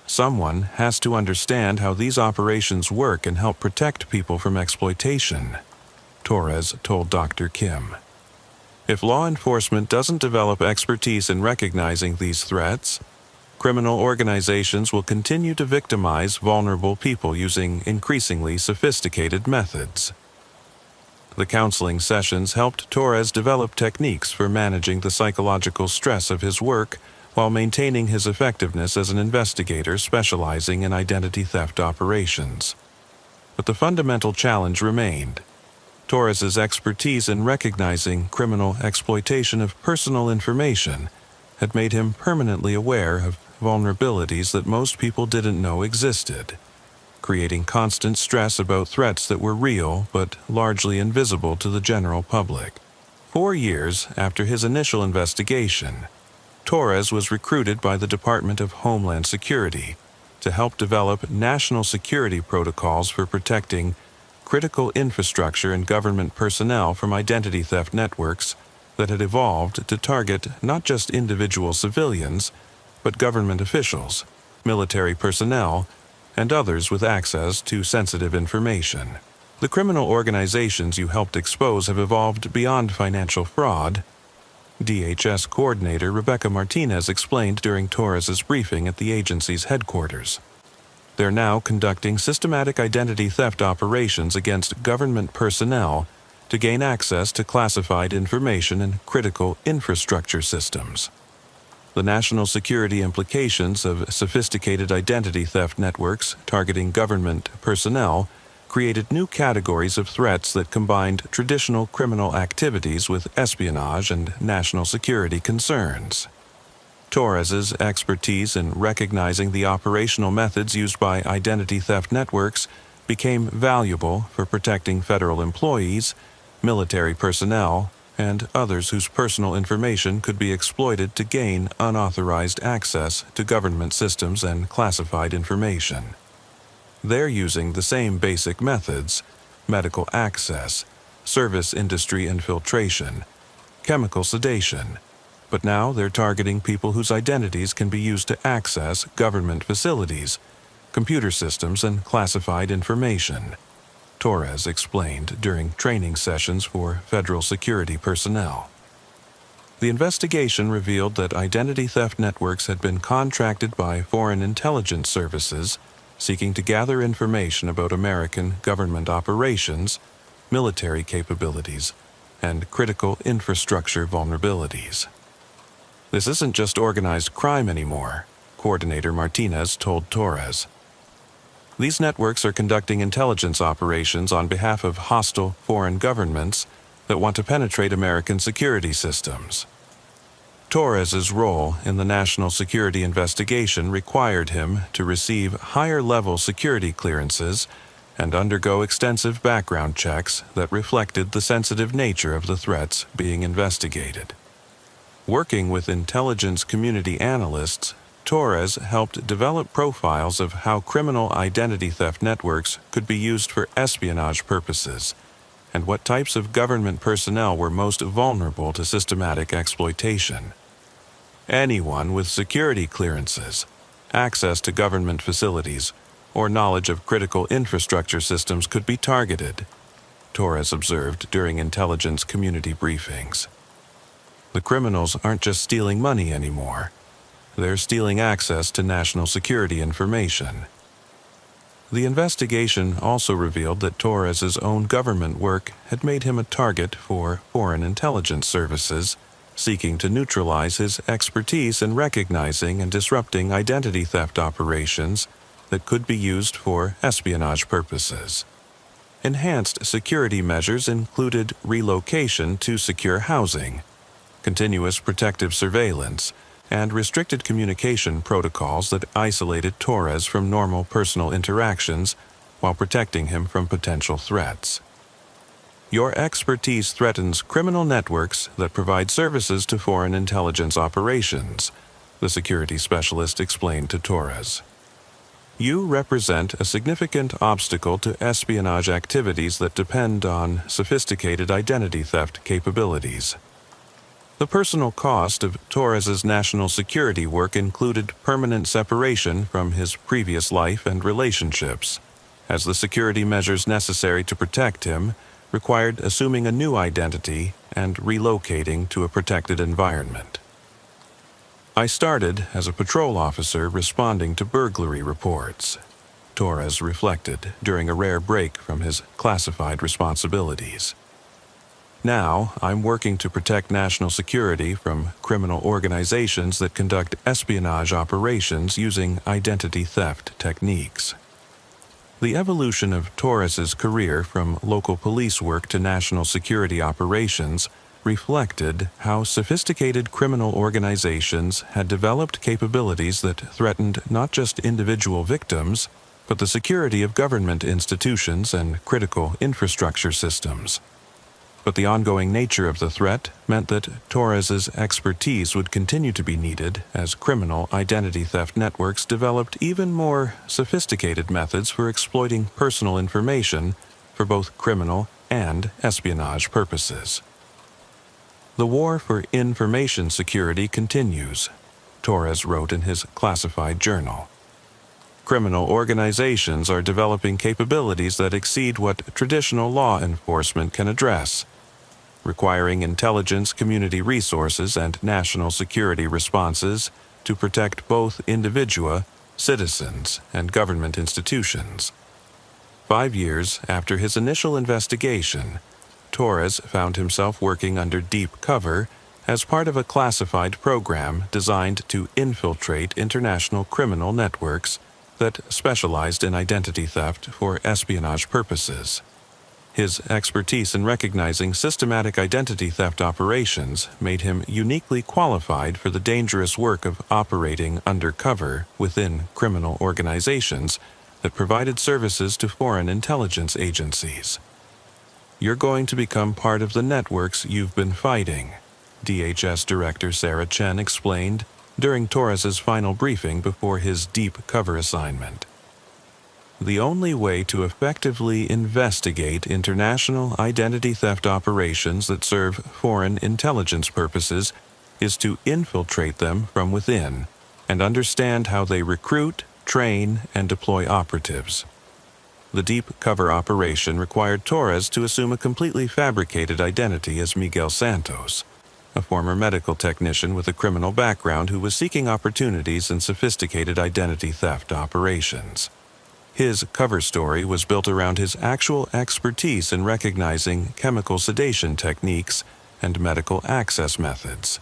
"Someone has to understand how these operations work and help protect people from exploitation," Torres told Dr. Kim. "If law enforcement doesn't develop expertise in recognizing these threats, criminal organizations will continue to victimize vulnerable people using increasingly sophisticated methods." The counseling sessions helped Torres develop techniques for managing the psychological stress of his work while maintaining his effectiveness as an investigator specializing in identity theft operations. But the fundamental challenge remained. Torres's expertise in recognizing criminal exploitation of personal information had made him permanently aware of vulnerabilities that most people didn't know existed, creating constant stress about threats that were real but largely invisible to the general public. 4 years after his initial investigation, Torres was recruited by the Department of Homeland Security to help develop national security protocols for protecting critical infrastructure and government personnel from identity theft networks that had evolved to target not just individual civilians, but government officials, military personnel, and others with access to sensitive information. "The criminal organizations you helped expose have evolved beyond financial fraud," DHS coordinator Rebecca Martinez explained during Torres's briefing at the agency's headquarters. "They're now conducting systematic identity theft operations against government personnel to gain access to classified information and critical infrastructure systems. The national security implications of sophisticated identity theft networks targeting government personnel created new categories of threats that combined traditional criminal activities with espionage and national security concerns." Torres's expertise in recognizing the operational methods used by identity theft networks became valuable for protecting federal employees, military personnel, and others whose personal information could be exploited to gain unauthorized access to government systems and classified information. They're using the same basic methods: medical access, service industry infiltration, chemical sedation, but now they're targeting people whose identities can be used to access government facilities, computer systems, and classified information, Torres explained during training sessions for federal security personnel. The investigation revealed that identity theft networks had been contracted by foreign intelligence services seeking to gather information about American government operations, military capabilities, and critical infrastructure vulnerabilities. This isn't just organized crime anymore, Coordinator Martinez told Torres. These networks are conducting intelligence operations on behalf of hostile foreign governments that want to penetrate American security systems. Torres's role in the national security investigation required him to receive higher-level security clearances and undergo extensive background checks that reflected the sensitive nature of the threats being investigated. Working with intelligence community analysts, Torres helped develop profiles of how criminal identity theft networks could be used for espionage purposes, and what types of government personnel were most vulnerable to systematic exploitation. Anyone with security clearances, access to government facilities, or knowledge of critical infrastructure systems could be targeted, Torres observed during intelligence community briefings. The criminals aren't just stealing money anymore. They're stealing access to national security information. The investigation also revealed that Torres's own government work had made him a target for foreign intelligence services, seeking to neutralize his expertise in recognizing and disrupting identity theft operations that could be used for espionage purposes. Enhanced security measures included relocation to secure housing, continuous protective surveillance, and restricted communication protocols that isolated Torres from normal personal interactions while protecting him from potential threats. Your expertise threatens criminal networks that provide services to foreign intelligence operations, the security specialist explained to Torres. You represent a significant obstacle to espionage activities that depend on sophisticated identity theft capabilities. The personal cost of Torres's national security work included permanent separation from his previous life and relationships, as the security measures necessary to protect him required assuming a new identity and relocating to a protected environment. I started as a patrol officer responding to burglary reports, Torres reflected during a rare break from his classified responsibilities. Now, I'm working to protect national security from criminal organizations that conduct espionage operations using identity theft techniques. The evolution of Torres's career from local police work to national security operations reflected how sophisticated criminal organizations had developed capabilities that threatened not just individual victims, but the security of government institutions and critical infrastructure systems. But the ongoing nature of the threat meant that Torres's expertise would continue to be needed as criminal identity theft networks developed even more sophisticated methods for exploiting personal information for both criminal and espionage purposes. The war for information security continues, Torres wrote in his classified journal. Criminal organizations are developing capabilities that exceed what traditional law enforcement can address, requiring intelligence community resources and national security responses to protect both individual, citizens, and government institutions. 5 years after his initial investigation, Torres found himself working under deep cover as part of a classified program designed to infiltrate international criminal networks that specialized in identity theft for espionage purposes. His expertise in recognizing systematic identity theft operations made him uniquely qualified for the dangerous work of operating undercover within criminal organizations that provided services to foreign intelligence agencies. You're going to become part of the networks you've been fighting, DHS Director Sarah Chen explained during Torres's final briefing before his deep cover assignment. The only way to effectively investigate international identity theft operations that serve foreign intelligence purposes is to infiltrate them from within and understand how they recruit, train, and deploy operatives. The deep cover operation required Torres to assume a completely fabricated identity as Miguel Santos, a former medical technician with a criminal background who was seeking opportunities in sophisticated identity theft operations. His cover story was built around his actual expertise in recognizing chemical sedation techniques and medical access methods.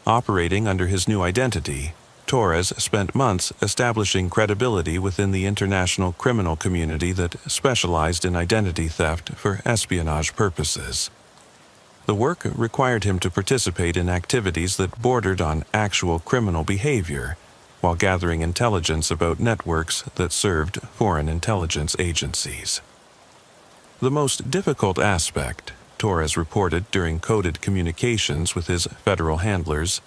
Operating under his new identity, Torres spent months establishing credibility within the international criminal community that specialized in identity theft for espionage purposes. The work required him to participate in activities that bordered on actual criminal behavior, while gathering intelligence about networks that served foreign intelligence agencies. The most difficult aspect, Torres reported during coded communications with his federal handlers,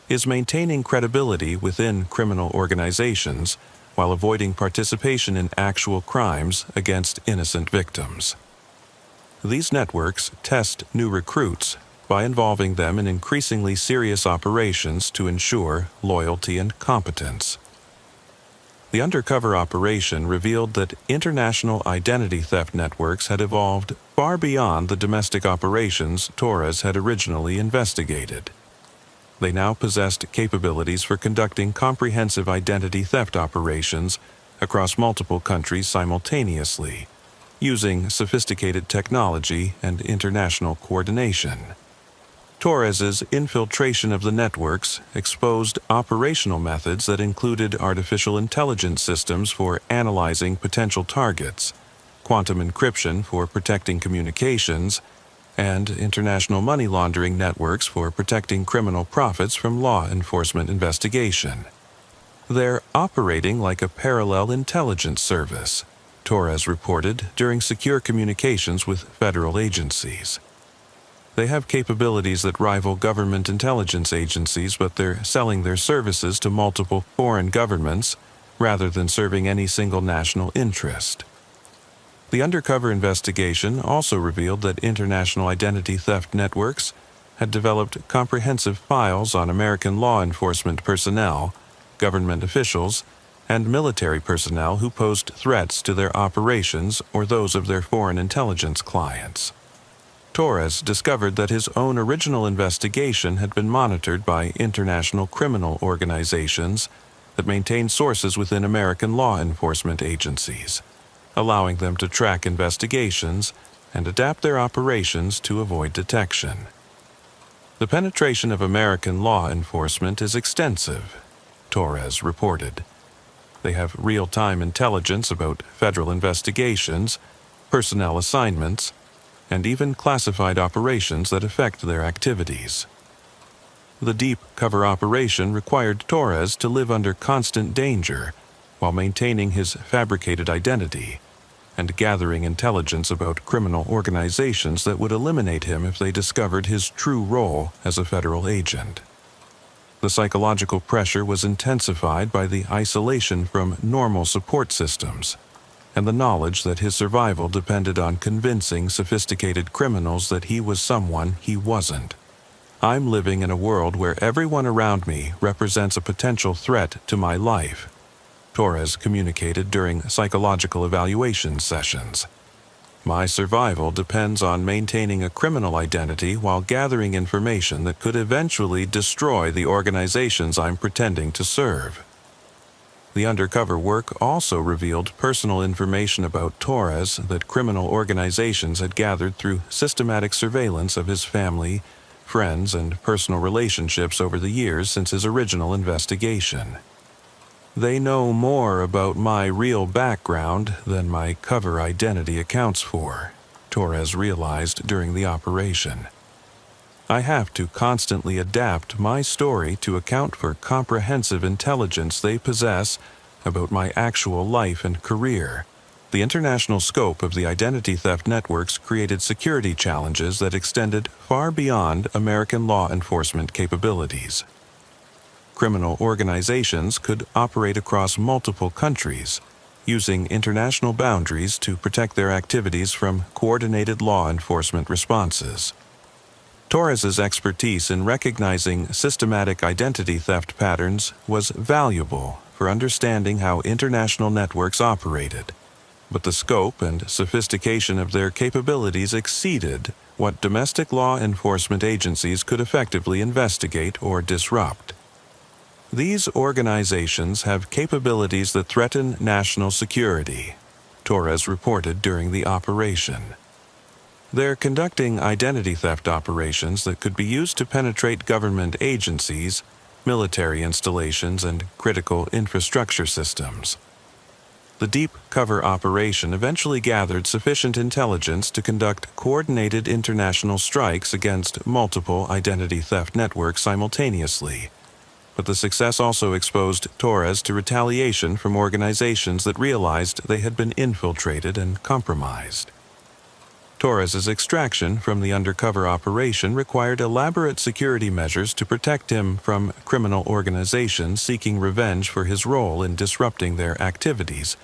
is maintaining credibility within criminal organizations while avoiding participation in actual crimes against innocent victims. These networks test new recruits by involving them in increasingly serious operations to ensure loyalty and competence. The undercover operation revealed that international identity theft networks had evolved far beyond the domestic operations Torres had originally investigated. They now possessed capabilities for conducting comprehensive identity theft operations across multiple countries simultaneously, using sophisticated technology and international coordination. Torres's infiltration of the networks exposed operational methods that included artificial intelligence systems for analyzing potential targets, quantum encryption for protecting communications, and international money laundering networks for protecting criminal profits from law enforcement investigation. They're operating like a parallel intelligence service, Torres reported during secure communications with federal agencies. They have capabilities that rival government intelligence agencies, but they're selling their services to multiple foreign governments rather than serving any single national interest. The undercover investigation also revealed that international identity theft networks had developed comprehensive files on American law enforcement personnel, government officials, and military personnel who posed threats to their operations or those of their foreign intelligence clients. Torres discovered that his own original investigation had been monitored by international criminal organizations that maintain sources within American law enforcement agencies, allowing them to track investigations and adapt their operations to avoid detection. The penetration of American law enforcement is extensive, Torres reported. They have real-time intelligence about federal investigations, personnel assignments, and even classified operations that affect their activities. The deep cover operation required Torres to live under constant danger while maintaining his fabricated identity and gathering intelligence about criminal organizations that would eliminate him if they discovered his true role as a federal agent. The psychological pressure was intensified by the isolation from normal support systems and the knowledge that his survival depended on convincing sophisticated criminals that he was someone he wasn't. I'm living in a world where everyone around me represents a potential threat to my life, Torres communicated during psychological evaluation sessions. My survival depends on maintaining a criminal identity while gathering information that could eventually destroy the organizations I'm pretending to serve. The undercover work also revealed personal information about Torres that criminal organizations had gathered through systematic surveillance of his family, friends, and personal relationships over the years since his original investigation. They know more about my real background than my cover identity accounts for, Torres realized during the operation. I have to constantly adapt my story to account for comprehensive intelligence they possess about my actual life and career, The international scope of the identity theft networks created security challenges that extended far beyond American law enforcement capabilities. Criminal organizations could operate across multiple countries, using international boundaries to protect their activities from coordinated law enforcement responses. Torres's expertise in recognizing systematic identity theft patterns was valuable for understanding how international networks operated, but the scope and sophistication of their capabilities exceeded what domestic law enforcement agencies could effectively investigate or disrupt. These organizations have capabilities that threaten national security, Torres reported during the operation. They're conducting identity theft operations that could be used to penetrate government agencies, military installations, and critical infrastructure systems. The deep cover operation eventually gathered sufficient intelligence to conduct coordinated international strikes against multiple identity theft networks simultaneously. But the success also exposed Torres to retaliation from organizations that realized they had been infiltrated and compromised. Torres's extraction from the undercover operation required elaborate security measures to protect him from criminal organizations seeking revenge for his role in disrupting their activities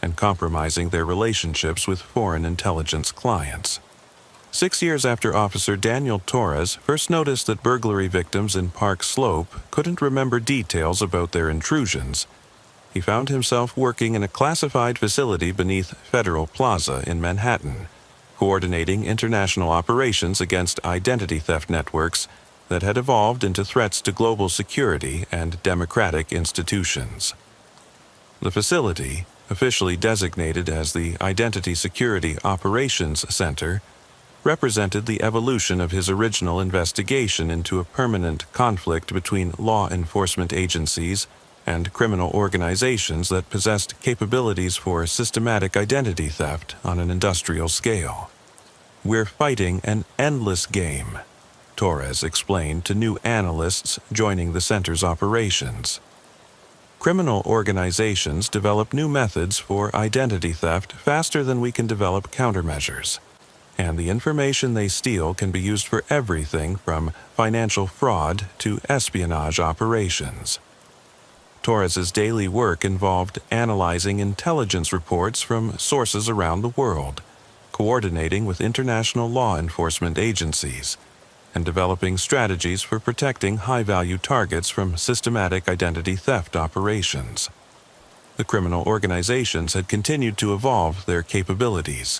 and compromising their relationships with foreign intelligence clients. 6 years after Officer Daniel Torres first noticed that burglary victims in Park Slope couldn't remember details about their intrusions, he found himself working in a classified facility beneath Federal Plaza in Manhattan, coordinating international operations against identity theft networks that had evolved into threats to global security and democratic institutions. The facility, officially designated as the Identity Security Operations Center, represented the evolution of his original investigation into a permanent conflict between law enforcement agencies and criminal organizations that possessed capabilities for systematic identity theft on an industrial scale. "We're fighting an endless game," Torres explained to new analysts joining the center's operations. Criminal organizations develop new methods for identity theft faster than we can develop countermeasures, and the information they steal can be used for everything from financial fraud to espionage operations. Torres's daily work involved analyzing intelligence reports from sources around the world, coordinating with international law enforcement agencies, and developing strategies for protecting high-value targets from systematic identity theft operations. The criminal organizations had continued to evolve their capabilities,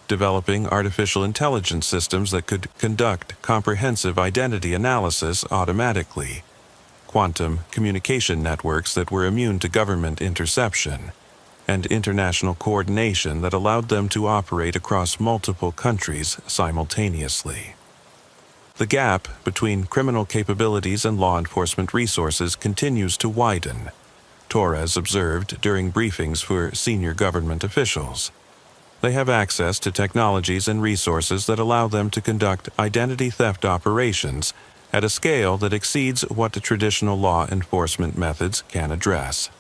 developing artificial intelligence systems that could conduct comprehensive identity analysis automatically, quantum communication networks that were immune to government interception, and international coordination that allowed them to operate across multiple countries simultaneously. The gap between criminal capabilities and law enforcement resources continues to widen, Torres observed during briefings for senior government officials. They have access to technologies and resources that allow them to conduct identity theft operations at a scale that exceeds what the traditional law enforcement methods can address.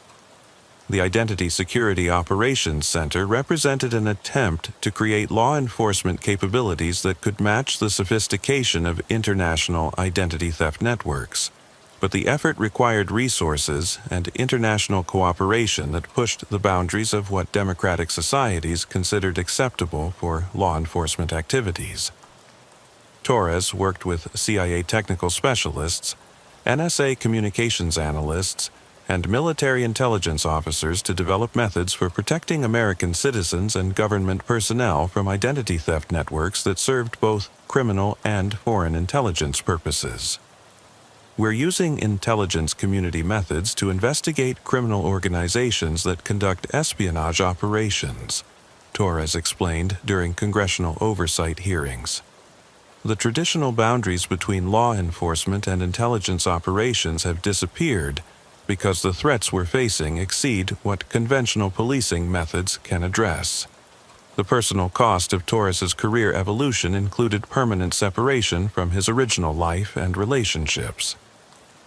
The Identity Security Operations Center represented an attempt to create law enforcement capabilities that could match the sophistication of international identity theft networks, but the effort required resources and international cooperation that pushed the boundaries of what democratic societies considered acceptable for law enforcement activities. Torres worked with CIA technical specialists, NSA communications analysts, and military intelligence officers to develop methods for protecting American citizens and government personnel from identity theft networks that served both criminal and foreign intelligence purposes. "We're using intelligence community methods to investigate criminal organizations that conduct espionage operations," Torres explained during congressional oversight hearings. The traditional boundaries between law enforcement and intelligence operations have disappeared because the threats we're facing exceed what conventional policing methods can address. The personal cost of Torres's career evolution included permanent separation from his original life and relationships.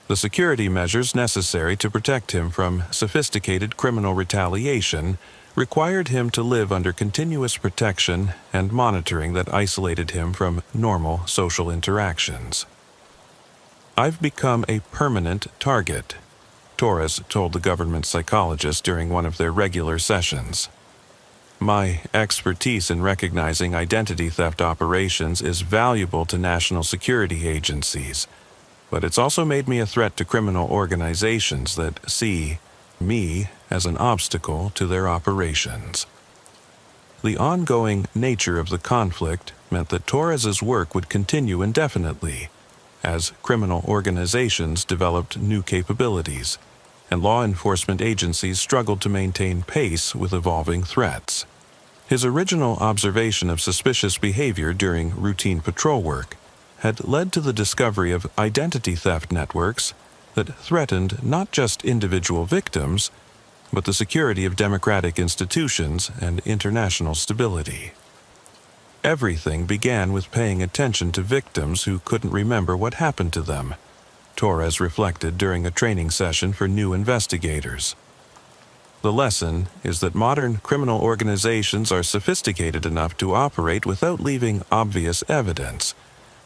The security measures necessary to protect him from sophisticated criminal retaliation required him to live under continuous protection and monitoring that isolated him from normal social interactions. "I've become a permanent target," Torres told the government psychologist during one of their regular sessions. "My expertise in recognizing identity theft operations is valuable to national security agencies, but it's also made me a threat to criminal organizations that see me as an obstacle to their operations." The ongoing nature of the conflict meant that Torres's work would continue indefinitely, as criminal organizations developed new capabilities, and law enforcement agencies struggled to maintain pace with evolving threats. His original observation of suspicious behavior during routine patrol work had led to the discovery of identity theft networks that threatened not just individual victims, but the security of democratic institutions and international stability. Everything began with paying attention to victims who couldn't remember what happened to them, Torres reflected during a training session for new investigators. The lesson is that modern criminal organizations are sophisticated enough to operate without leaving obvious evidence,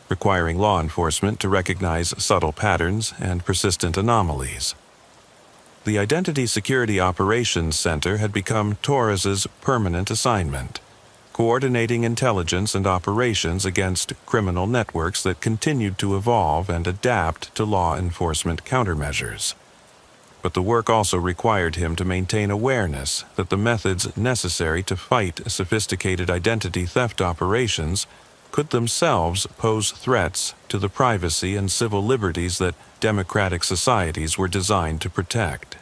requiring law enforcement to recognize subtle patterns and persistent anomalies. The Identity Security Operations Center had become Torres's permanent assignment, coordinating intelligence and operations against criminal networks that continued to evolve and adapt to law enforcement countermeasures. But the work also required him to maintain awareness that the methods necessary to fight sophisticated identity theft operations could themselves pose threats to the privacy and civil liberties that democratic societies were designed to protect.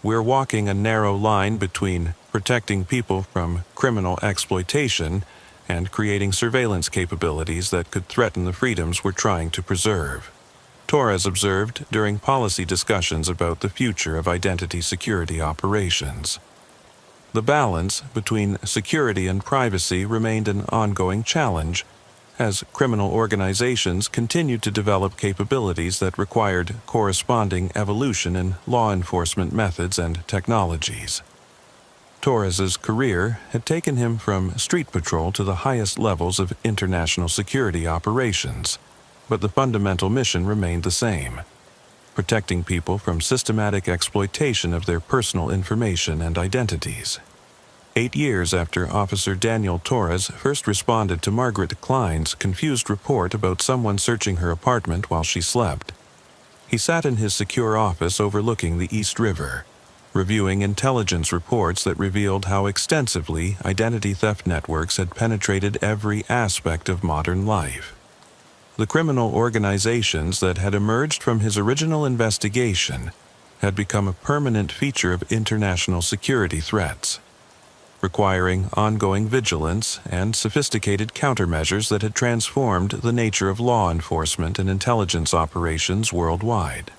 "We're walking a narrow line between protecting people from criminal exploitation and creating surveillance capabilities that could threaten the freedoms we're trying to preserve," Torres observed during policy discussions about the future of identity security operations. The balance between security and privacy remained an ongoing challenge as criminal organizations continued to develop capabilities that required corresponding evolution in law enforcement methods and technologies. Torres's career had taken him from street patrol to the highest levels of international security operations, but the fundamental mission remained the same: protecting people from systematic exploitation of their personal information and identities. 8 years after Officer Daniel Torres first responded to Margaret Klein's confused report about someone searching her apartment while she slept, he sat in his secure office overlooking the East River, reviewing intelligence reports that revealed how extensively identity theft networks had penetrated every aspect of modern life. The criminal organizations that had emerged from his original investigation had become a permanent feature of international security threats, requiring ongoing vigilance and sophisticated countermeasures that had transformed the nature of law enforcement and intelligence operations worldwide.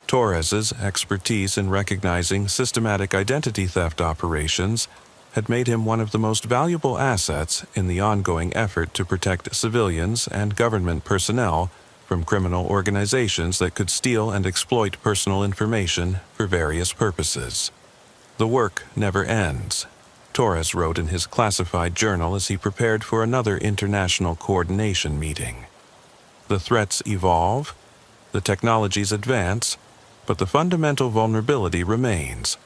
Torres's expertise in recognizing systematic identity theft operations had made him one of the most valuable assets in the ongoing effort to protect civilians and government personnel from criminal organizations that could steal and exploit personal information for various purposes. "The work never ends," Torres wrote in his classified journal as he prepared for another international coordination meeting. "The threats evolve, the technologies advance, but the fundamental vulnerability remains.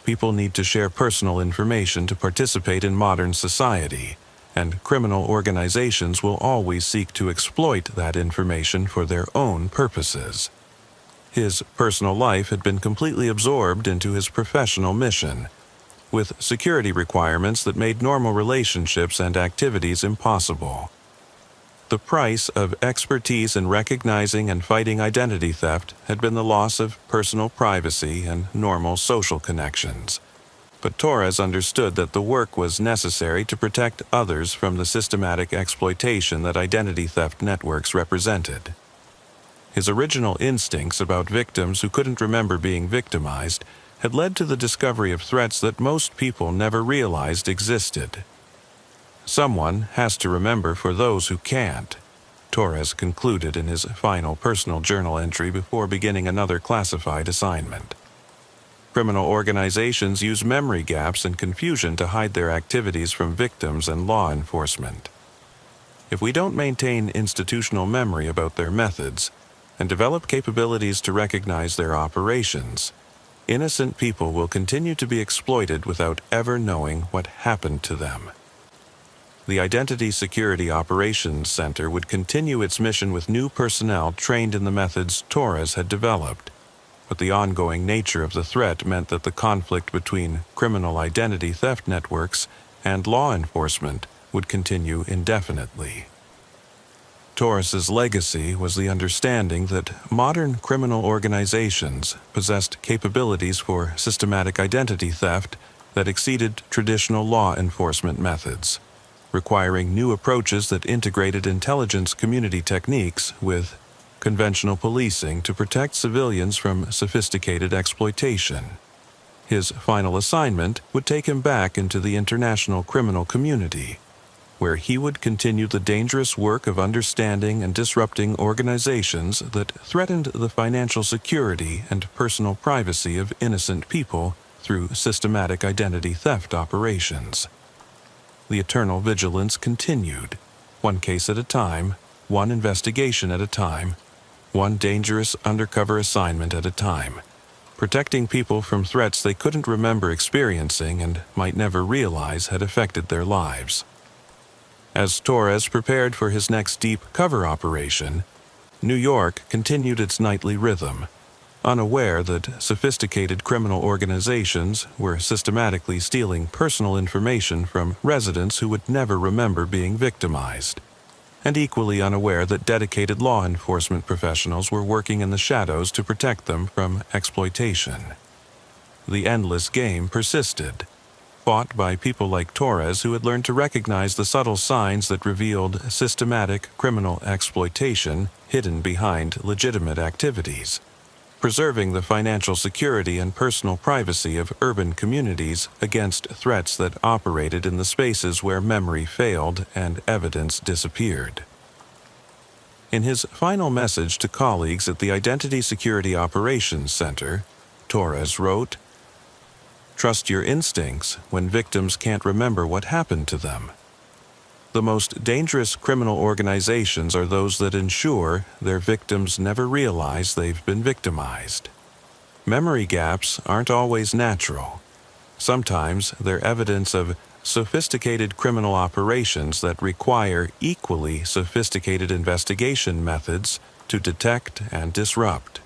People need to share personal information to participate in modern society, and criminal organizations will always seek to exploit that information for their own purposes." His personal life had been completely absorbed into his professional mission, with security requirements that made normal relationships and activities impossible. The price of expertise in recognizing and fighting identity theft had been the loss of personal privacy and normal social connections. But Torres understood that the work was necessary to protect others from the systematic exploitation that identity theft networks represented. His original instincts about victims who couldn't remember being victimized had led to the discovery of threats that most people never realized existed. "Someone has to remember for those who can't," Torres concluded in his final personal journal entry before beginning another classified assignment. Criminal organizations use memory gaps and confusion to hide their activities from victims and law enforcement. If we don't maintain institutional memory about their methods and develop capabilities to recognize their operations, innocent people will continue to be exploited without ever knowing what happened to them. The Identity Security Operations Center would continue its mission with new personnel trained in the methods Torres had developed, but the ongoing nature of the threat meant that the conflict between criminal identity theft networks and law enforcement would continue indefinitely. Torres's legacy was the understanding that modern criminal organizations possessed capabilities for systematic identity theft that exceeded traditional law enforcement methods, requiring new approaches that integrated intelligence community techniques with conventional policing to protect civilians from sophisticated exploitation. His final assignment would take him back into the international criminal community, where he would continue the dangerous work of understanding and disrupting organizations that threatened the financial security and personal privacy of innocent people through systematic identity theft operations. The eternal vigilance continued, one case at a time, one investigation at a time, one dangerous undercover assignment at a time, protecting people from threats they couldn't remember experiencing and might never realize had affected their lives. As Torres prepared for his next deep cover operation, New York continued its nightly rhythm, unaware that sophisticated criminal organizations were systematically stealing personal information from residents who would never remember being victimized, and equally unaware that dedicated law enforcement professionals were working in the shadows to protect them from exploitation. The endless game persisted, fought by people like Torres who had learned to recognize the subtle signs that revealed systematic criminal exploitation hidden behind legitimate activities, preserving the financial security and personal privacy of urban communities against threats that operated in the spaces where memory failed and evidence disappeared. In his final message to colleagues at the Identity Security Operations Center, Torres wrote, "Trust your instincts when victims can't remember what happened to them. The most dangerous criminal organizations are those that ensure their victims never realize they've been victimized. Memory gaps aren't always natural. Sometimes they're evidence of sophisticated criminal operations that require equally sophisticated investigation methods to detect and disrupt."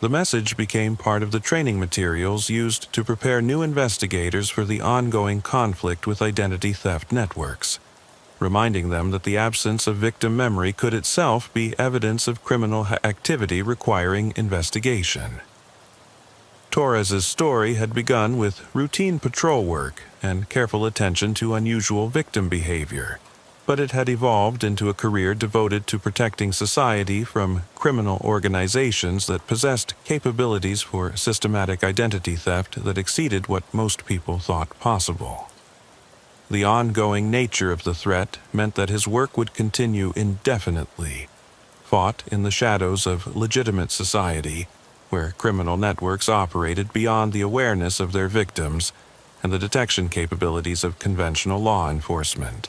The message became part of the training materials used to prepare new investigators for the ongoing conflict with identity theft networks, reminding them that the absence of victim memory could itself be evidence of criminal activity requiring investigation. Torres's story had begun with routine patrol work and careful attention to unusual victim behavior, but it had evolved into a career devoted to protecting society from criminal organizations that possessed capabilities for systematic identity theft that exceeded what most people thought possible. The ongoing nature of the threat meant that his work would continue indefinitely, fought in the shadows of legitimate society, where criminal networks operated beyond the awareness of their victims and the detection capabilities of conventional law enforcement.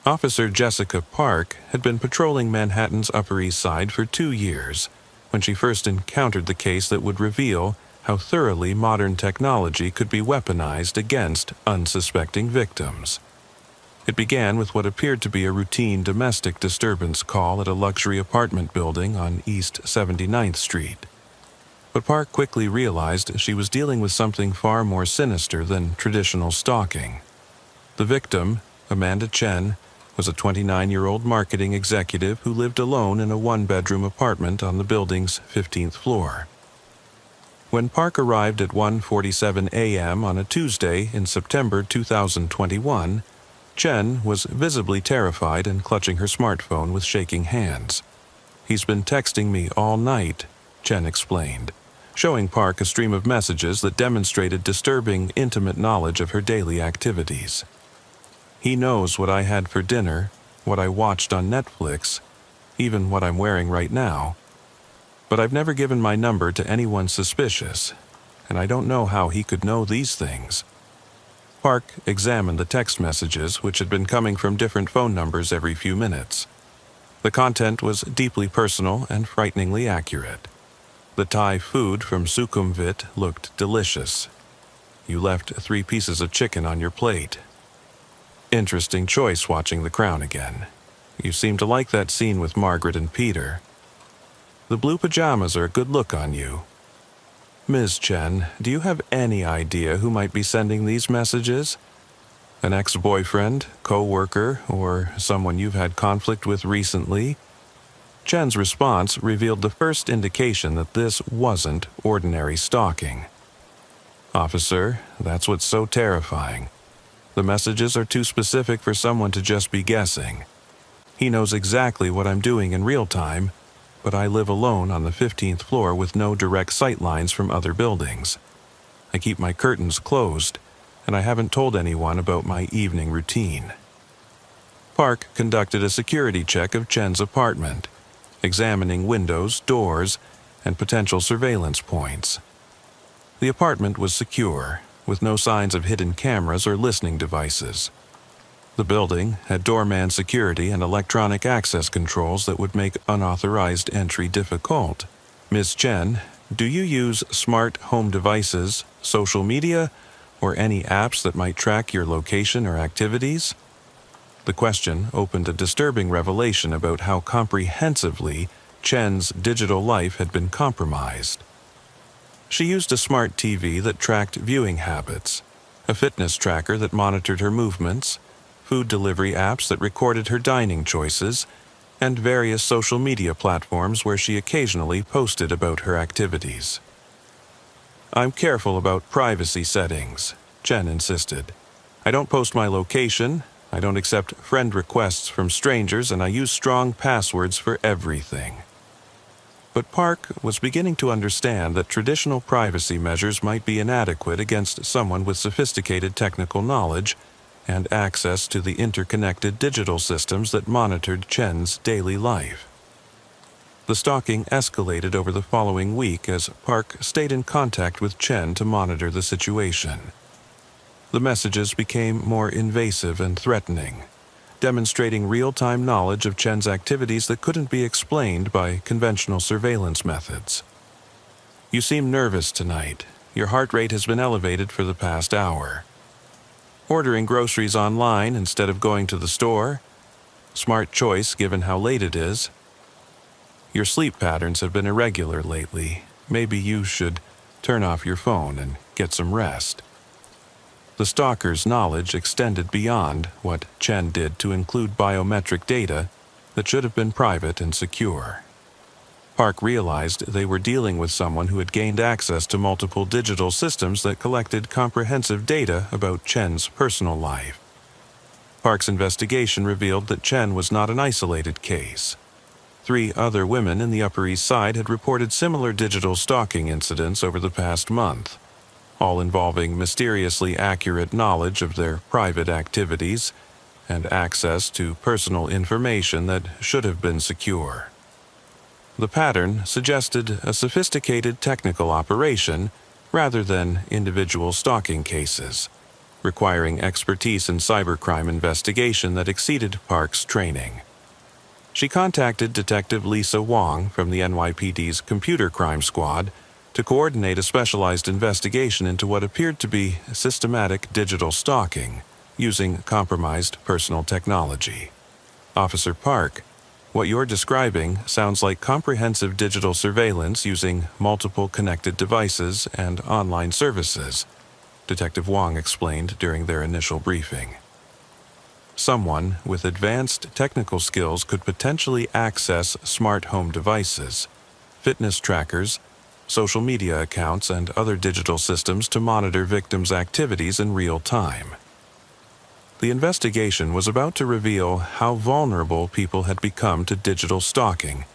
Officer Jessica Park had been patrolling Manhattan's Upper East Side for 2 years when she first encountered the case that would reveal how thoroughly modern technology could be weaponized against unsuspecting victims. It began with what appeared to be a routine domestic disturbance call at a luxury apartment building on East 79th Street. But Park quickly realized she was dealing with something far more sinister than traditional stalking. The victim, Amanda Chen, was a 29-year-old marketing executive who lived alone in a one-bedroom apartment on the building's 15th floor. When Park arrived at 1:47 a.m. on a Tuesday in September 2021, Chen was visibly terrified and clutching her smartphone with shaking hands. "He's been texting me all night," Chen explained, showing Park a stream of messages that demonstrated disturbing, intimate knowledge of her daily activities. "He knows what I had for dinner, what I watched on Netflix, even what I'm wearing right now." but I've never given my number to anyone suspicious, and I don't know how he could know these things." Park examined the text messages, which had been coming from different phone numbers every few minutes. The content was deeply personal and frighteningly accurate. The Thai food from Sukhumvit looked delicious. "You left 3 pieces of chicken on your plate. Interesting choice watching The Crown again. You seem to like that scene with Margaret and Peter. The blue pajamas are a good look on you. Ms. Chen, do you have any idea who might be sending these messages? An ex-boyfriend, co-worker, or someone you've had conflict with recently?" Chen's response revealed the first indication that this wasn't ordinary stalking. "Officer, that's what's so terrifying. The messages are too specific for someone to just be guessing. He knows exactly what I'm doing in real time, but I live alone on the 15th floor with no direct sight lines from other buildings. I keep my curtains closed, and I haven't told anyone about my evening routine." Park conducted a security check of Chen's apartment, examining windows, doors, and potential surveillance points. The apartment was secure, with no signs of hidden cameras or listening devices. The building had doorman security and electronic access controls that would make unauthorized entry difficult. "Ms. Chen, do you use smart home devices, social media, or any apps that might track your location or activities?" The question opened a disturbing revelation about how comprehensively Chen's digital life had been compromised. She used a smart TV that tracked viewing habits, a fitness tracker that monitored her movements, food delivery apps that recorded her dining choices, and various social media platforms where she occasionally posted about her activities. "I'm careful about privacy settings," Chen insisted. "I don't post my location, I don't accept friend requests from strangers, and I use strong passwords for everything." But Park was beginning to understand that traditional privacy measures might be inadequate against someone with sophisticated technical knowledge and access to the interconnected digital systems that monitored Chen's daily life. The stalking escalated over the following week as Park stayed in contact with Chen to monitor the situation. The messages became more invasive and threatening, demonstrating real-time knowledge of Chen's activities that couldn't be explained by conventional surveillance methods. "You seem nervous tonight. Your heart rate has been elevated for the past hour. Ordering groceries online instead of going to the store? Smart choice given how late it is. Your sleep patterns have been irregular lately. Maybe you should turn off your phone and get some rest." The stalker's knowledge extended beyond what Chen did to include biometric data that should have been private and secure. Park realized they were dealing with someone who had gained access to multiple digital systems that collected comprehensive data about Chen's personal life. Park's investigation revealed that Chen was not an isolated case. 3 other women in the Upper East Side had reported similar digital stalking incidents over the past month, all involving mysteriously accurate knowledge of their private activities and access to personal information that should have been secure. The pattern suggested a sophisticated technical operation rather than individual stalking cases, requiring expertise in cybercrime investigation that exceeded Park's training. She contacted Detective Lisa Wong from the NYPD's Computer Crime Squad to coordinate a specialized investigation into what appeared to be systematic digital stalking using compromised personal technology. "Officer Park, what you're describing sounds like comprehensive digital surveillance using multiple connected devices and online services," Detective Wong explained during their initial briefing. Someone with advanced technical skills could potentially access smart home devices, fitness trackers, social media accounts, and other digital systems to monitor victims' activities in real time. The investigation was about to reveal how vulnerable people had become to digital stalking,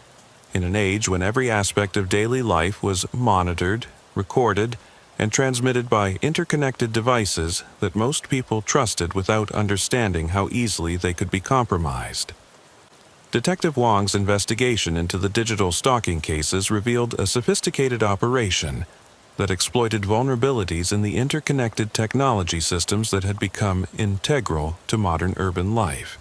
in an age when every aspect of daily life was monitored, recorded, and transmitted by interconnected devices that most people trusted without understanding how easily they could be compromised. Detective Wong's investigation into the digital stalking cases revealed a sophisticated operation that exploited vulnerabilities in the interconnected technology systems that had become integral to modern urban life.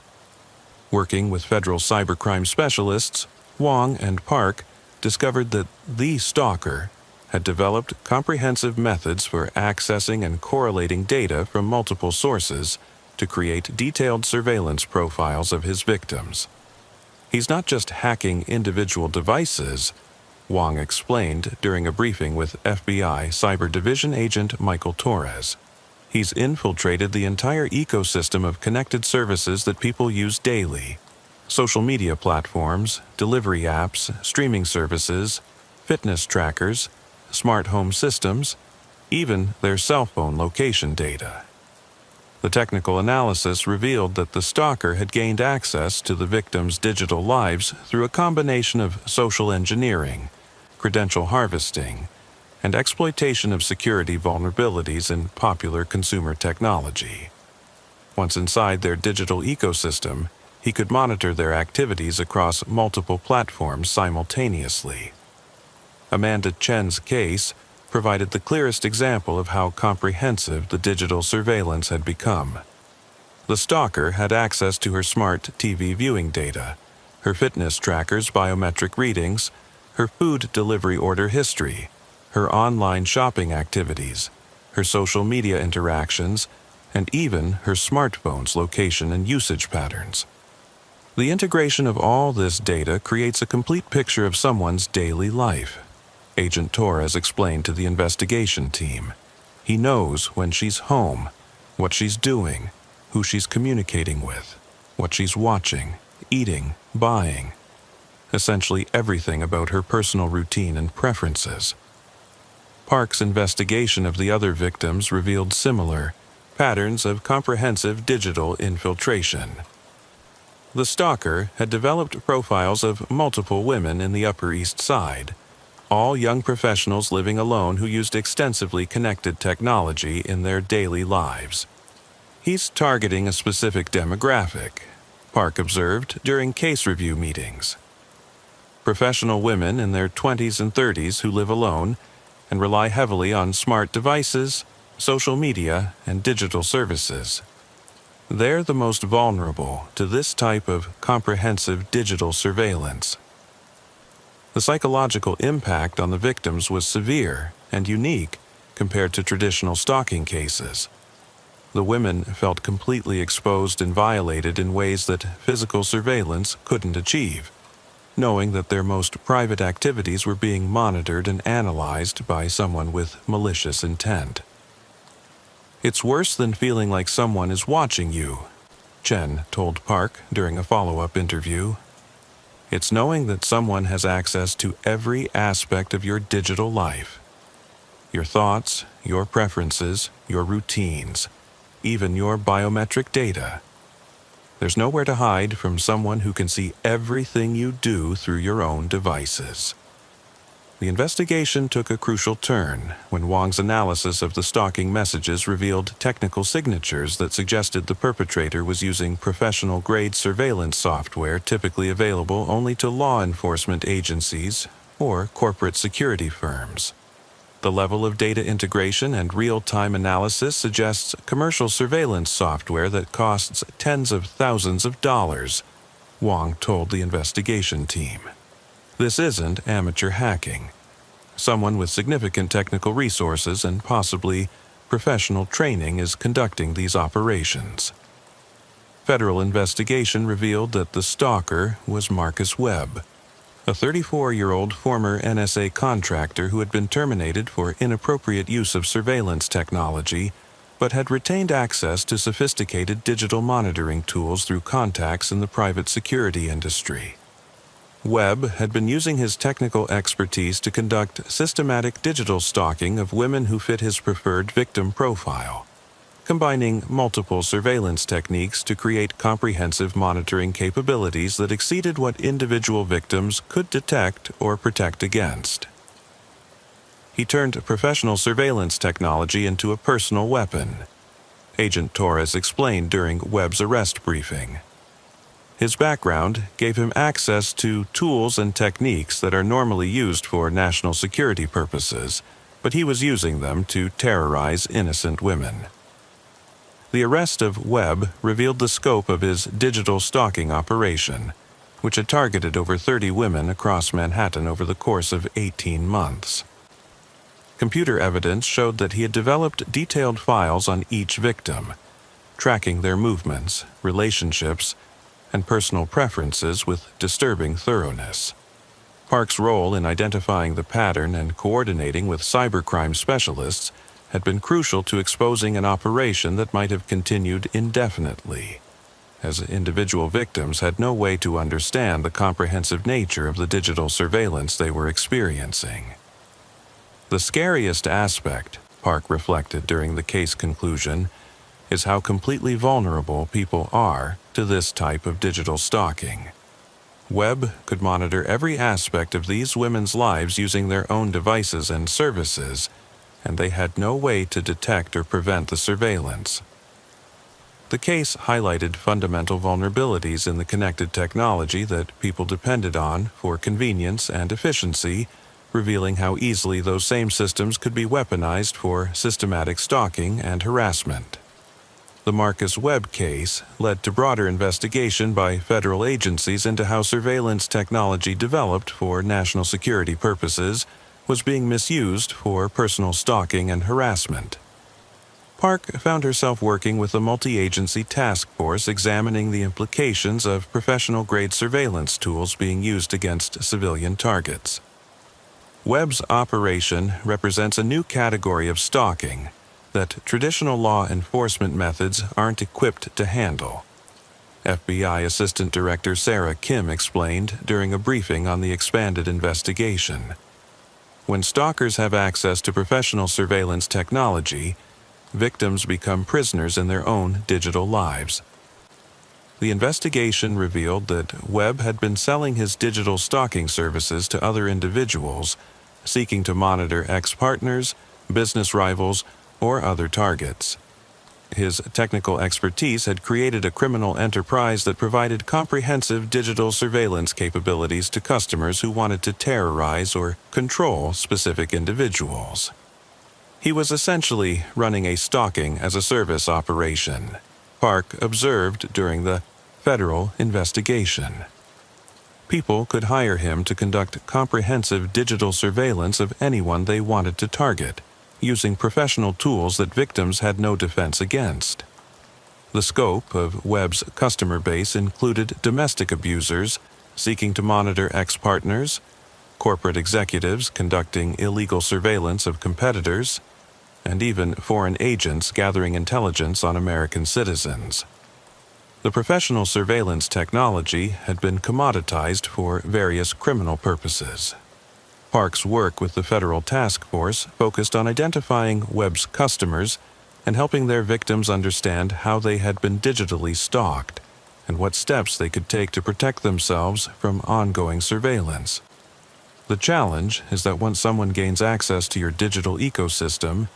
Working with federal cybercrime specialists, Wong and Park discovered that the stalker had developed comprehensive methods for accessing and correlating data from multiple sources to create detailed surveillance profiles of his victims. He's not just hacking individual devices, Wong explained during a briefing with FBI Cyber Division agent Michael Torres. He's infiltrated the entire ecosystem of connected services that people use daily: social media platforms, delivery apps, streaming services, fitness trackers, smart home systems, even their cell phone location data. The technical analysis revealed that the stalker had gained access to the victims' digital lives through a combination of social engineering, credential harvesting, and exploitation of security vulnerabilities in popular consumer technology. Once inside their digital ecosystem, he could monitor their activities across multiple platforms simultaneously. Amanda Chen's case provided the clearest example of how comprehensive the digital surveillance had become. The stalker had access to her smart TV viewing data, her fitness trackers' biometric readings, her food delivery order history, her online shopping activities, her social media interactions, and even her smartphone's location and usage patterns. The integration of all this data creates a complete picture of someone's daily life. Agent Torres explained to the investigation team. He knows when she's home, what she's doing, who she's communicating with, what she's watching, eating, buying. Essentially everything about her personal routine and preferences. Park's investigation of the other victims revealed similar patterns of comprehensive digital infiltration. The stalker had developed profiles of multiple women in the Upper East Side, all young professionals living alone who used extensively connected technology in their daily lives. He's targeting a specific demographic, Park observed during case review meetings. Professional women in their 20s and 30s who live alone and rely heavily on smart devices, social media, and digital services. They're the most vulnerable to this type of comprehensive digital surveillance. The psychological impact on the victims was severe and unique compared to traditional stalking cases. The women felt completely exposed and violated in ways that physical surveillance couldn't achieve, knowing that their most private activities were being monitored and analyzed by someone with malicious intent. "It's worse than feeling like someone is watching you," Chen told Park during a follow-up interview. "It's knowing that someone has access to every aspect of your digital life. Your thoughts, your preferences, your routines, even your biometric data. There's nowhere to hide from someone who can see everything you do through your own devices." The investigation took a crucial turn when Wong's analysis of the stalking messages revealed technical signatures that suggested the perpetrator was using professional-grade surveillance software typically available only to law enforcement agencies or corporate security firms. The level of data integration and real-time analysis suggests commercial surveillance software that costs tens of thousands of dollars, Wong told the investigation team. This isn't amateur hacking. Someone with significant technical resources and possibly professional training is conducting these operations. Federal investigation revealed that the stalker was Marcus Webb, a 34-year-old former NSA contractor who had been terminated for inappropriate use of surveillance technology, but had retained access to sophisticated digital monitoring tools through contacts in the private security industry. Webb had been using his technical expertise to conduct systematic digital stalking of women who fit his preferred victim profile, combining multiple surveillance techniques to create comprehensive monitoring capabilities that exceeded what individual victims could detect or protect against. He turned professional surveillance technology into a personal weapon, Agent Torres explained during Webb's arrest briefing. His background gave him access to tools and techniques that are normally used for national security purposes, but he was using them to terrorize innocent women. The arrest of Webb revealed the scope of his digital stalking operation, which had targeted over 30 women across Manhattan over the course of 18 months. Computer evidence showed that he had developed detailed files on each victim, tracking their movements, relationships, and personal preferences with disturbing thoroughness. Park's role in identifying the pattern and coordinating with cybercrime specialists had been crucial to exposing an operation that might have continued indefinitely, as individual victims had no way to understand the comprehensive nature of the digital surveillance they were experiencing. The scariest aspect, Park reflected during the case conclusion, is how completely vulnerable people are to this type of digital stalking. Webb could monitor every aspect of these women's lives using their own devices and services, and they had no way to detect or prevent the surveillance. The case highlighted fundamental vulnerabilities in the connected technology that people depended on for convenience and efficiency, revealing how easily those same systems could be weaponized for systematic stalking and harassment. The Marcus Webb case led to broader investigation by federal agencies into how surveillance technology developed for national security purposes was being misused for personal stalking and harassment. Park found herself working with a multi-agency task force examining the implications of professional-grade surveillance tools being used against civilian targets. Webb's operation represents a new category of stalking that traditional law enforcement methods aren't equipped to handle. FBI Assistant Director Sarah Kim explained during a briefing on the expanded investigation. When stalkers have access to professional surveillance technology, victims become prisoners in their own digital lives. The investigation revealed that Webb had been selling his digital stalking services to other individuals, seeking to monitor ex-partners, business rivals, or other targets. His technical expertise had created a criminal enterprise that provided comprehensive digital surveillance capabilities to customers who wanted to terrorize or control specific individuals. He was essentially running a stalking-as-a-service operation, Park observed during the federal investigation. People could hire him to conduct comprehensive digital surveillance of anyone they wanted to target, using professional tools that victims had no defense against. The scope of Webb's customer base included domestic abusers seeking to monitor ex-partners, corporate executives conducting illegal surveillance of competitors, and even foreign agents gathering intelligence on American citizens. The professional surveillance technology had been commoditized for various criminal purposes. Park's work with the federal task force focused on identifying Webb's customers and helping their victims understand how they had been digitally stalked and what steps they could take to protect themselves from ongoing surveillance. The challenge is that once someone gains access to your digital ecosystem,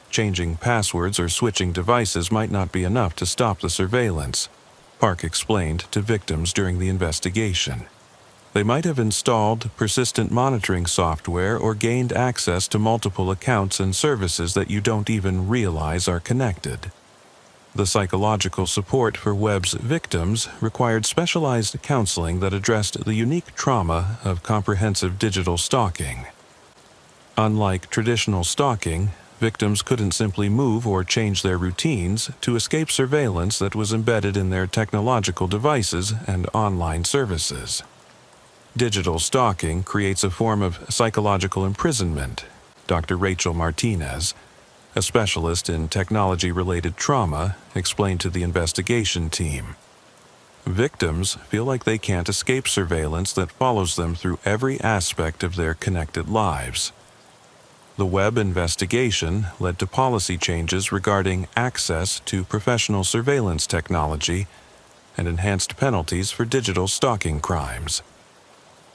changing passwords or switching devices might not be enough to stop the surveillance, Park explained to victims during the investigation. They might have installed persistent monitoring software or gained access to multiple accounts and services that you don't even realize are connected. The psychological support for Webb's victims required specialized counseling that addressed the unique trauma of comprehensive digital stalking. Unlike traditional stalking, victims couldn't simply move or change their routines to escape surveillance that was embedded in their technological devices and online services. Digital stalking creates a form of psychological imprisonment, Dr. Rachel Martinez, a specialist in technology-related trauma, explained to the investigation team. Victims feel like they can't escape surveillance that follows them through every aspect of their connected lives. The Webb investigation led to policy changes regarding access to professional surveillance technology and enhanced penalties for digital stalking crimes.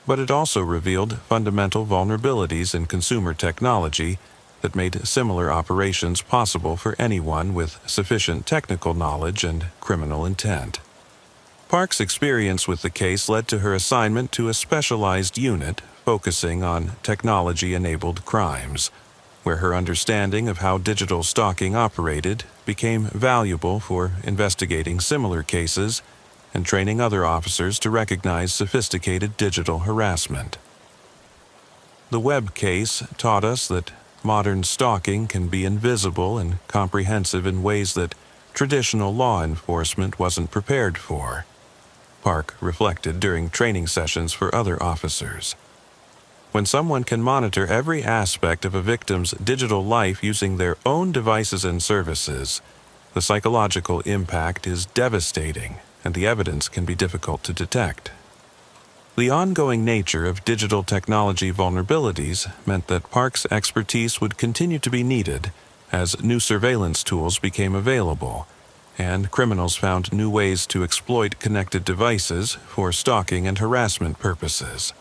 But it also revealed fundamental vulnerabilities in consumer technology that made similar operations possible for anyone with sufficient technical knowledge and criminal intent. Park's experience with the case led to her assignment to a specialized unit focusing on technology-enabled crimes, where her understanding of how digital stalking operated became valuable for investigating similar cases and training other officers to recognize sophisticated digital harassment. The Webb case taught us that modern stalking can be invisible and comprehensive in ways that traditional law enforcement wasn't prepared for, Park reflected during training sessions for other officers. When someone can monitor every aspect of a victim's digital life using their own devices and services, the psychological impact is devastating, and the evidence can be difficult to detect. The ongoing nature of digital technology vulnerabilities meant that Park's expertise would continue to be needed as new surveillance tools became available, and criminals found new ways to exploit connected devices for stalking and harassment purposes.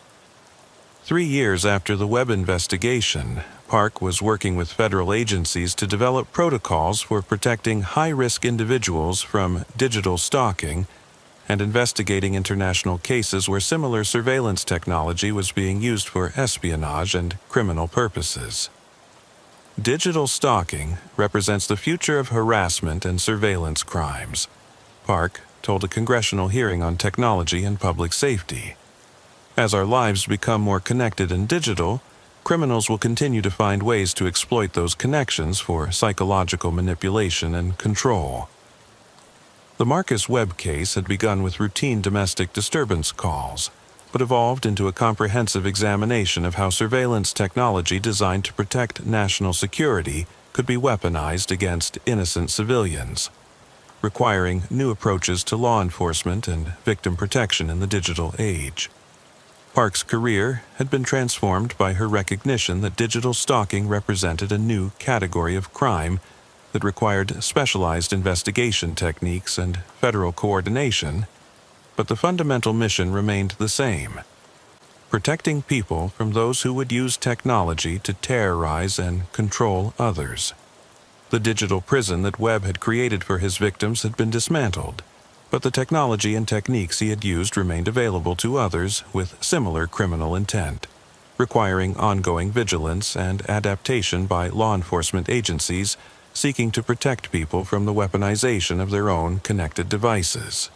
3 years after the Webb investigation, Park was working with federal agencies to develop protocols for protecting high-risk individuals from digital stalking and investigating international cases where similar surveillance technology was being used for espionage and criminal purposes. Digital stalking represents the future of harassment and surveillance crimes, Park told a congressional hearing on technology and public safety. As our lives become more connected and digital, criminals will continue to find ways to exploit those connections for psychological manipulation and control. The Marcus Webb case had begun with routine domestic disturbance calls, but evolved into a comprehensive examination of how surveillance technology designed to protect national security could be weaponized against innocent civilians, requiring new approaches to law enforcement and victim protection in the digital age. Park's career had been transformed by her recognition that digital stalking represented a new category of crime that required specialized investigation techniques and federal coordination, but the fundamental mission remained the same: protecting people from those who would use technology to terrorize and control others. The digital prison that Webb had created for his victims had been dismantled, but the technology and techniques he had used remained available to others with similar criminal intent, requiring ongoing vigilance and adaptation by law enforcement agencies seeking to protect people from the weaponization of their own connected devices.